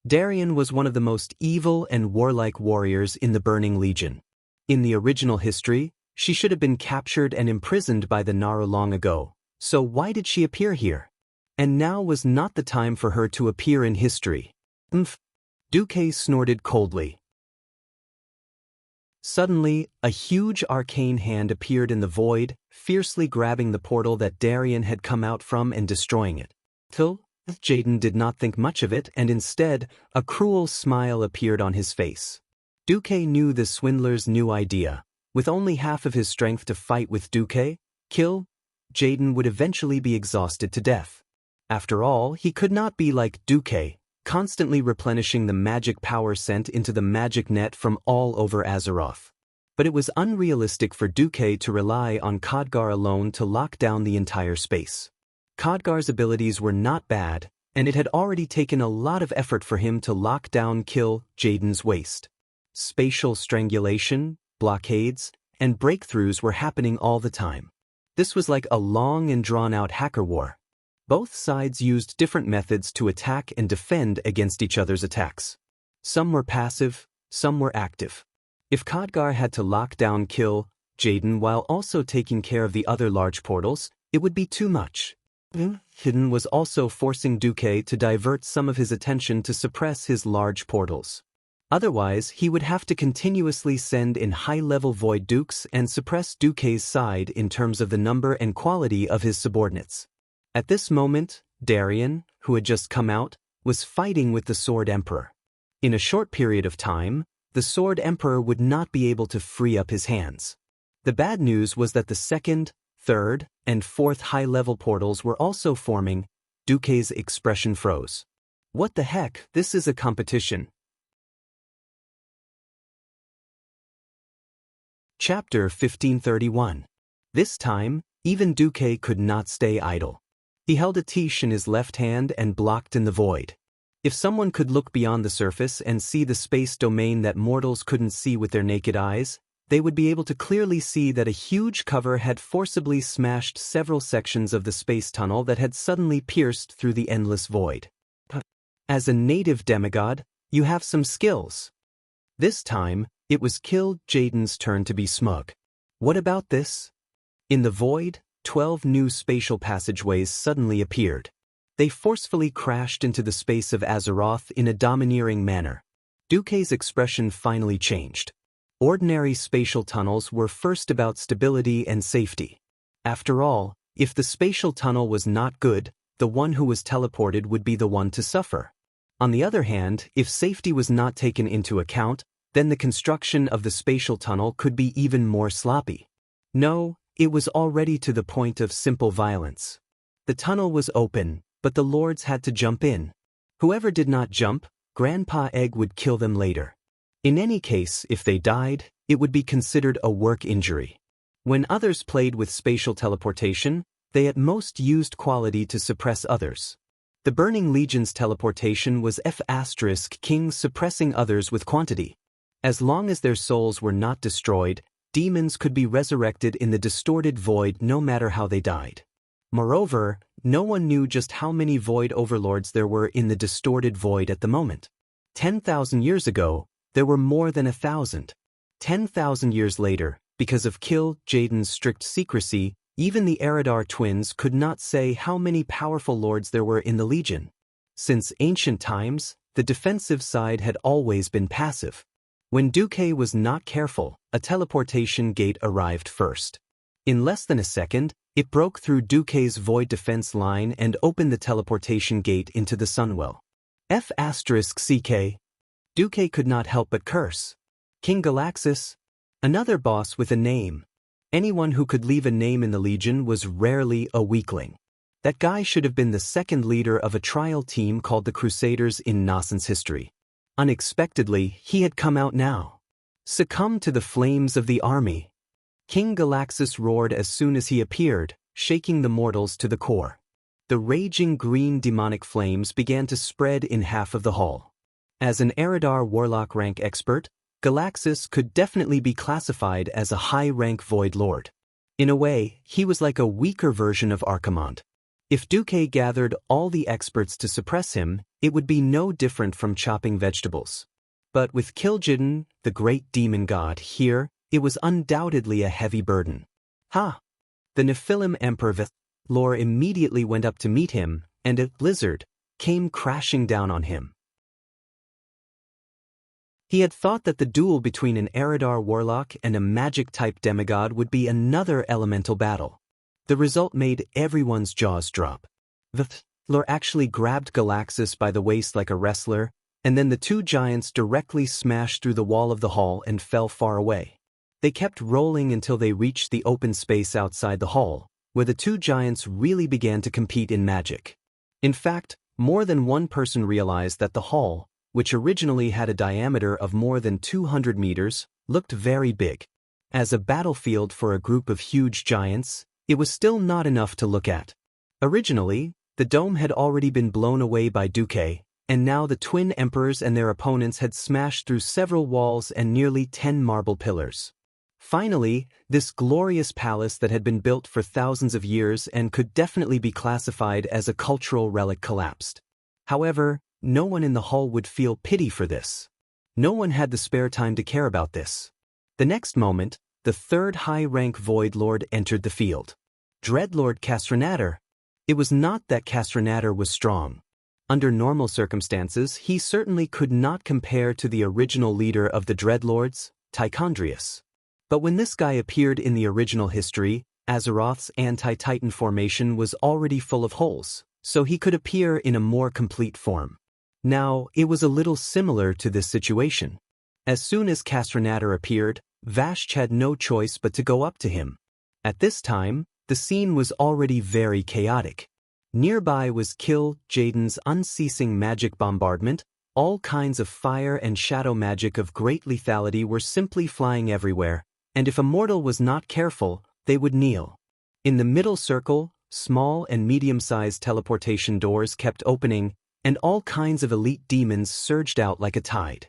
Darien was one of the most evil and warlike warriors in the Burning Legion. In the original history, she should have been captured and imprisoned by the Naru long ago, so why did she appear here? And now was not the time for her to appear in history. Duque snorted coldly. Suddenly, a huge arcane hand appeared in the void, fiercely grabbing the portal that Darien had come out from and destroying it. Till, Jaden did not think much of it, and instead, a cruel smile appeared on his face. Duque knew the swindler's new idea. With only half of his strength to fight with Duque, Jaden would eventually be exhausted to death. After all, he could not be like Duque, constantly replenishing the magic power sent into the magic net from all over Azeroth. But it was unrealistic for Duque to rely on Khadgar alone to lock down the entire space. Khadgar's abilities were not bad, and it had already taken a lot of effort for him to lock down Jaden's waste. Spatial strangulation, blockades, and breakthroughs were happening all the time. This was like a long and drawn-out hacker war. Both sides used different methods to attack and defend against each other's attacks. Some were passive, some were active. If Khadgar had to lock down Jaden while also taking care of the other large portals, it would be too much. Hidden was also forcing Duque to divert some of his attention to suppress his large portals. Otherwise, he would have to continuously send in high-level Void Dukes and suppress Duque's side in terms of the number and quality of his subordinates. At this moment, Darien, who had just come out, was fighting with the Sword Emperor. In a short period of time, the Sword Emperor would not be able to free up his hands. The bad news was that the second, third, and fourth high-level portals were also forming. Duque's expression froze. What the heck, this is a competition. Chapter 1531. This time, even Duque could not stay idle. He held a tiche in his left hand and blocked in the void. If someone could look beyond the surface and see the space domain that mortals couldn't see with their naked eyes, they would be able to clearly see that a huge cover had forcibly smashed several sections of the space tunnel that had suddenly pierced through the endless void. As a native demigod, you have some skills. This time, it was Jaden's turn to be smug. What about this? In the void, 12 new spatial passageways suddenly appeared. They forcefully crashed into the space of Azeroth in a domineering manner. Duque's expression finally changed. Ordinary spatial tunnels were first about stability and safety. After all, if the spatial tunnel was not good, the one who was teleported would be the one to suffer. On the other hand, if safety was not taken into account, then the construction of the spatial tunnel could be even more sloppy. No, it was already to the point of simple violence. The tunnel was open, but the lords had to jump in. Whoever did not jump, Grandpa Egg would kill them later. In any case, if they died, it would be considered a work injury. When others played with spatial teleportation, they at most used quality to suppress others. The Burning Legion's teleportation was Kings suppressing others with quantity. As long as their souls were not destroyed, demons could be resurrected in the distorted void no matter how they died. Moreover, no one knew just how many void overlords there were in the distorted void at the moment. 10,000 years ago, there were more than 1,000. 10,000 years later, because of Jaden's strict secrecy, even the Eridar twins could not say how many powerful lords there were in the Legion. Since ancient times, the defensive side had always been passive. When Duque was not careful, a teleportation gate arrived first. In less than a second, it broke through Duque's void defense line and opened the teleportation gate into the Sunwell. Duque could not help but curse. King Galaxus, another boss with a name. Anyone who could leave a name in the Legion was rarely a weakling. That guy should have been the second leader of a trial team called the Crusaders in Nascen's history. Unexpectedly, he had come out now. Succumb to the flames of the army. King Galaxus roared as soon as he appeared, shaking the mortals to the core. The raging green demonic flames began to spread in half of the hall. As an Eridar Warlock rank expert, Galaxus could definitely be classified as a high-rank Void Lord. In a way, he was like a weaker version of Archimonde. If Duque gathered all the experts to suppress him, it would be no different from chopping vegetables. But with Kil'jaeden, the great demon god, here, it was undoubtedly a heavy burden. Ha! The Nephilim Emperor Lore immediately went up to meet him, and a blizzard came crashing down on him. He had thought that the duel between an Eridar Warlock and a magic-type demigod would be another elemental battle. The result made everyone's jaws drop. Lor actually grabbed Galaxus by the waist like a wrestler, and then the two giants directly smashed through the wall of the hall and fell far away. They kept rolling until they reached the open space outside the hall, where the two giants really began to compete in magic. In fact, more than one person realized that the hall, which originally had a diameter of more than 200 meters, looked very big. As a battlefield for a group of huge giants, it was still not enough to look at. Originally, the dome had already been blown away by Duque, and now the twin emperors and their opponents had smashed through several walls and nearly 10 marble pillars. Finally, this glorious palace that had been built for thousands of years and could definitely be classified as a cultural relic collapsed. However, no one in the hall would feel pity for this. No one had the spare time to care about this. The next moment, the third high-rank Void Lord entered the field. Dreadlord Castranator. It was not that Castranator was strong. Under normal circumstances, he certainly could not compare to the original leader of the Dreadlords, Tichondrius. But when this guy appeared in the original history, Azeroth's anti-Titan formation was already full of holes, so he could appear in a more complete form. Now, it was a little similar to this situation. As soon as Castranator appeared, Vashj had no choice but to go up to him. At this time, the scene was already very chaotic. Nearby was Kill Jaden's unceasing magic bombardment. All kinds of fire and shadow magic of great lethality were simply flying everywhere, and if a mortal was not careful, they would kneel. In the middle circle, small and medium-sized teleportation doors kept opening, and all kinds of elite demons surged out like a tide.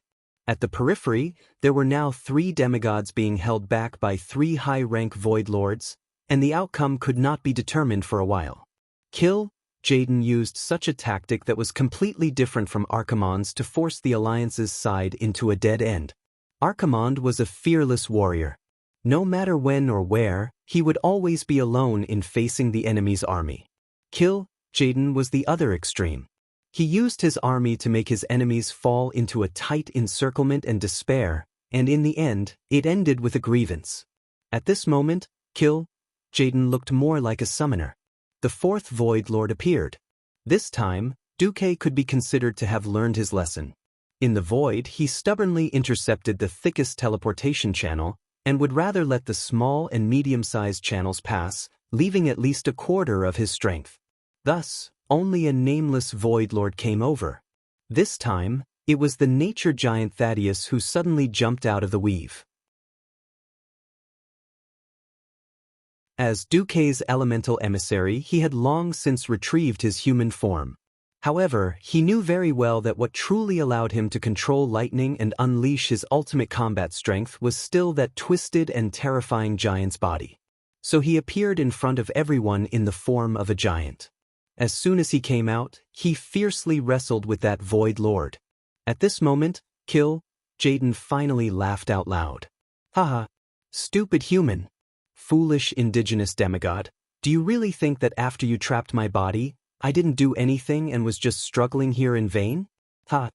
At the periphery, there were now 3 demigods being held back by 3 high-rank Void Lords, and the outcome could not be determined for a while. Kill Jaden used such a tactic that was completely different from Archimonde's to force the Alliance's side into a dead end. Archimonde was a fearless warrior. No matter when or where, he would always be alone in facing the enemy's army. Kill Jaden was the other extreme. He used his army to make his enemies fall into a tight encirclement and despair, and in the end, it ended with a grievance. At this moment, Kill Jaden looked more like a summoner. The 4th Void Lord appeared. This time, Duque could be considered to have learned his lesson. In the void, he stubbornly intercepted the thickest teleportation channel, and would rather let the small and medium-sized channels pass, leaving at least a quarter of his strength. Thus, only a nameless Void Lord came over. This time, it was the nature giant Thaddeus who suddenly jumped out of the weave. As Duque's elemental emissary, he had long since retrieved his human form. However, he knew very well that what truly allowed him to control lightning and unleash his ultimate combat strength was still that twisted and terrifying giant's body. So he appeared in front of everyone in the form of a giant. As soon as he came out, he fiercely wrestled with that Void Lord. At this moment, Kill Jaden finally laughed out loud. Haha, stupid human. Foolish indigenous demigod, do you really think that after you trapped my body, I didn't do anything and was just struggling here in vain? Ha!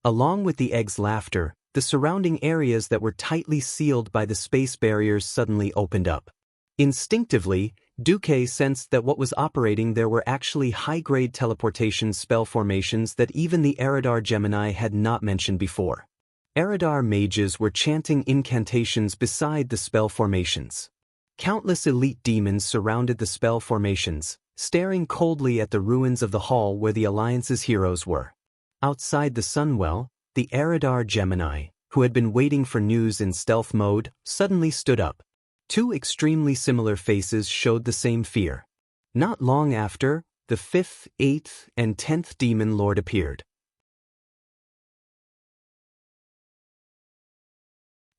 Along with the egg's laughter, the surrounding areas that were tightly sealed by the space barriers suddenly opened up. Instinctively, Duque sensed that what was operating there were actually high-grade teleportation spell formations that even the Eridar Gemini had not mentioned before. Eridar mages were chanting incantations beside the spell formations. Countless elite demons surrounded the spell formations, staring coldly at the ruins of the hall where the Alliance's heroes were. Outside the Sunwell, the Eridar Gemini, who had been waiting for news in stealth mode, suddenly stood up. 2 extremely similar faces showed the same fear. Not long after, the 5th, 8th, and 10th Demon Lord appeared.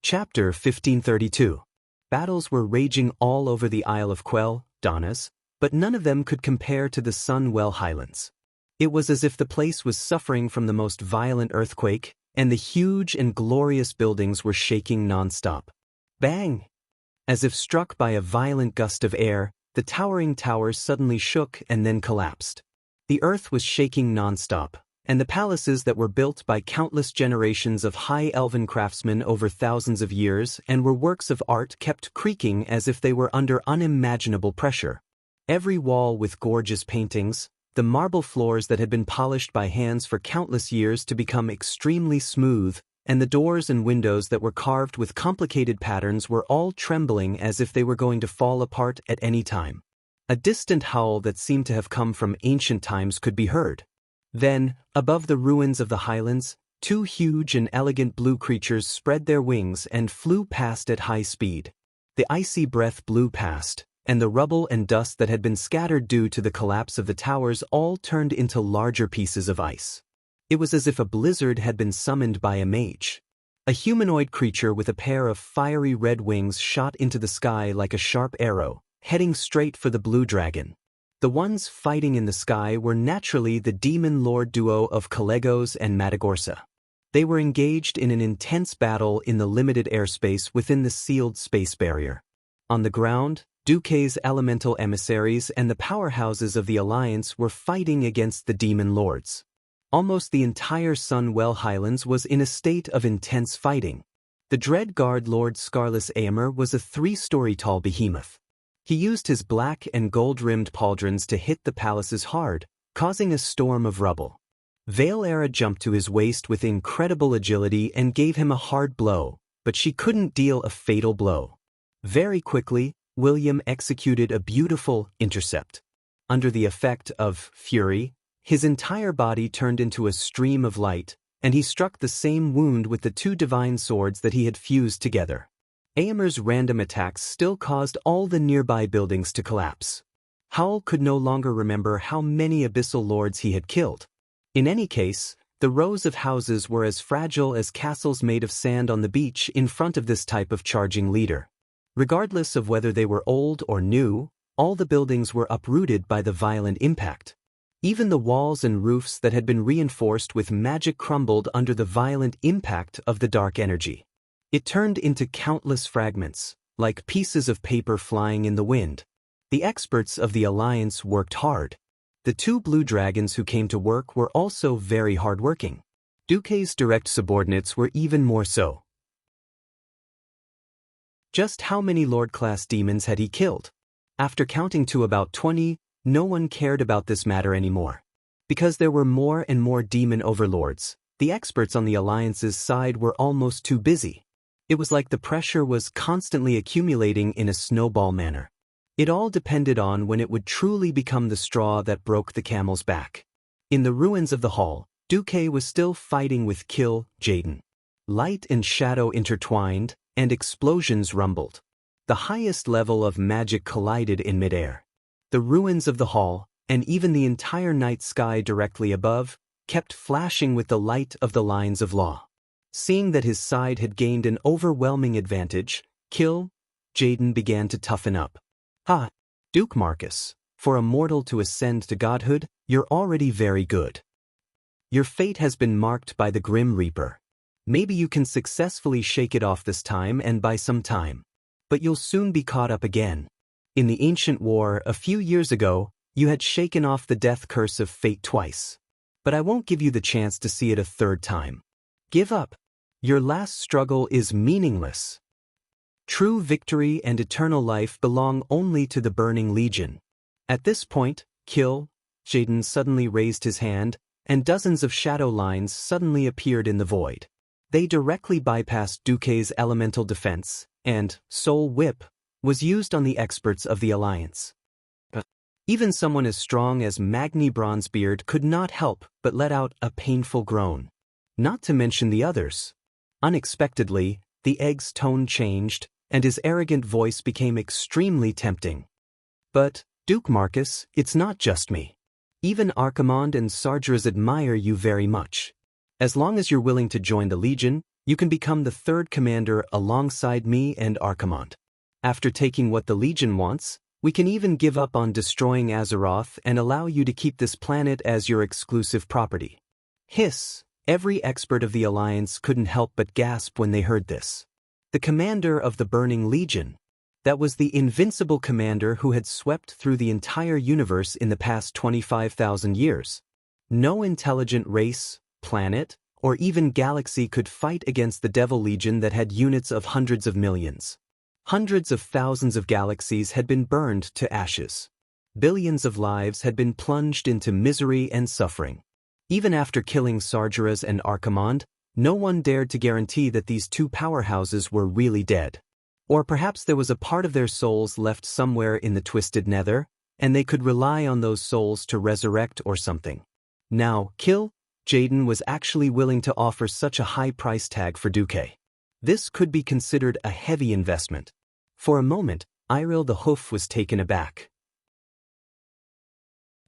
Chapter 1532. Battles were raging all over the Isle of Quell, Donnas, but none of them could compare to the Sunwell Highlands. It was as if the place was suffering from the most violent earthquake, and the huge and glorious buildings were shaking non-stop. Bang! As if struck by a violent gust of air, the towering towers suddenly shook and then collapsed. The earth was shaking non-stop, and the palaces that were built by countless generations of high elven craftsmen over thousands of years and were works of art kept creaking as if they were under unimaginable pressure. Every wall with gorgeous paintings, the marble floors that had been polished by hands for countless years to become extremely smooth, and the doors and windows that were carved with complicated patterns were all trembling as if they were going to fall apart at any time. A distant howl that seemed to have come from ancient times could be heard. Then, above the ruins of the highlands, two huge and elegant blue creatures spread their wings and flew past at high speed. The icy breath blew past, and the rubble and dust that had been scattered due to the collapse of the towers all turned into larger pieces of ice. It was as if a blizzard had been summoned by a mage. A humanoid creature with a pair of fiery red wings shot into the sky like a sharp arrow, heading straight for the blue dragon. The ones fighting in the sky were naturally the demon lord duo of Calegos and Matagorsa. They were engaged in an intense battle in the limited airspace within the sealed space barrier. On the ground, Duque's elemental emissaries and the powerhouses of the Alliance were fighting against the demon lords. Almost the entire Sunwell Highlands was in a state of intense fighting. The dread guard Lord Scarless Aemir was a 3-story-tall behemoth. He used his black and gold-rimmed pauldrons to hit the palaces hard, causing a storm of rubble. Valeera jumped to his waist with incredible agility and gave him a hard blow, but she couldn't deal a fatal blow. Very quickly, William executed a beautiful intercept. Under the effect of fury, his entire body turned into a stream of light, and he struck the same wound with the 2 divine swords that he had fused together. Aemir's random attacks still caused all the nearby buildings to collapse. Howl could no longer remember how many abyssal lords he had killed. In any case, the rows of houses were as fragile as castles made of sand on the beach in front of this type of charging leader. Regardless of whether they were old or new, all the buildings were uprooted by the violent impact. Even the walls and roofs that had been reinforced with magic crumbled under the violent impact of the dark energy. It turned into countless fragments, like pieces of paper flying in the wind. The experts of the Alliance worked hard. The 2 blue dragons who came to work were also very hardworking. Duque's direct subordinates were even more so. Just how many Lord-class demons had he killed? After counting to about 20, no one cared about this matter anymore. Because there were more and more demon overlords, the experts on the Alliance's side were almost too busy. It was like the pressure was constantly accumulating in a snowball manner. It all depended on when it would truly become the straw that broke the camel's back. In the ruins of the hall, Duque was still fighting with Kill Jaden. Light and shadow intertwined, and explosions rumbled. The highest level of magic collided in midair. The ruins of the hall, and even the entire night sky directly above, kept flashing with the light of the lines of law. Seeing that his side had gained an overwhelming advantage, Kill Jaden began to toughen up. "Ha, Duke Marcus, for a mortal to ascend to godhood, you're already very good. Your fate has been marked by the Grim Reaper. Maybe you can successfully shake it off this time and buy some time. But you'll soon be caught up again. In the ancient war a few years ago, you had shaken off the death curse of fate twice. But I won't give you the chance to see it a 3rd time. Give up. Your last struggle is meaningless. True victory and eternal life belong only to the Burning Legion." At this point, Kill Jaden suddenly raised his hand, and dozens of shadow lines suddenly appeared in the void. They directly bypassed Duque's elemental defense, and Soul Whip was used on the experts of the Alliance. Even someone as strong as Magni Bronzebeard could not help but let out a painful groan. Not to mention the others. Unexpectedly, the egg's tone changed, and his arrogant voice became extremely tempting. "But, Duke Marcus, it's not just me. Even Archimonde and Sargeras admire you very much. As long as you're willing to join the Legion, you can become the 3rd commander alongside me and Archimonde. After taking what the Legion wants, we can even give up on destroying Azeroth and allow you to keep this planet as your exclusive property." Hiss! Every expert of the Alliance couldn't help but gasp when they heard this. The commander of the Burning Legion. That was the invincible commander who had swept through the entire universe in the past 25,000 years. No intelligent race, planet, or even galaxy could fight against the Devil Legion that had units of hundreds of millions. Hundreds of thousands of galaxies had been burned to ashes. Billions of lives had been plunged into misery and suffering. Even after killing Sargeras and Archimonde, no one dared to guarantee that these two powerhouses were really dead. Or perhaps there was a part of their souls left somewhere in the twisted nether, and they could rely on those souls to resurrect or something. Now, Jaden was actually willing to offer such a high price tag for Duque. This could be considered a heavy investment. For a moment, Iril the Hoof was taken aback.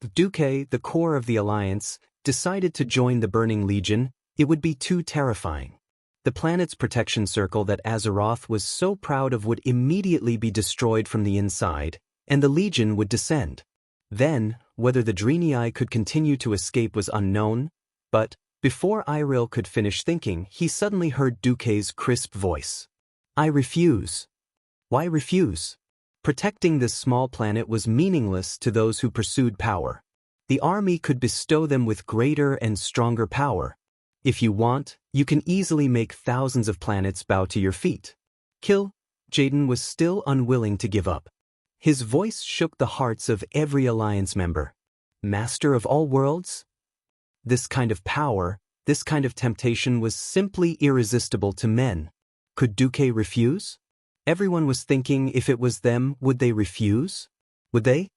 If Duque, the core of the Alliance, decided to join the Burning Legion, it would be too terrifying. The planet's protection circle that Azeroth was so proud of would immediately be destroyed from the inside, and the Legion would descend. Then, whether the Draenei could continue to escape was unknown, but before Iril could finish thinking, he suddenly heard Duque's crisp voice. "I refuse." Why refuse? Protecting this small planet was meaningless to those who pursued power. The army could bestow them with greater and stronger power. If you want, you can easily make thousands of planets bow to your feet. Jaden was still unwilling to give up. His voice shook the hearts of every Alliance member. Master of all worlds? This kind of power, this kind of temptation was simply irresistible to men. Could Duque refuse? Everyone was thinking if it was them, would they refuse? Would they?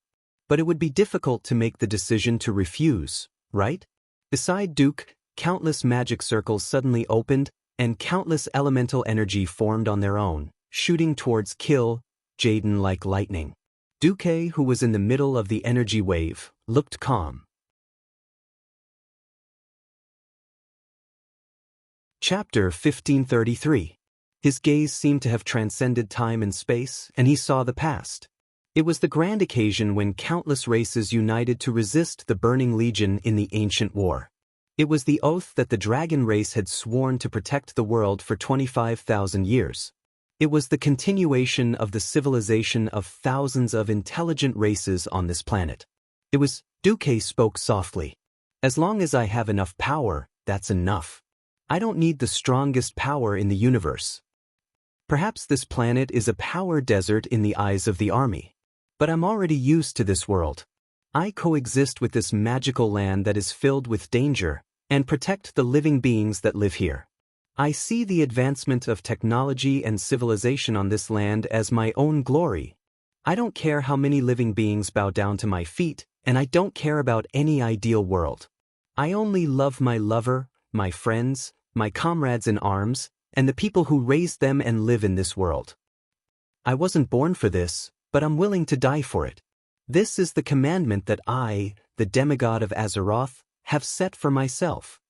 But it would be difficult to make the decision to refuse, right? Beside Duque, countless magic circles suddenly opened, and countless elemental energy formed on their own, shooting towards Jaden like lightning. Duque, who was in the middle of the energy wave, looked calm. Chapter 1533. His gaze seemed to have transcended time and space, and he saw the past. It was the grand occasion when countless races united to resist the Burning Legion in the ancient war. It was the oath that the dragon race had sworn to protect the world for 25,000 years. It was the continuation of the civilization of thousands of intelligent races on this planet. Duque spoke softly. As long as I have enough power, that's enough. I don't need the strongest power in the universe. Perhaps this planet is a power desert in the eyes of the army. But I'm already used to this world. I coexist with this magical land that is filled with danger, and protect the living beings that live here. I see the advancement of technology and civilization on this land as my own glory. I don't care how many living beings bow down to my feet, and I don't care about any ideal world. I only love my lover, my friends, my comrades in arms, and the people who raised them and live in this world. I wasn't born for this, but I'm willing to die for it. This is the commandment that I, the demigod of Azeroth, have set for myself.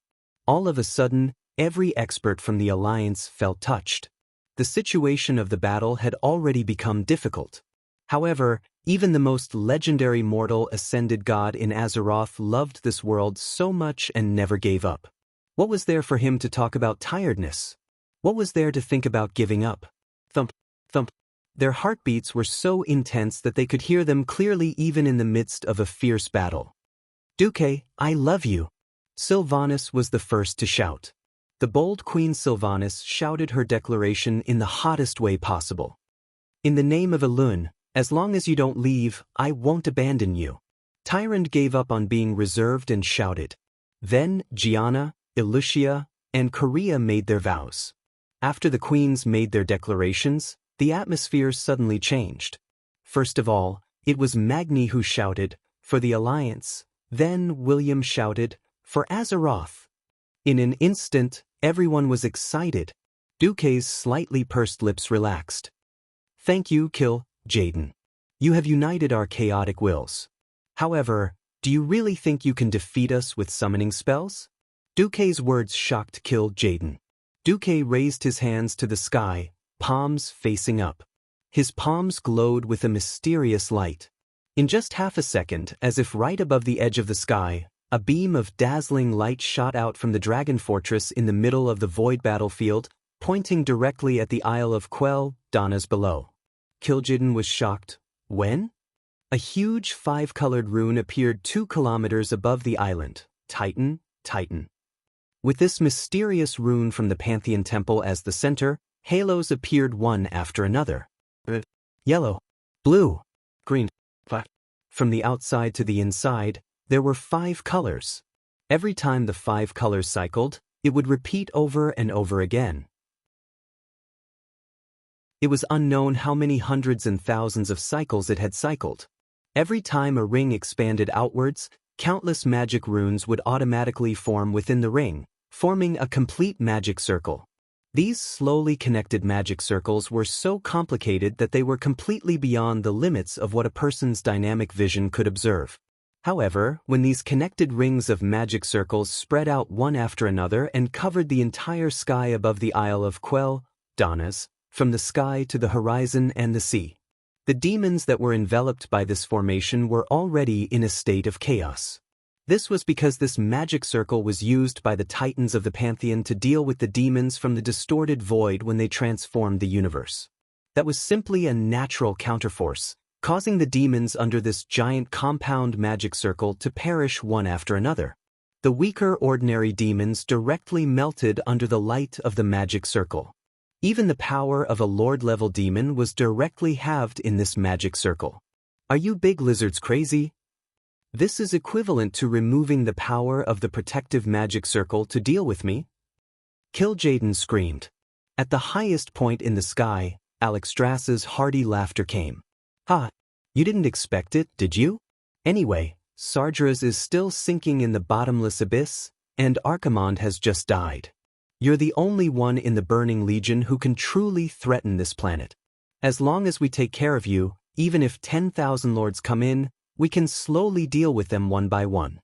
All of a sudden, every expert from the Alliance felt touched. The situation of the battle had already become difficult. However, even the most legendary mortal ascended god in Azeroth loved this world so much and never gave up. What was there for him to talk about tiredness? What was there to think about giving up? Thump, thump. Their heartbeats were so intense that they could hear them clearly even in the midst of a fierce battle. Duque, I love you. Sylvanas was the first to shout. The bold Queen Sylvanas shouted her declaration in the hottest way possible. In the name of Elune, as long as you don't leave, I won't abandon you. Tyrande gave up on being reserved and shouted. Then Gianna, Ilucia, and Korea made their vows. After the queens made their declarations, the atmosphere suddenly changed. First of all, it was Magni who shouted, for the Alliance. Then William shouted, for Azeroth. In an instant, everyone was excited. Duque's slightly pursed lips relaxed. Thank you, Jaden. You have united our chaotic wills. However, do you really think you can defeat us with summoning spells? Duque's words shocked Jaden. Duque raised his hands to the sky, palms facing up. His palms glowed with a mysterious light. In just half a second, as if right above the edge of the sky, a beam of dazzling light shot out from the dragon fortress in the middle of the void battlefield, pointing directly at the Isle of Donna's below. Jaden was shocked. When? A huge 5-colored rune appeared 2 kilometers above the island. Titan, Titan. With this mysterious rune from the Pantheon Temple as the center, halos appeared one after another. Yellow, blue, green, from the outside to the inside, there were 5 colors. Every time the 5 colors cycled, it would repeat over and over again. It was unknown how many hundreds and thousands of cycles it had cycled. Every time a ring expanded outwards, countless magic runes would automatically form within the ring, forming a complete magic circle. These slowly connected magic circles were so complicated that they were completely beyond the limits of what a person's dynamic vision could observe. However, when these connected rings of magic circles spread out one after another and covered the entire sky above the Isle of Quell, Danas, from the sky to the horizon and the sea, the demons that were enveloped by this formation were already in a state of chaos. This was because this magic circle was used by the titans of the pantheon to deal with the demons from the distorted void when they transformed the universe. That was simply a natural counterforce, causing the demons under this giant compound magic circle to perish one after another. The weaker ordinary demons directly melted under the light of the magic circle. Even the power of a lord-level demon was directly halved in this magic circle. Are you big lizards crazy? This is equivalent to removing the power of the protective magic circle to deal with me? Kil'jaeden screamed. At the highest point in the sky, Alexstrasza's hearty laughter came. Ha! You didn't expect it, did you? Anyway, Sargeras is still sinking in the bottomless abyss, and Archimonde has just died. You're the only one in the Burning Legion who can truly threaten this planet. As long as we take care of you, even if 10,000 lords come in, we can slowly deal with them one by one.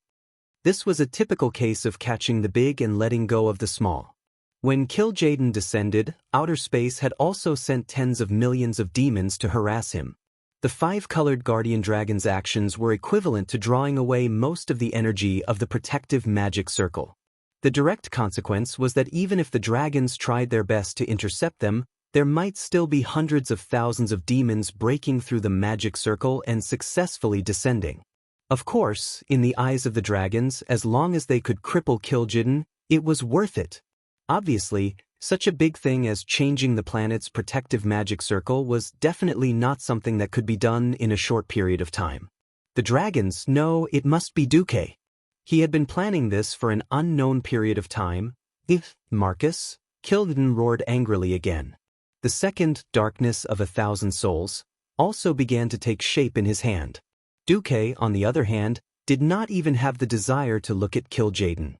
This was a typical case of catching the big and letting go of the small. When Kil'jaeden descended, outer space had also sent tens of millions of demons to harass him. The 5-colored guardian dragon's actions were equivalent to drawing away most of the energy of the protective magic circle. The direct consequence was that even if the dragons tried their best to intercept them, there might still be hundreds of thousands of demons breaking through the magic circle and successfully descending. Of course, in the eyes of the dragons, as long as they could cripple Kil'jaeden, it was worth it. Obviously, such a big thing as changing the planet's protective magic circle was definitely not something that could be done in a short period of time. The dragons know it must be Duque. He had been planning this for an unknown period of time. If Marcus, Kil'jaeden roared angrily again. The second darkness of 1,000 souls also began to take shape in his hand. Duque, on the other hand, did not even have the desire to look at Kil'jaeden.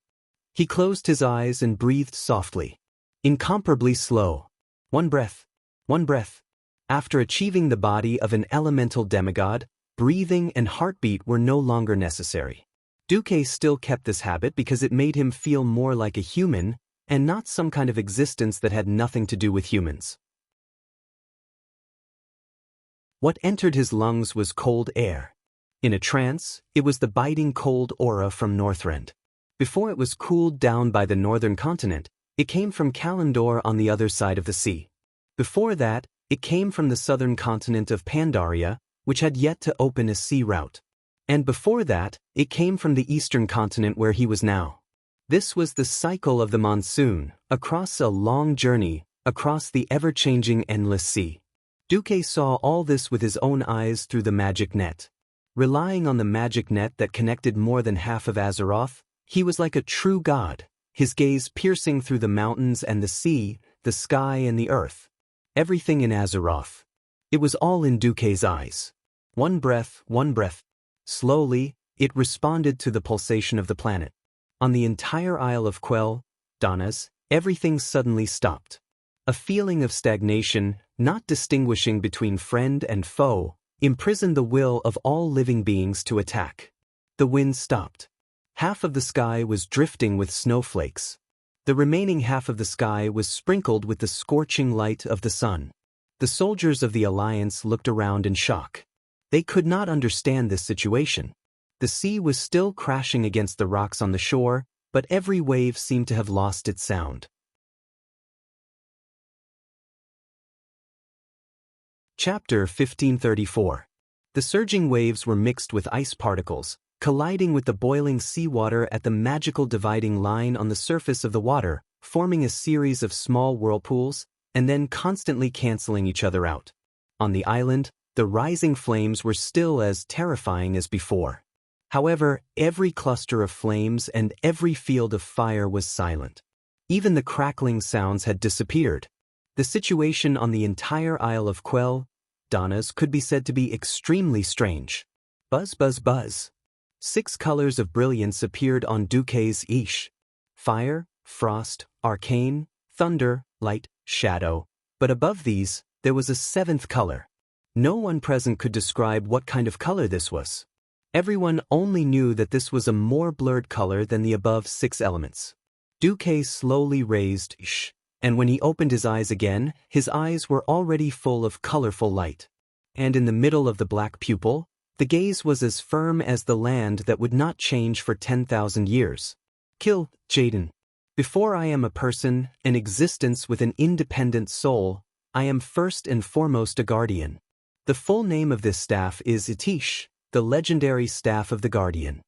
He closed his eyes and breathed softly, incomparably slow. One breath, one breath. After achieving the body of an elemental demigod, breathing and heartbeat were no longer necessary. Duque still kept this habit because it made him feel more like a human and not some kind of existence that had nothing to do with humans. What entered his lungs was cold air. In a trance, it was the biting cold aura from Northrend. Before it was cooled down by the northern continent, it came from Kalimdor on the other side of the sea. Before that, it came from the southern continent of Pandaria, which had yet to open a sea route. And before that, it came from the eastern continent where he was now. This was the cycle of the monsoon, across a long journey, across the ever-changing endless sea. Duque saw all this with his own eyes through the magic net. Relying on the magic net that connected more than half of Azeroth, he was like a true god, his gaze piercing through the mountains and the sea, the sky and the earth. Everything in Azeroth. It was all in Duque's eyes. One breath, one breath. Slowly, it responded to the pulsation of the planet. On the entire Isle of Quell, Danas, everything suddenly stopped. A feeling of stagnation, not distinguishing between friend and foe, imprisoned the will of all living beings to attack. The wind stopped. Half of the sky was drifting with snowflakes. The remaining half of the sky was sprinkled with the scorching light of the sun. The soldiers of the Alliance looked around in shock. They could not understand this situation. The sea was still crashing against the rocks on the shore, but every wave seemed to have lost its sound. Chapter 1534. The surging waves were mixed with ice particles, colliding with the boiling seawater at the magical dividing line on the surface of the water, forming a series of small whirlpools, and then constantly canceling each other out. On the island, The rising flames were still as terrifying as before. However, every cluster of flames and every field of fire was silent. Even the crackling sounds had disappeared. The situation on the entire Isle of Quell, Donna's, could be said to be extremely strange. Buzz, buzz, buzz. 6 colors of brilliance appeared on Duque's ish. Fire, frost, arcane, thunder, light, shadow. But above these, there was a 7th color. No one present could describe what kind of color this was. Everyone only knew that this was a more blurred color than the above 6 elements. Duque slowly raised ish, and when he opened his eyes again, his eyes were already full of colorful light. And in the middle of the black pupil, the gaze was as firm as the land that would not change for 10,000 years. Kill, Jaden. Before I am a person, an existence with an independent soul, I am first and foremost a guardian. The full name of this staff is Itish, the legendary staff of the Guardian.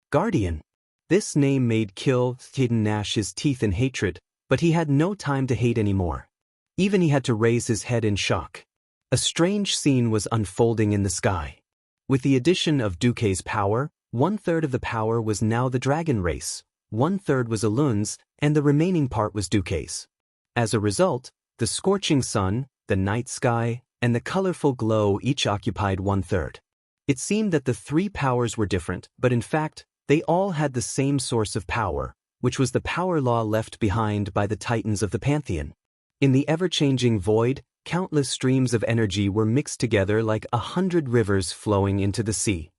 Guardian. This name made Kill Jaden gnash his teeth in hatred, but he had no time to hate anymore. Even he had to raise his head in shock. A strange scene was unfolding in the sky. With the addition of Duque's power, 1/3 of the power was now the dragon race, 1/3 was Alun's, and the remaining part was Duque's. As a result, the scorching sun, the night sky, and the colorful glow each occupied 1/3. It seemed that the 3 powers were different, but in fact, they all had the same source of power, which was the power law left behind by the titans of the pantheon. In the ever-changing void, countless streams of energy were mixed together like 100 rivers flowing into the sea.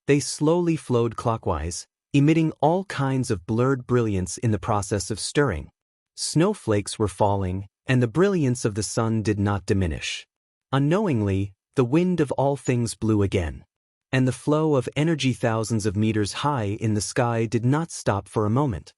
They slowly flowed clockwise, emitting all kinds of blurred brilliance in the process of stirring. Snowflakes were falling, and the brilliance of the sun did not diminish. Unknowingly, the wind of all things blew again. And the flow of energy thousands of meters high in the sky did not stop for a moment.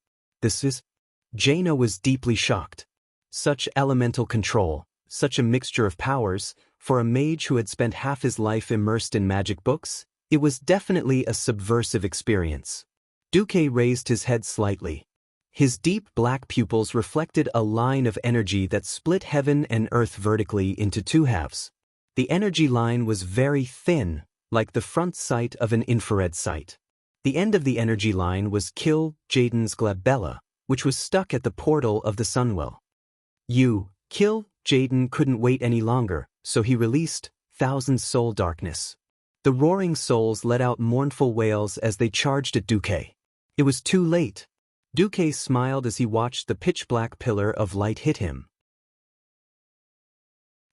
Jaina was deeply shocked. Such elemental control, such a mixture of powers, for a mage who had spent half his life immersed in magic books, it was definitely a subversive experience. Duque raised his head slightly. His deep black pupils reflected a line of energy that split heaven and earth vertically into 2 halves. The energy line was very thin, like the front sight of an infrared sight. The end of the energy line was Kill Jaden's glabella, which was stuck at the portal of the Sunwell. Kill Jaden couldn't wait any longer, so he released Thousand Soul Darkness. The roaring souls let out mournful wails as they charged at Duque. It was too late. Duque smiled as he watched the pitch-black pillar of light hit him.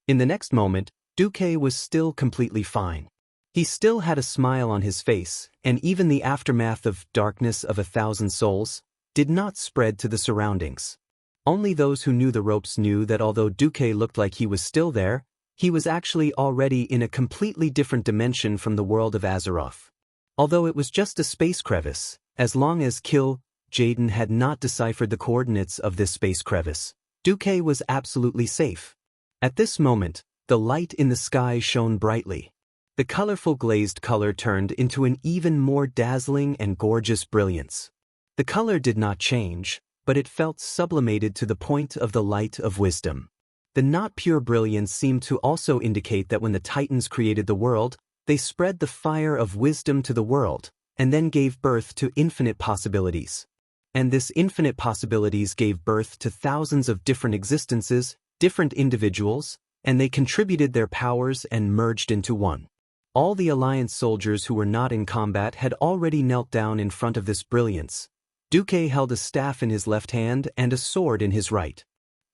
In the next moment, Duque was still completely fine. He still had a smile on his face, and even the aftermath of darkness of 1,000 souls did not spread to the surroundings. Only those who knew the ropes knew that although Duque looked like he was still there, he was actually already in a completely different dimension from the world of Azeroth. Although it was just a space crevice, as long as Kill Jaden had not deciphered the coordinates of this space crevice, Duque was absolutely safe. At this moment, the light in the sky shone brightly. The colorful glazed color turned into an even more dazzling and gorgeous brilliance. The color did not change, but it felt sublimated to the point of the light of wisdom. The not pure brilliance seemed to also indicate that when the Titans created the world, they spread the fire of wisdom to the world, and then gave birth to infinite possibilities. And this infinite possibilities gave birth to thousands of different existences, different individuals, and they contributed their powers and merged into one. All the Alliance soldiers who were not in combat had already knelt down in front of this brilliance. Duque held a staff in his left hand and a sword in his right.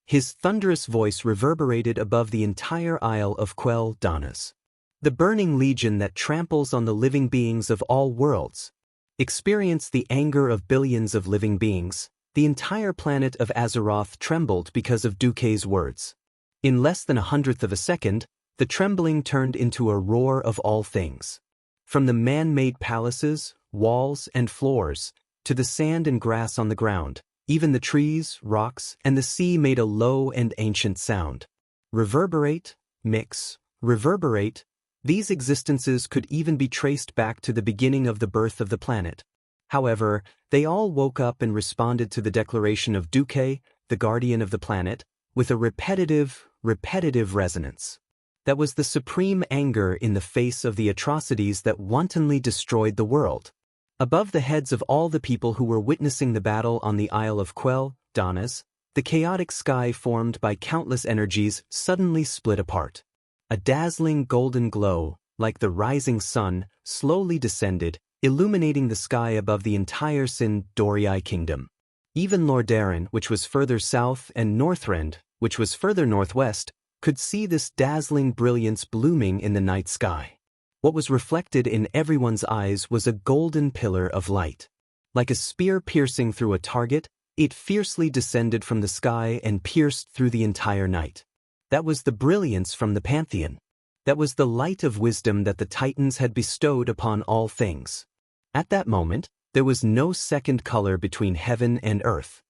His thunderous voice reverberated above the entire Isle of Quell Donnas. The burning legion that tramples on the living beings of all worlds. Experience the anger of billions of living beings. The entire planet of Azeroth trembled because of Duque's words. In less than 1/100th of a second, the trembling turned into a roar of all things. From the man-made palaces, walls, and floors, to the sand and grass on the ground, even the trees, rocks, and the sea made a low and ancient sound. Reverberate, mix, reverberate. These existences could even be traced back to the beginning of the birth of the planet. However, they all woke up and responded to the declaration of Duque, the guardian of the planet, with a repetitive resonance. That was the supreme anger in the face of the atrocities that wantonly destroyed the world. Above the heads of all the people who were witnessing the battle on the Isle of Quell, Danas, the chaotic sky formed by countless energies suddenly split apart. A dazzling golden glow, like the rising sun, slowly descended, illuminating the sky above the entire Sin-Dorii kingdom. Even Lordaeron, which was further south, and Northrend, which was further northwest, could see this dazzling brilliance blooming in the night sky. What was reflected in everyone's eyes was a golden pillar of light. Like a spear piercing through a target, it fiercely descended from the sky and pierced through the entire night. That was the brilliance from the Pantheon. That was the light of wisdom that the Titans had bestowed upon all things. At that moment, there was no second color between heaven and earth.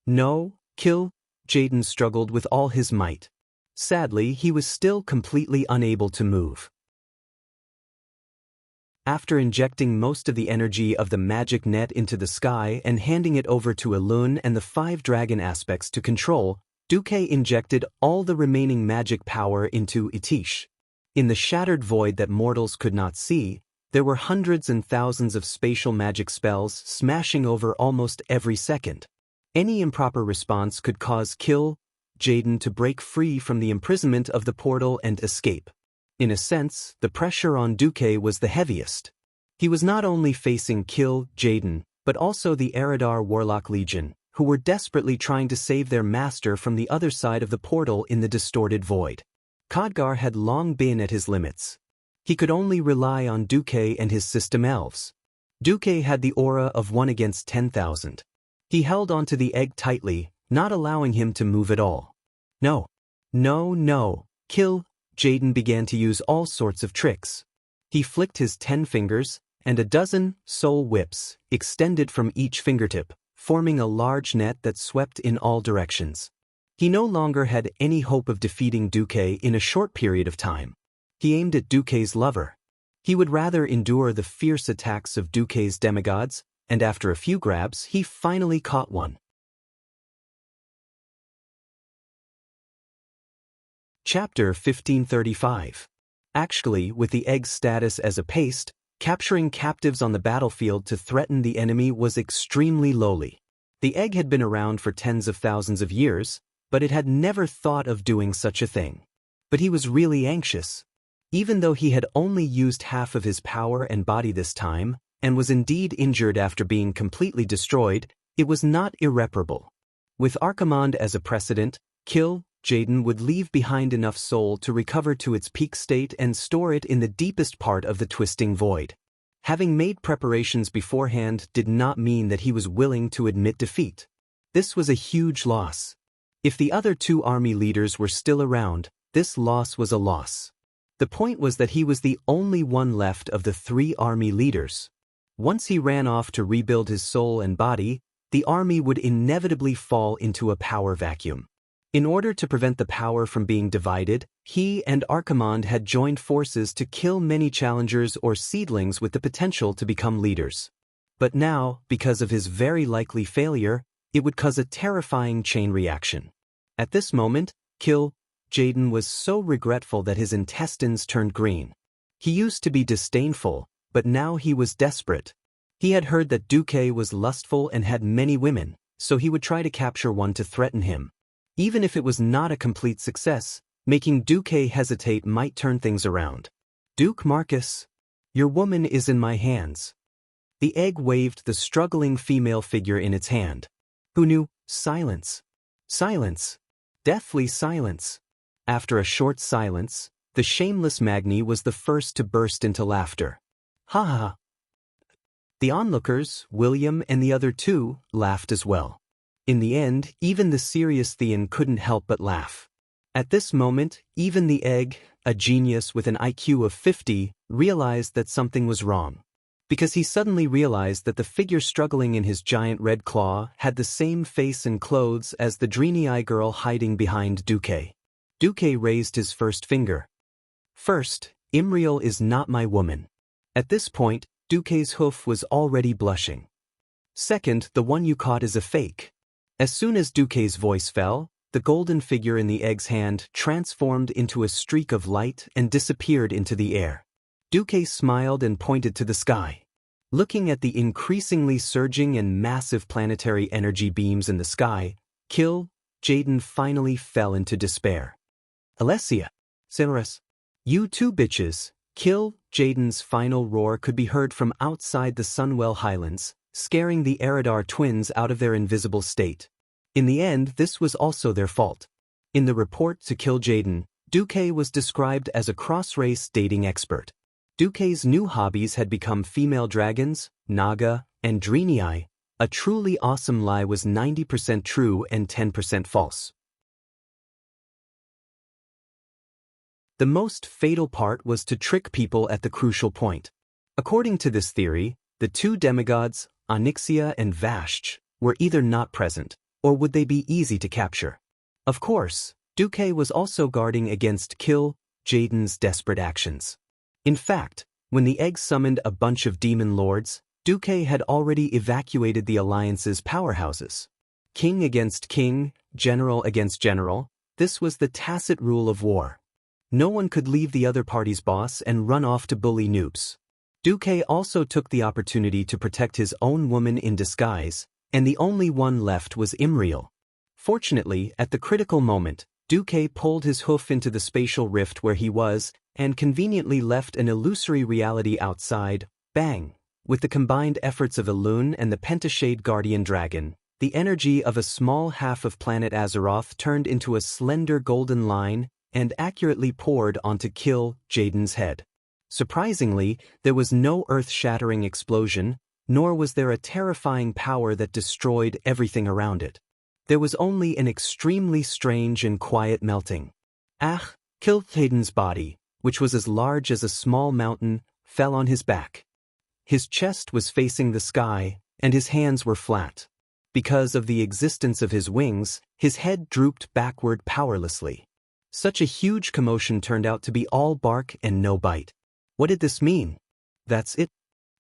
No, kill, Jaden struggled with all his might. Sadly, he was still completely unable to move. After injecting most of the energy of the magic net into the sky and handing it over to Elun and the 5 dragon aspects to control, Duque injected all the remaining magic power into Itish. In the shattered void that mortals could not see, there were hundreds and thousands of spatial magic spells smashing over almost every second. Any improper response could cause Kill, Jaden to break free from the imprisonment of the portal and escape. In a sense, the pressure on Duque was the heaviest. He was not only facing Kill, Jaden, but also the Eridar Warlock Legion, who were desperately trying to save their master from the other side of the portal in the distorted void. Khadgar had long been at his limits. He could only rely on Duque and his system elves. Duque had the aura of 1 against 10,000. He held onto the egg tightly, not allowing him to move at all. No. Kill, Jaden began to use all sorts of tricks. He flicked his 10 fingers, and a dozen soul whips extended from each fingertip, forming a large net that swept in all directions. He no longer had any hope of defeating Duque in a short period of time. He aimed at Duque's lover. He would rather endure the fierce attacks of Duque's demigods, and after a few grabs, he finally caught one. Chapter 1535. Actually, with the egg's status as a paste, capturing captives on the battlefield to threaten the enemy was extremely lowly. The egg had been around for tens of thousands of years, but it had never thought of doing such a thing. But he was really anxious. Even though he had only used half of his power and body this time, and was indeed injured after being completely destroyed, it was not irreparable. With Archimonde as a precedent, Kill, Jaden would leave behind enough soul to recover to its peak state and store it in the deepest part of the twisting void. Having made preparations beforehand did not mean that he was willing to admit defeat. This was a huge loss. If the other 2 army leaders were still around, this loss was a loss. The point was that he was the only one left of the 3 army leaders. Once he ran off to rebuild his soul and body, the army would inevitably fall into a power vacuum. In order to prevent the power from being divided, he and Archimonde had joined forces to kill many challengers or seedlings with the potential to become leaders. But now, because of his very likely failure, it would cause a terrifying chain reaction. At this moment, Kill, Jaden was so regretful that his intestines turned green. He used to be disdainful, but now he was desperate. He had heard that Duque was lustful and had many women, so he would try to capture one to threaten him. Even if it was not a complete success, making Duque hesitate might turn things around. Duke Marcus, your woman is in my hands. The egg waved the struggling female figure in its hand. Who knew? Silence. Silence. Deathly silence. After a short silence, the shameless Magni was the first to burst into laughter. Ha ha. The onlookers, William and the other 2, laughed as well. In the end, even the serious Theon couldn't help but laugh. At this moment, even the egg, a genius with an IQ of 50, realized that something was wrong. Because he suddenly realized that the figure struggling in his giant red claw had the same face and clothes as the Drenii girl hiding behind Duque. Duque raised his first finger. First, Imriel is not my woman. At this point, Duque's hoof was already blushing. Second, the one you caught is a fake. As soon as Duque's voice fell, the golden figure in the egg's hand transformed into a streak of light and disappeared into the air. Duque smiled and pointed to the sky. Looking at the increasingly surging and massive planetary energy beams in the sky, Jaden finally fell into despair. Alessia, Cyrus, you two bitches. Jaden's final roar could be heard from outside the Sunwell Highlands, scaring the Eridar twins out of their invisible state. In the end, this was also their fault. In the report to kill Jaden, Duque was described as a cross-race dating expert. Duque's new hobbies had become female dragons, Naga, and Drenii. A truly awesome lie was 90% true and 10% false. The most fatal part was to trick people at the crucial point. According to this theory, the two demigods, Onyxia and Vashch, were either not present, or would they be easy to capture. Of course, Duque was also guarding against Jaden's desperate actions. In fact, when the egg summoned a bunch of demon lords, Duque had already evacuated the Alliance's powerhouses. King against king, general against general, this was the tacit rule of war. No one could leave the other party's boss and run off to bully noobs. Duque also took the opportunity to protect his own woman in disguise, and the only one left was Imriel. Fortunately, at the critical moment, Duque pulled his hoof into the spatial rift where he was, and conveniently left an illusory reality outside. Bang! With the combined efforts of Elune and the Pentashade Guardian Dragon, the energy of a small half of planet Azeroth turned into a slender golden line and accurately poured onto Jaden's head. Surprisingly, there was no earth-shattering explosion, nor was there a terrifying power that destroyed everything around it. There was only an extremely strange and quiet melting. Jaden's body, which was as large as a small mountain, fell on his back. His chest was facing the sky, and his hands were flat. Because of the existence of his wings, his head drooped backward powerlessly. Such a huge commotion turned out to be all bark and no bite. What did this mean? That's it.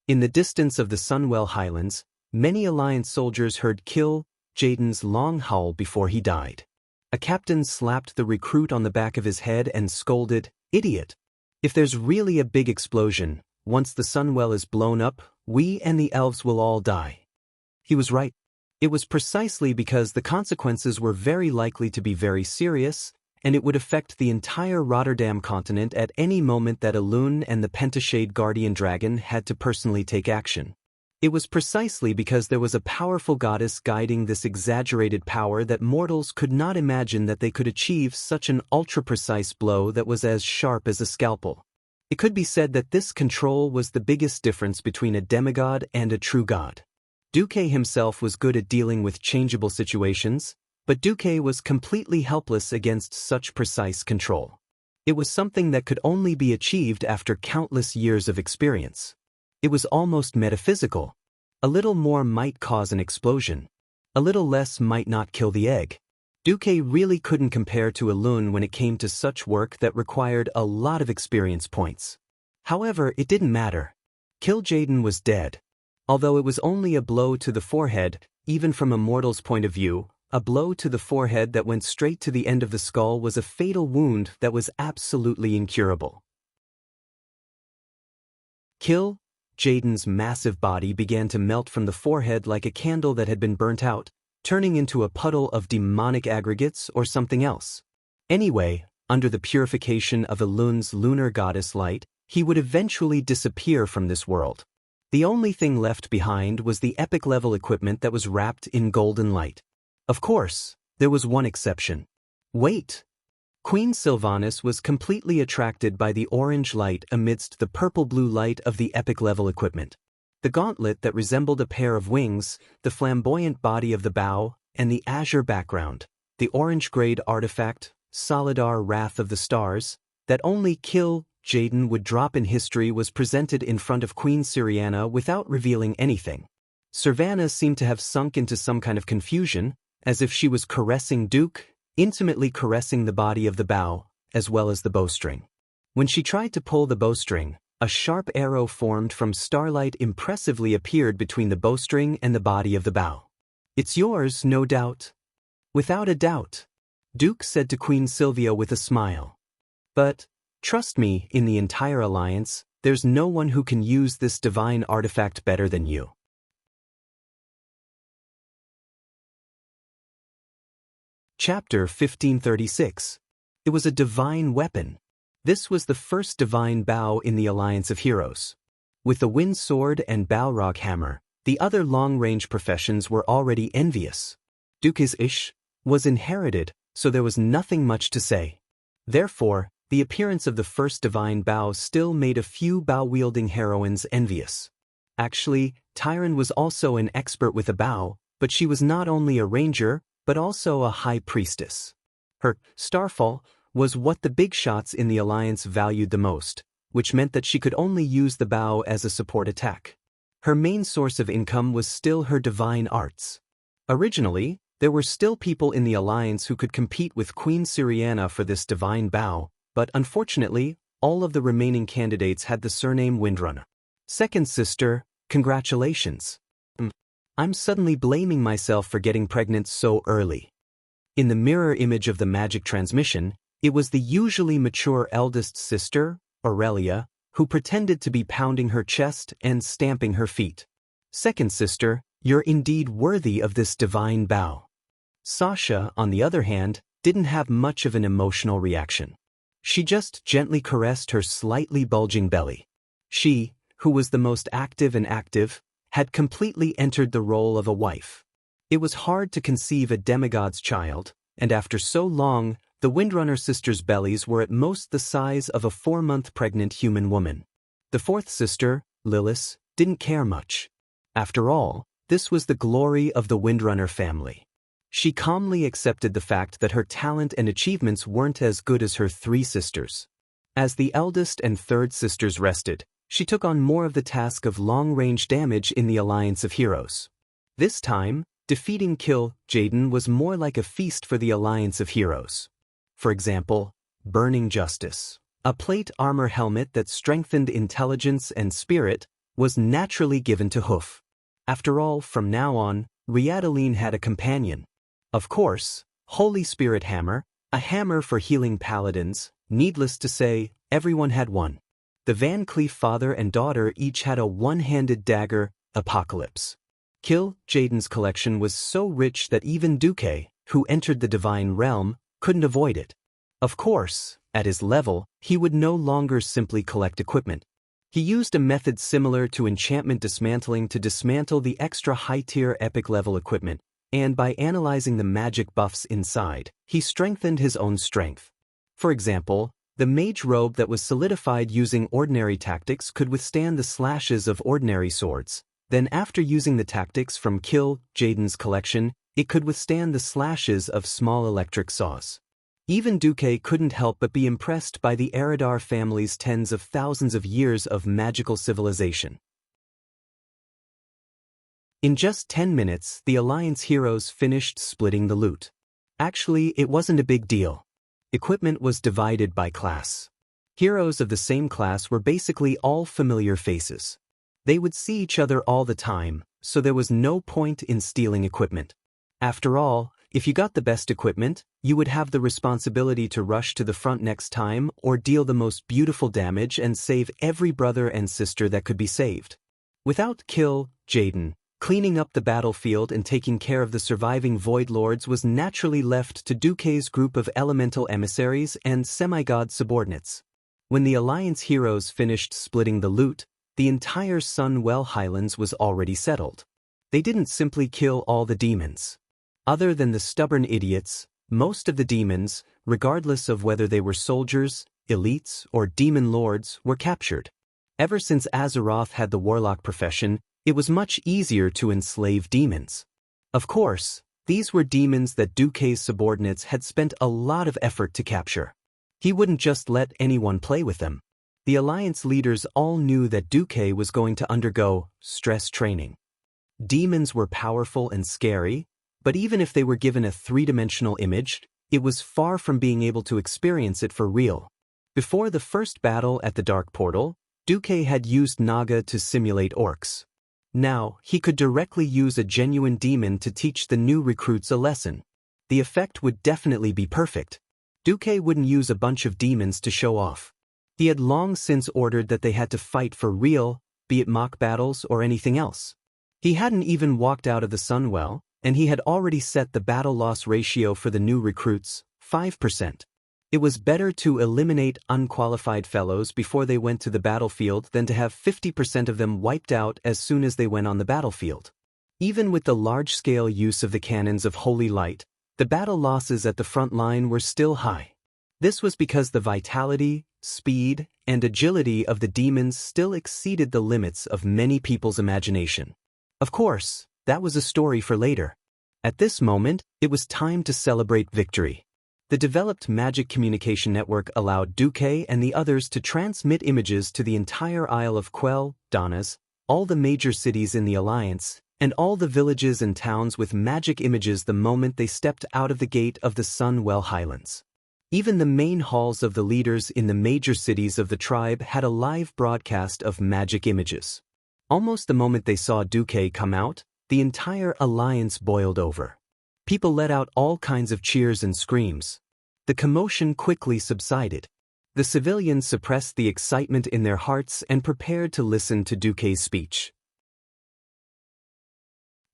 In the distance of the Sunwell Highlands, many Alliance soldiers heard Jaden's long howl before he died. A captain slapped the recruit on the back of his head and scolded, "Idiot! If there's really a big explosion, once the Sunwell is blown up, we and the elves will all die." He was right. It was precisely because the consequences were very likely to be very serious, and it would affect the entire Rotterdam continent at any moment that Elune and the Pentashade Guardian Dragon had to personally take action. It was precisely because there was a powerful goddess guiding this exaggerated power that mortals could not imagine that they could achieve such an ultra-precise blow that was as sharp as a scalpel. It could be said that this control was the biggest difference between a demigod and a true god. Duque himself was good at dealing with changeable situations, but Duque was completely helpless against such precise control. It was something that could only be achieved after countless years of experience. It was almost metaphysical. A little more might cause an explosion. A little less might not kill the egg. Duque really couldn't compare to Elune when it came to such work that required a lot of experience points. However, it didn't matter. Jaden was dead. Although it was only a blow to the forehead, even from a mortal's point of view, a blow to the forehead that went straight to the end of the skull was a fatal wound that was absolutely incurable. Jaden's massive body began to melt from the forehead like a candle that had been burnt out, turning into a puddle of demonic aggregates or something else. Anyway, under the purification of Elune's lunar goddess light, he would eventually disappear from this world. The only thing left behind was the epic-level equipment that was wrapped in golden light. Of course, there was one exception. Wait! Queen Sylvanas was completely attracted by the orange light amidst the purple-blue light of the epic-level equipment. The gauntlet that resembled a pair of wings, the flamboyant body of the bow, and the azure background, the orange-grade artifact, Solidar Wrath of the Stars, that only Jaden would drop in history was presented in front of Queen Syriana without revealing anything. Sylvanas seemed to have sunk into some kind of confusion, as if she was caressing Duke, intimately caressing the body of the bow, as well as the bowstring. When she tried to pull the bowstring, a sharp arrow formed from starlight impressively appeared between the bowstring and the body of the bow. "It's yours, no doubt." "Without a doubt." Duke said to Queen Sylvia with a smile. But, trust me, in the entire alliance, there's no one who can use this divine artifact better than you. Chapter 1536. It was a divine weapon. This was the first divine bow in the Alliance of Heroes. With the wind sword and balrog hammer, the other long-range professions were already envious. Duke's ish was inherited, so there was nothing much to say. Therefore, the appearance of the first divine bow still made a few bow-wielding heroines envious. Actually, Tyron was also an expert with a bow, but she was not only a ranger, but also a high priestess. Her starfall was what the big shots in the alliance valued the most, which meant that she could only use the bow as a support attack. Her main source of income was still her divine arts. Originally, there were still people in the alliance who could compete with Queen Syriana for this divine bow, but unfortunately, all of the remaining candidates had the surname Windrunner. Second sister, congratulations. I'm suddenly blaming myself for getting pregnant so early. In the mirror image of the magic transmission, it was the usually mature eldest sister, Aurelia, who pretended to be pounding her chest and stamping her feet. Second sister, you're indeed worthy of this divine bow. Sasha, on the other hand, didn't have much of an emotional reaction. She just gently caressed her slightly bulging belly. She, who was the most active and active, had completely entered the role of a wife. It was hard to conceive a demigod's child, and after so long, the Windrunner sisters' bellies were at most the size of a 4-month pregnant human woman. The fourth sister, Lilith, didn't care much. After all, this was the glory of the Windrunner family. She calmly accepted the fact that her talent and achievements weren't as good as her 3 sisters. As the eldest and third sisters rested, she took on more of the task of long-range damage in the Alliance of Heroes. This time, defeating Kill Jaden was more like a feast for the Alliance of Heroes. For example, Burning Justice, a plate armor helmet that strengthened intelligence and spirit, was naturally given to Hoof. After all, from now on, Riadaline had a companion. Of course, Holy Spirit Hammer, a hammer for healing paladins. Needless to say, everyone had one. The Van Cleef father and daughter each had a one-handed dagger, Apocalypse. Kill Jaden's collection was so rich that even Duque, who entered the divine realm, couldn't avoid it. Of course, at his level, he would no longer simply collect equipment. He used a method similar to enchantment dismantling to dismantle the extra high-tier epic-level equipment, and by analyzing the magic buffs inside, he strengthened his own strength. For example, the mage robe that was solidified using ordinary tactics could withstand the slashes of ordinary swords. Then after using the tactics from Kill Jaden's collection, it could withstand the slashes of small electric saws. Even Duque couldn't help but be impressed by the Eridar family's tens of thousands of years of magical civilization. In just 10 minutes, the Alliance heroes finished splitting the loot. Actually, it wasn't a big deal. Equipment was divided by class. Heroes of the same class were basically all familiar faces. They would see each other all the time, so there was no point in stealing equipment. After all, if you got the best equipment, you would have the responsibility to rush to the front next time or deal the most beautiful damage and save every brother and sister that could be saved. Without Kill Jaden, cleaning up the battlefield and taking care of the surviving Void Lords was naturally left to Duque's group of elemental emissaries and semi-god subordinates. When the Alliance heroes finished splitting the loot, the entire Sunwell Highlands was already settled. They didn't simply kill all the demons. Other than the stubborn idiots, most of the demons, regardless of whether they were soldiers, elites, or demon lords, were captured. Ever since Azeroth had the warlock profession, it was much easier to enslave demons. Of course, these were demons that Duque's subordinates had spent a lot of effort to capture. He wouldn't just let anyone play with them. The Alliance leaders all knew that Duque was going to undergo stress training. Demons were powerful and scary, but even if they were given a 3-dimensional image, it was far from being able to experience it for real. Before the first battle at the Dark Portal, Duque had used Naga to simulate orcs. Now, he could directly use a genuine demon to teach the new recruits a lesson. the effect would definitely be perfect. Duque wouldn't use a bunch of demons to show off. He had long since ordered that they had to fight for real, be it mock battles or anything else. He hadn't even walked out of the Sunwell, and he had already set the battle loss ratio for the new recruits, 5%. It was better to eliminate unqualified fellows before they went to the battlefield than to have 50% of them wiped out as soon as they went on the battlefield. Even with the large-scale use of the cannons of Holy Light, the battle losses at the front line were still high. This was because the vitality, speed, and agility of the demons still exceeded the limits of many people's imagination. Of course, that was a story for later. At this moment, it was time to celebrate victory. The developed magic communication network allowed Duque and the others to transmit images to the entire Isle of Quell, Donnas, all the major cities in the Alliance, and all the villages and towns with magic images the moment they stepped out of the gate of the Sunwell Highlands. Even the main halls of the leaders in the major cities of the tribe had a live broadcast of magic images. Almost the moment they saw Duque come out, the entire Alliance boiled over. People let out all kinds of cheers and screams. The commotion quickly subsided. The civilians suppressed the excitement in their hearts and prepared to listen to Duque's speech.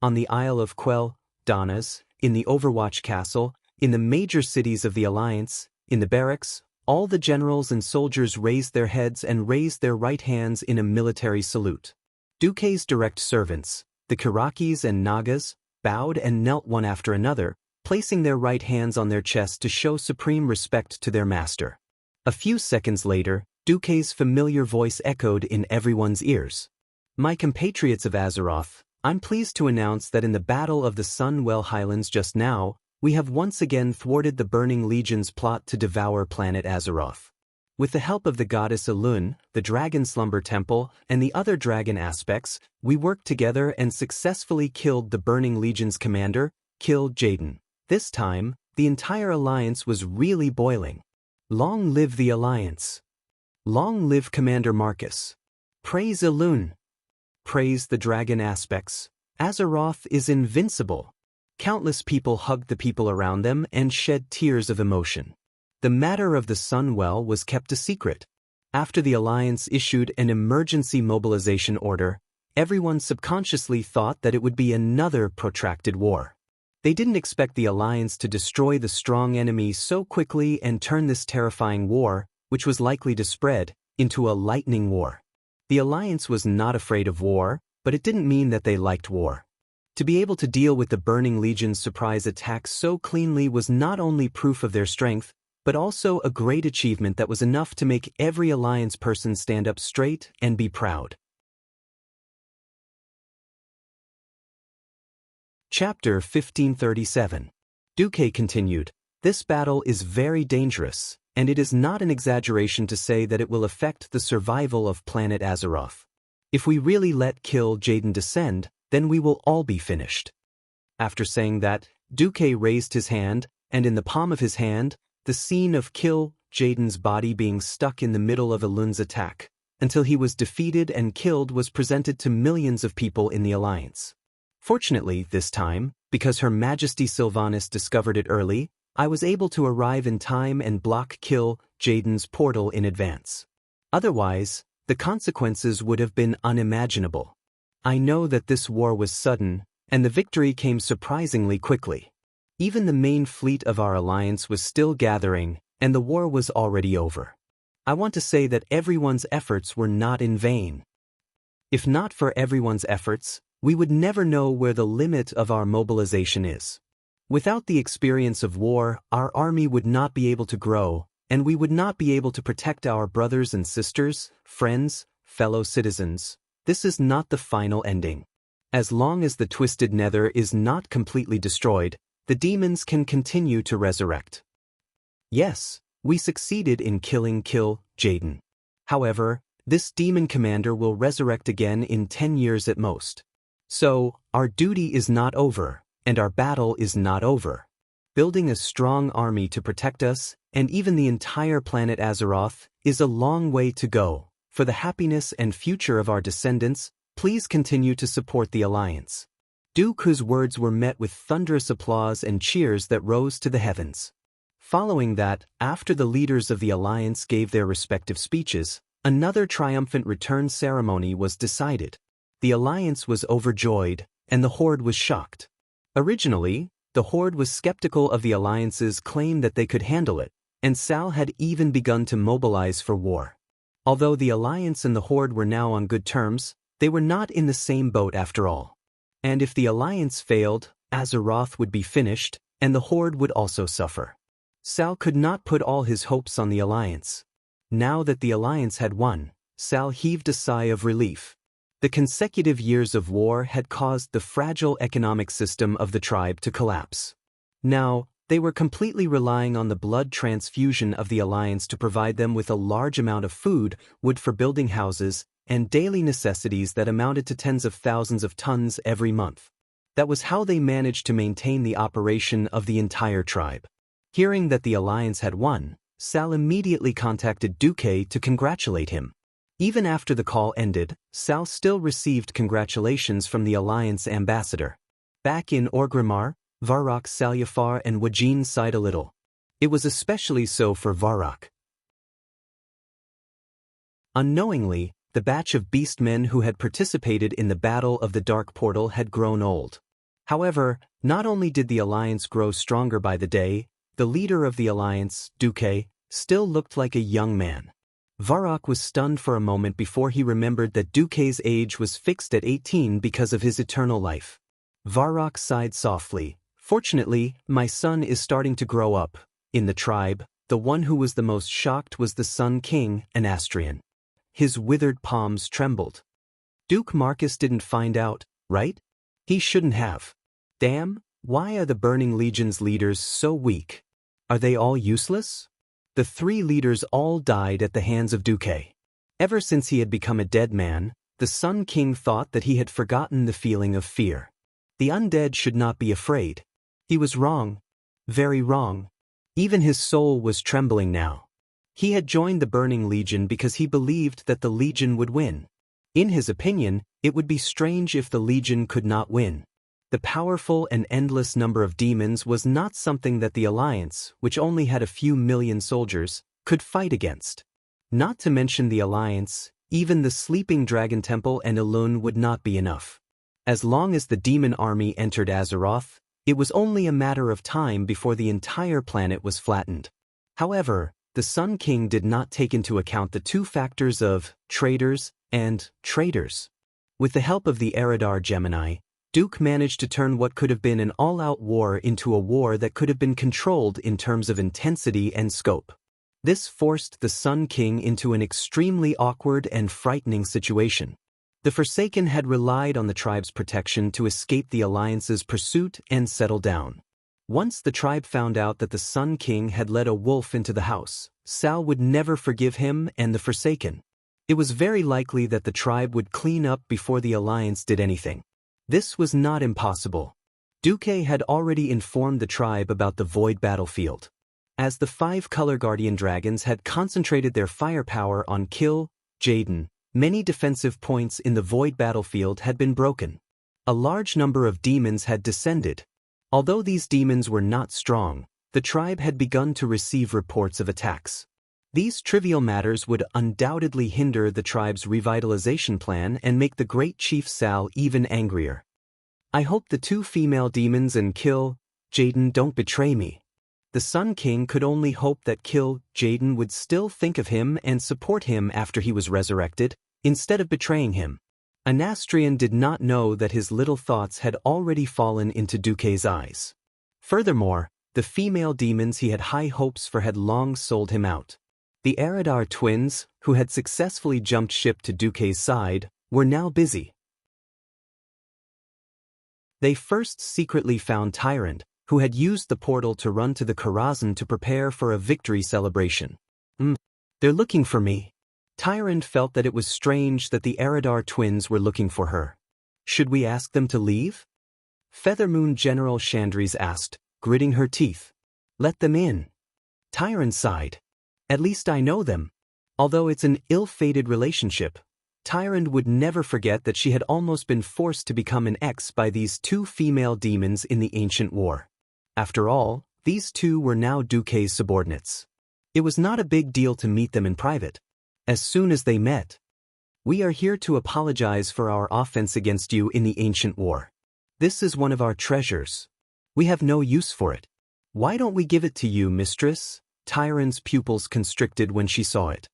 On the Isle of Quell, Donnas, in the Overwatch Castle, in the major cities of the Alliance, in the barracks, all the generals and soldiers raised their heads and raised their right hands in a military salute. Duque's direct servants, the Kirakis and Nagas, bowed and knelt one after another, placing their right hands on their chests to show supreme respect to their master. A few seconds later, Duque's familiar voice echoed in everyone's ears. My compatriots of Azeroth, I'm pleased to announce that in the Battle of the Sunwell Highlands just now, we have once again thwarted the Burning Legion's plot to devour planet Azeroth. With the help of the goddess Elun, the Dragon Slumber Temple, and the other dragon aspects, we worked together and successfully killed the Burning Legion's commander, killed Jaden. This time, the entire Alliance was really boiling. Long live the Alliance! Long live Commander Marcus! Praise Elun! Praise the dragon aspects! Azeroth is invincible! Countless people hugged the people around them and shed tears of emotion. The matter of the Sunwell was kept a secret. After the Alliance issued an emergency mobilization order, everyone subconsciously thought that it would be another protracted war. They didn't expect the Alliance to destroy the strong enemy so quickly and turn this terrifying war, which was likely to spread, into a lightning war. The Alliance was not afraid of war, but it didn't mean that they liked war. To be able to deal with the Burning Legion's surprise attack so cleanly was not only proof of their strength, but also a great achievement that was enough to make every Alliance person stand up straight and be proud. Chapter 1537. Duque continued, "This battle is very dangerous, and it is not an exaggeration to say that it will affect the survival of planet Azeroth. If we really let Kill Jaden descend, then we will all be finished." After saying that, Duque raised his hand, and in the palm of his hand, the scene of Kill Jaden's body being stuck in the middle of Elun's attack, until he was defeated and killed, was presented to millions of people in the Alliance. Fortunately, this time, because Her Majesty Sylvanas discovered it early, I was able to arrive in time and block Kill Jaden's portal in advance. Otherwise, the consequences would have been unimaginable. I know that this war was sudden, and the victory came surprisingly quickly. Even the main fleet of our Alliance was still gathering, and the war was already over. I want to say that everyone's efforts were not in vain. If not for everyone's efforts, we would never know where the limit of our mobilization is. Without the experience of war, our army would not be able to grow, and we would not be able to protect our brothers and sisters, friends, fellow citizens. This is not the final ending. As long as the Twisted Nether is not completely destroyed, the demons can continue to resurrect. Yes, we succeeded in killing Kill Jaden. However, this demon commander will resurrect again in 10 years at most. So, our duty is not over, and our battle is not over. Building a strong army to protect us, and even the entire planet Azeroth, is a long way to go. For the happiness and future of our descendants, please continue to support the Alliance. Duke, whose words were met with thunderous applause and cheers that rose to the heavens. Following that, after the leaders of the alliance gave their respective speeches, another triumphant return ceremony was decided. The alliance was overjoyed, and the Horde was shocked. Originally, the Horde was skeptical of the alliance's claim that they could handle it, and Sal had even begun to mobilize for war. Although the alliance and the Horde were now on good terms, they were not in the same boat after all. And if the alliance failed, Azeroth would be finished, and the Horde would also suffer. Sal could not put all his hopes on the alliance. Now that the alliance had won, Sal heaved a sigh of relief. The consecutive years of war had caused the fragile economic system of the tribe to collapse. Now, they were completely relying on the blood transfusion of the alliance to provide them with a large amount of food, wood for building houses, and daily necessities that amounted to tens of thousands of tons every month. That was how they managed to maintain the operation of the entire tribe. Hearing that the alliance had won, Sal immediately contacted Duque to congratulate him. Even after the call ended, Sal still received congratulations from the alliance ambassador. Back in Orgrimmar, Varrock, Salyafar, and Wajin sighed a little. It was especially so for Varrock. Unknowingly, the batch of beastmen who had participated in the Battle of the Dark Portal had grown old. However, not only did the alliance grow stronger by the day, the leader of the alliance, Duque, still looked like a young man. Varrock was stunned for a moment before he remembered that Duque's age was fixed at 18 because of his eternal life. Varrock sighed softly. Fortunately, my son is starting to grow up. In the tribe, the one who was the most shocked was the Sun King, Anastrian. His withered palms trembled. Duke Marcus didn't find out, right? He shouldn't have. Damn, why are the Burning Legion's leaders so weak? Are they all useless? The three leaders all died at the hands of Duque. Ever since he had become a dead man, the Sun King thought that he had forgotten the feeling of fear. The undead should not be afraid. He was wrong. Very wrong. Even his soul was trembling now. He had joined the Burning Legion because he believed that the Legion would win. In his opinion, it would be strange if the Legion could not win. The powerful and endless number of demons was not something that the Alliance, which only had a few million soldiers, could fight against. Not to mention the Alliance, even the Sleeping Dragon Temple and Elun would not be enough. As long as the demon army entered Azeroth, it was only a matter of time before the entire planet was flattened. However, the Sun King did not take into account the two factors of traders and traitors. With the help of the Eridar Gemini, Duke managed to turn what could have been an all-out war into a war that could have been controlled in terms of intensity and scope. This forced the Sun King into an extremely awkward and frightening situation. The Forsaken had relied on the tribe's protection to escape the Alliance's pursuit and settle down. Once the tribe found out that the Sun King had led a wolf into the house, Sal would never forgive him and the Forsaken. It was very likely that the tribe would clean up before the Alliance did anything. This was not impossible. Duque had already informed the tribe about the Void battlefield. As the 5 Color Guardian Dragons had concentrated their firepower on Kill, Jaden, many defensive points in the Void battlefield had been broken. A large number of demons had descended. Although these demons were not strong, the tribe had begun to receive reports of attacks. These trivial matters would undoubtedly hinder the tribe's revitalization plan and make the great Chief Sal even angrier. I hope the 2 female demons and Kill, Jaden don't betray me. The Sun King could only hope that Kill, Jaden would still think of him and support him after he was resurrected, instead of betraying him. Anastrian did not know that his little thoughts had already fallen into Duque's eyes. Furthermore, the female demons he had high hopes for had long sold him out. The Eridar twins, who had successfully jumped ship to Duque's side, were now busy. They first secretly found Tyrant, who had used the portal to run to the Karazhan to prepare for a victory celebration. They're looking for me. Tyrant felt that it was strange that the Eridar twins were looking for her. Should we ask them to leave? Feathermoon General Chandris asked, gritting her teeth. Let them in. Tyrant sighed. At least I know them. Although it's an ill-fated relationship. Tyrande would never forget that she had almost been forced to become an ex by these two female demons in the ancient war. After all, these two were now Duque's subordinates. It was not a big deal to meet them in private. As soon as they met, "We are here to apologize for our offense against you in the ancient war. This is one of our treasures. We have no use for it. Why don't we give it to you, mistress?" Tyrande's pupils constricted when she saw it.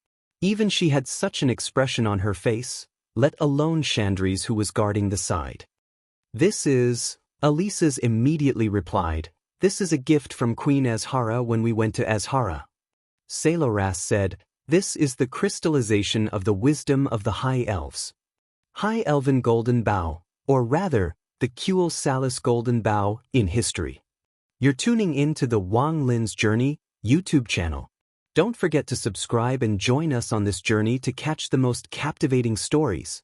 Even she had such an expression on her face, let alone Chandri's, who was guarding the side. "This is," Elisa's immediately replied, "this is a gift from Queen Azhara when we went to Azhara." Saloras said, "This is the crystallization of the wisdom of the High Elves. High Elven Golden Bough, or rather, the Kuel Salis Golden Bough, in history." You're tuning in to the Wang Lin's Journey YouTube channel. Don't forget to subscribe and join us on this journey to catch the most captivating stories.